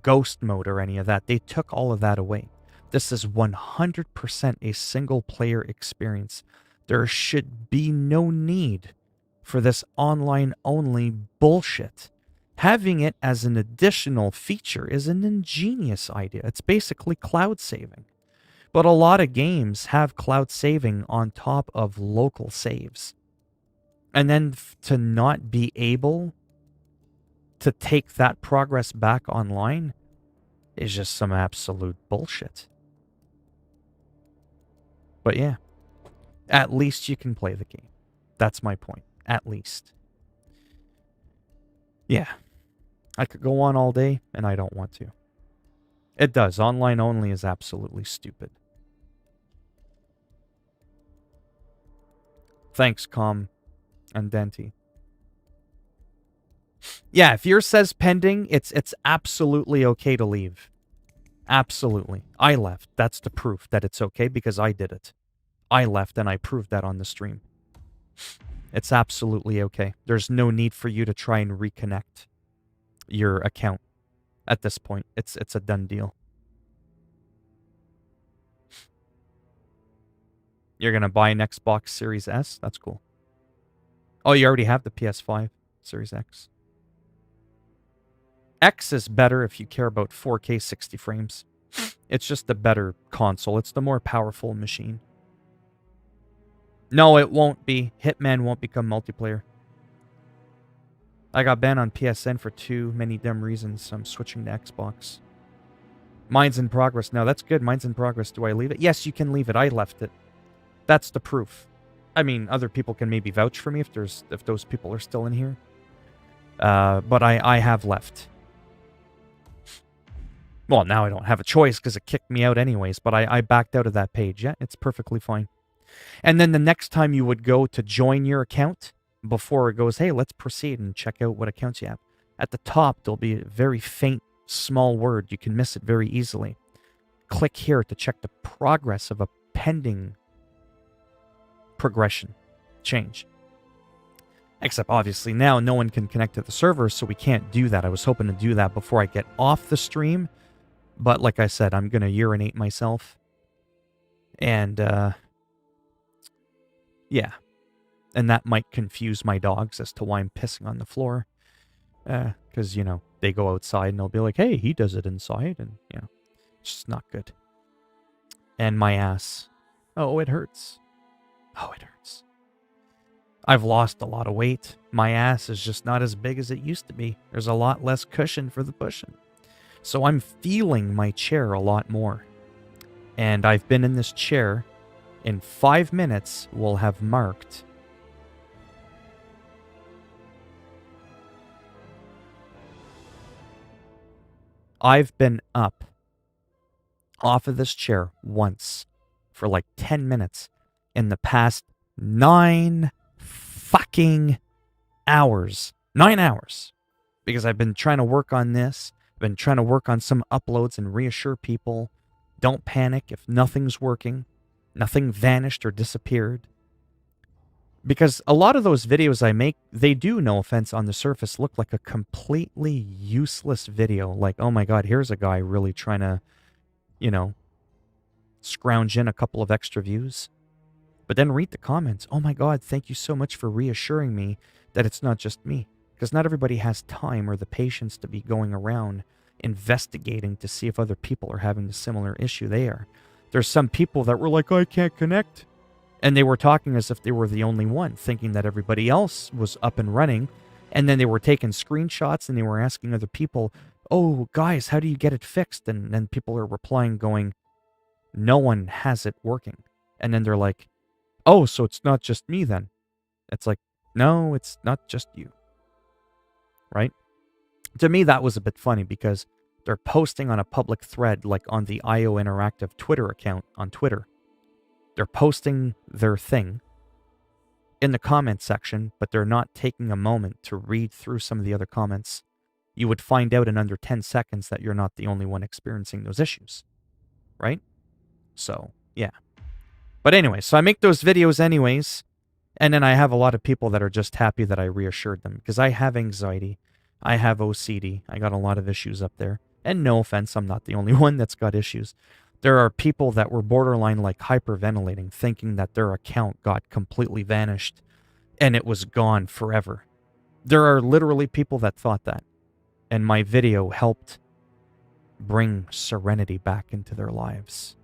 ghost mode or any of that. They took all of that away. This is 100% a single-player experience. There should be no need for this online-only bullshit. Having it as an additional feature is an ingenious idea. It's basically cloud saving. But a lot of games have cloud saving on top of local saves. And then to not be able to take that progress back online is just some absolute bullshit. But yeah, at least you can play the game. That's my point. At least. Yeah. I could go on all day, and I don't want to. It does. Online only is absolutely stupid. Thanks, Com and Denti. Yeah, if yours says pending, it's absolutely okay to leave. Absolutely. I left. That's the proof that it's okay because I did it. I left and I proved that on the stream. It's absolutely okay. There's no need for you to try and reconnect. your account at this point. It's a done deal. You're going to buy an Xbox Series S? That's cool. Oh, you already have the PS5 Series X. X is better if you care about 4K 60 frames. It's just the better console. It's the more powerful machine. No, it won't be. Hitman won't become multiplayer. I got banned on PSN for too many dumb reasons, so I'm switching to Xbox. Mine's in progress. No, that's good. Mine's in progress. Do I leave it? Yes, you can leave it. I left it. That's the proof. I mean, other people can maybe vouch for me if those people are still in here. But I have left. Well, now I don't have a choice because it kicked me out anyways, but I backed out of that page. Yeah, it's perfectly fine. And then the next time you would go to join your account, before it goes, hey, let's proceed and check out what accounts you have. At the top, there'll be a very faint, small word. You can miss it very easily. Click here to check the progress of a pending progression change. Except, obviously, now no one can connect to the server, so we can't do that. I was hoping to do that before I get off the stream. But like I said, I'm going to urinate myself. And, yeah. And that might confuse my dogs as to why I'm pissing on the floor. Because, you know, they go outside and they'll be like, hey, he does it inside. And, you know, it's just not good. And my ass. Oh, it hurts. Oh, it hurts. I've lost a lot of weight. My ass is just not as big as it used to be. There's a lot less cushion for the pushing. So I'm feeling my chair a lot more. And I've been in this chair. In 5 minutes, we'll have marked I've been up off of this chair once for like 10 minutes in the past 9 fucking hours. 9 hours. Because I've been trying to work on this. I've been trying to work on some uploads and reassure people. Don't panic if nothing's working. Nothing vanished or disappeared. Because a lot of those videos I make, they do, no offense, on the surface, look like a completely useless video. Like, oh my god, here's a guy really trying to, you know, scrounge in a couple of extra views. But then read the comments. Oh my god, thank you so much for reassuring me that it's not just me. Because not everybody has time or the patience to be going around investigating to see if other people are having a similar issue they are. There's some people that were like, I can't connect. And they were talking as if they were the only one, thinking that everybody else was up and running. And then they were taking screenshots and they were asking other people, oh, guys, how do you get it fixed? And then people are replying going, no one has it working. And then they're like, oh, so it's not just me then. It's like, no, it's not just you. Right? To me, that was a bit funny because they're posting on a public thread, like on the IO Interactive Twitter account on Twitter. They're posting their thing in the comment section, but they're not taking a moment to read through some of the other comments. You would find out in under 10 seconds that you're not the only one experiencing those issues. Right? So, yeah. But anyway, so I make those videos anyways, and then I have a lot of people that are just happy that I reassured them, because I have anxiety, I have OCD, I got a lot of issues up there. And no offense, I'm not the only one that's got issues. There are people that were borderline like hyperventilating, thinking that their account got completely vanished and it was gone forever. There are literally people that thought that. And my video helped bring serenity back into their lives.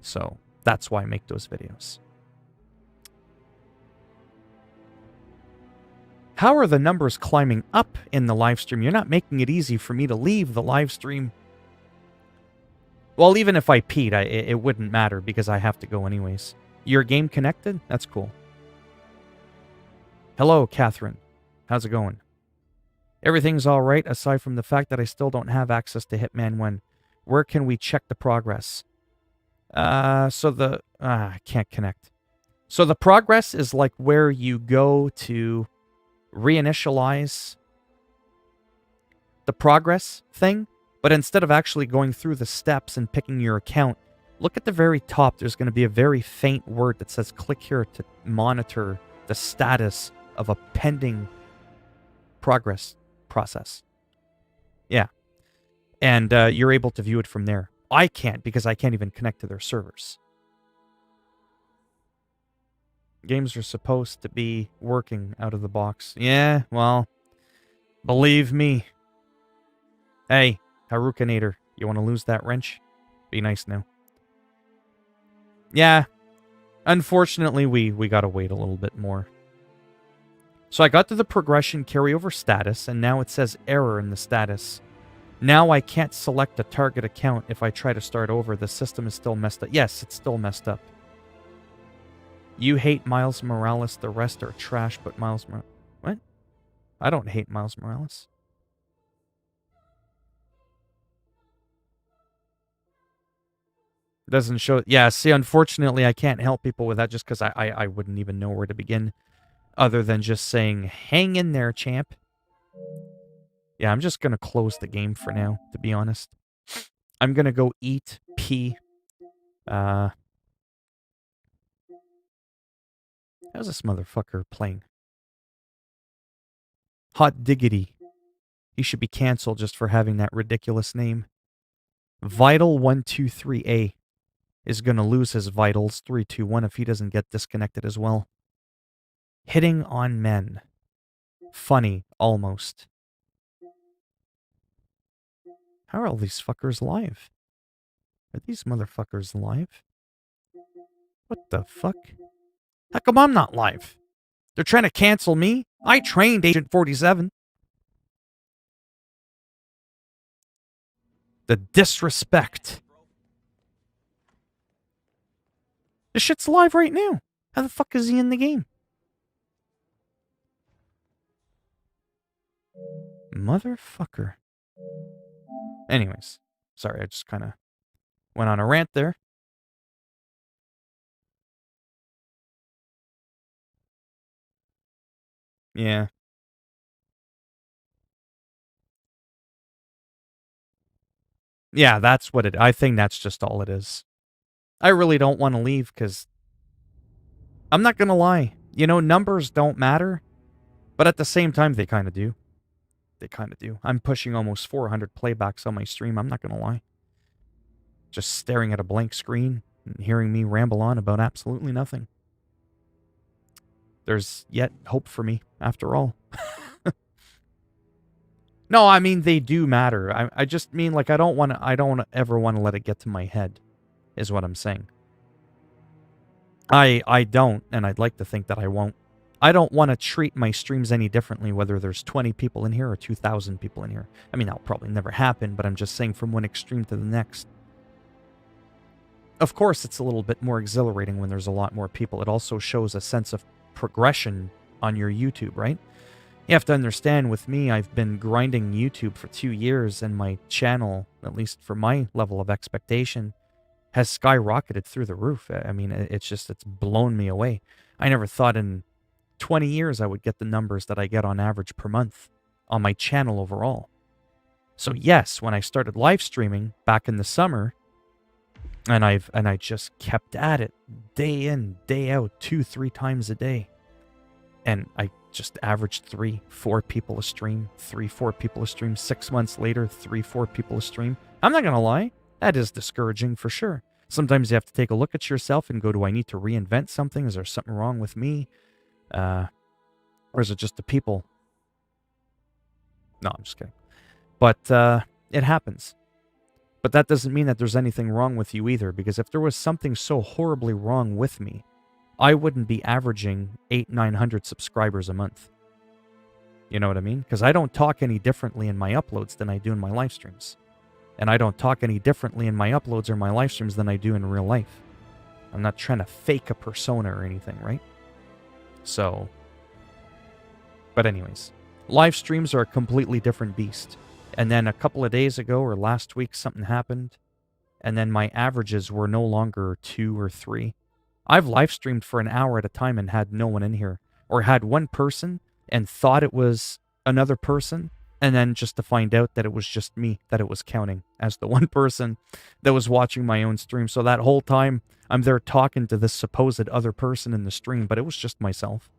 So that's why I make those videos. How are the numbers climbing up in the live stream? You're not making it easy for me to leave the live stream. Well, even if I peed, it wouldn't matter because I have to go anyways. Your game connected? That's cool. Hello, Catherine. How's it going? Everything's all right aside from the fact that I still don't have access to Hitman 1. Where can we check the progress? I can't connect. So the progress is like where you go to reinitialize the progress thing. But instead of actually going through the steps and picking your account, look at the very top. There's going to be a very faint word that says click here to monitor the status of a pending progress process. Yeah. And you're able to view it from there. I can't because I can't even connect to their servers. Games are supposed to be working out of the box. Yeah, well, believe me. Hey, Harukinator, you want to lose that wrench? Be nice now. Yeah, unfortunately, we gotta wait a little bit more. So I got to the progression carryover status, and now it says error in the status. Now I can't select a target account if I try to start over. The system is still messed up. Yes, it's still messed up. You hate Miles Morales. The rest are trash, but Miles Morales... What? I don't hate Miles Morales. Doesn't show... Yeah, see, unfortunately, I can't help people with that just because I wouldn't even know where to begin. Other than just saying, hang in there, champ. Yeah, I'm just going to close the game for now, to be honest. I'm going to go eat, pee. How's this motherfucker playing? Hot diggity. He should be canceled just for having that ridiculous name. Vital123A is going to lose his vitals 321 if he doesn't get disconnected as well. Hitting on men. Funny, almost. How are all these fuckers live? Are these motherfuckers live? What the fuck? How come I'm not live? They're trying to cancel me? I trained Agent 47. The disrespect. This shit's live right now. How the fuck is he in the game? Motherfucker. Anyways. Sorry, I just kind of went on a rant there. Yeah. Yeah, that's what I think that's just all it is. I really don't want to leave because I'm not going to lie. You know, numbers don't matter, but at the same time, they kind of do. They kind of do. I'm pushing almost 400 playbacks on my stream. I'm not going to lie. Just staring at a blank screen and hearing me ramble on about absolutely nothing. There's yet hope for me, after all. No, I mean, they do matter. I just mean, like, I don't ever want to let it get to my head, is what I'm saying. I don't, and I'd like to think that I won't. I don't want to treat my streams any differently, whether there's 20 people in here or 2,000 people in here. I mean, that'll probably never happen, but I'm just saying from one extreme to the next. Of course, it's a little bit more exhilarating when there's a lot more people. It also shows a sense of progression on your YouTube, right? You have to understand, with me, I've been grinding YouTube for 2 years, and my channel, at least for my level of expectation, has skyrocketed through the roof. I mean, it's blown me away. I never thought in 20 years I would get the numbers that I get on average per month on my channel overall. So yes, when I started live streaming back in the summer, and I just kept at it day in, day out, 2-3 times a day. And I just averaged 3-4 people a stream, 3-4 people a stream. 6 months later, 3-4 people a stream. I'm not going to lie. That is discouraging for sure. Sometimes you have to take a look at yourself and go, do I need to reinvent something? Is there something wrong with me? Or is it just the people? No, I'm just kidding. But it happens. But that doesn't mean that there's anything wrong with you either, because if there was something so horribly wrong with me, I wouldn't be averaging 800-900 subscribers a month. You know what I mean? Because I don't talk any differently in my uploads than I do in my live streams. And I don't talk any differently in my uploads or my live streams than I do in real life. I'm not trying to fake a persona or anything, right? So, but anyways, live streams are a completely different beast. And then a couple of days ago or last week, something happened. And then my averages were no longer 2 or 3. I've live streamed for an hour at a time and had no one in here. Or had one person and thought it was another person. And then just to find out that it was just me that it was counting as the one person that was watching my own stream. So that whole time I'm there talking to this supposed other person in the stream, but it was just myself.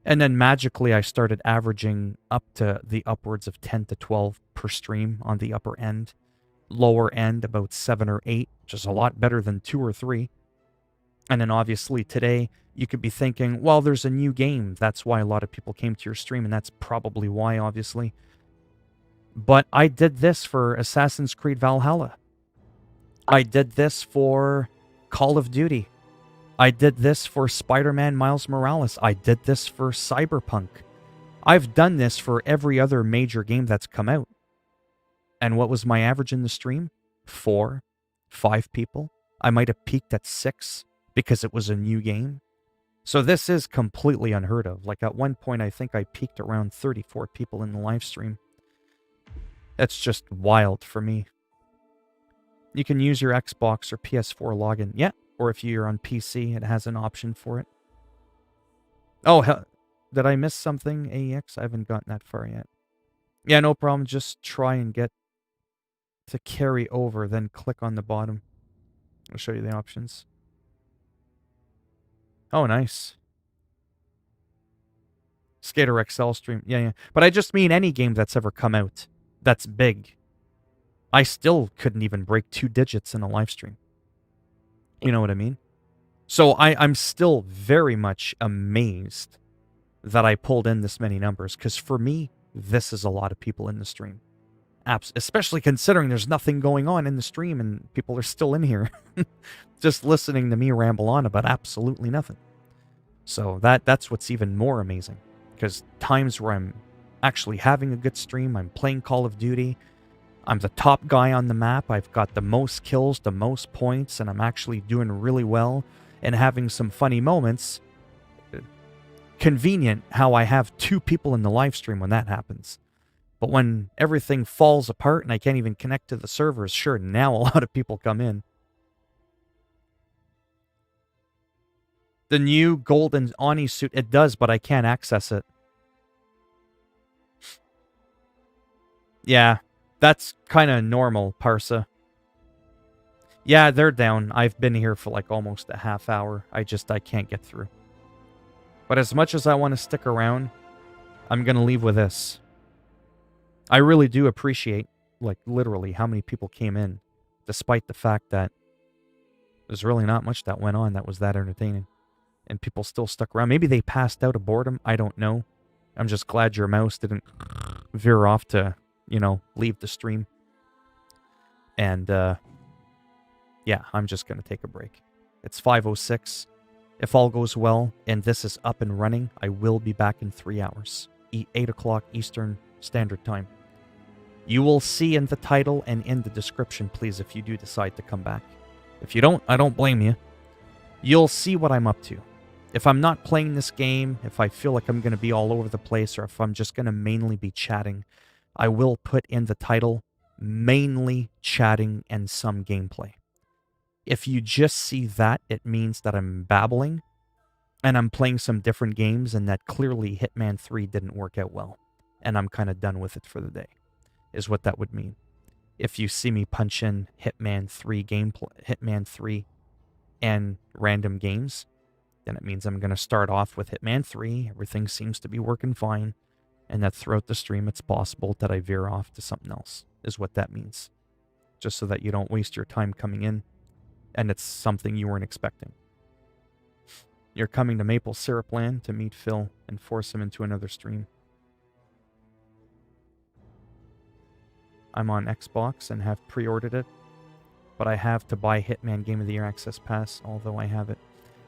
And then magically I started averaging up to the upwards of 10 to 12 per stream on the upper end. Lower end about 7 or 8, which is a lot better than 2 or 3. And then obviously today you could be thinking, well, there's a new game. That's why a lot of people came to your stream, and that's probably why, obviously. But I did this for Assassin's Creed Valhalla. I did this for Call of Duty. I did this for Spider-Man Miles Morales. I did this for Cyberpunk. I've done this for every other major game that's come out. And what was my average in the stream? 4, 5 people. I might have peaked at 6 because it was a new game. So this is completely unheard of. Like at one point, I think I peaked around 34 people in the live stream. That's just wild for me. You can use your Xbox or PS4 login. Yeah, or if you're on PC, it has an option for it. Oh, did I miss something, AEX? I haven't gotten that far yet. Yeah, no problem. Just try and get to carry over, then click on the bottom. I'll show you the options. Oh, nice. Skater XL stream. Yeah. But I just mean any game that's ever come out that's big. I still couldn't even break 2 digits in a live stream. You know what I mean? So I'm still very much amazed that I pulled in this many numbers, because for me, this is a lot of people in the stream. Especially considering there's nothing going on in the stream and people are still in here just listening to me ramble on about absolutely nothing. So that's what's even more amazing, because times where I'm actually having a good stream, I'm playing Call of Duty, I'm the top guy on the map, I've got the most kills, the most points, and I'm actually doing really well and having some funny moments. Convenient how I have 2 people in the live stream when that happens. But when everything falls apart and I can't even connect to the servers, sure, now a lot of people come in. The new golden Ani suit, it does, but I can't access it. Yeah, that's kind of normal, Parsa. Yeah, they're down. I've been here for like almost a half hour. I can't get through. But as much as I want to stick around, I'm going to leave with this. I really do appreciate, like, literally how many people came in, despite the fact that there's really not much that went on that was that entertaining. And people still stuck around. Maybe they passed out of boredom. I don't know. I'm just glad your mouse didn't veer off to, leave the stream. And, yeah, I'm just going to take a break. It's 5:06. If all goes well and this is up and running, I will be back in 3 hours. 8 o'clock Eastern Standard Time. You will see in the title and in the description, please, if you do decide to come back. If you don't, I don't blame you. You'll see what I'm up to. If I'm not playing this game, if I feel like I'm going to be all over the place, or if I'm just going to mainly be chatting, I will put in the title, mainly chatting and some gameplay. If you just see that, it means that I'm babbling and I'm playing some different games, and that clearly Hitman 3 didn't work out well, and I'm kind of done with it for the day, is what that would mean. If you see me punch in Hitman 3 gameplay, Hitman 3 and random games, then it means I'm going to start off with Hitman 3, everything seems to be working fine, and that throughout the stream it's possible that I veer off to something else, is what that means. Just so that you don't waste your time coming in, and it's something you weren't expecting. You're coming to Maple Syrup Land to meet Phil and force him into another stream. I'm on Xbox and have pre-ordered it, but I have to buy Hitman Game of the Year Access Pass, although I have it.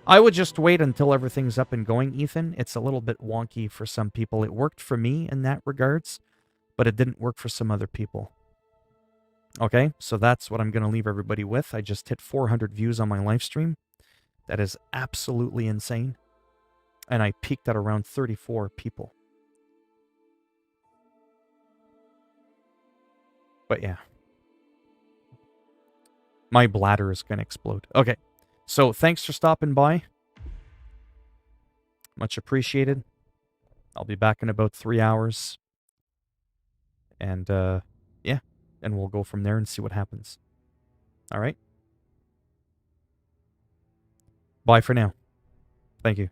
I would just wait until everything's up and going, Ethan. It's a little bit wonky for some people. It worked for me in that regards, but it didn't work for some other people. Okay, so that's what I'm going to leave everybody with. I just hit 400 views on my live stream. That is absolutely insane. And I peaked at around 34 people. But yeah. My bladder is going to explode. Okay, so thanks for stopping by. Much appreciated. I'll be back in about 3 hours. And, yeah. And we'll go from there and see what happens. All right? Bye for now. Thank you.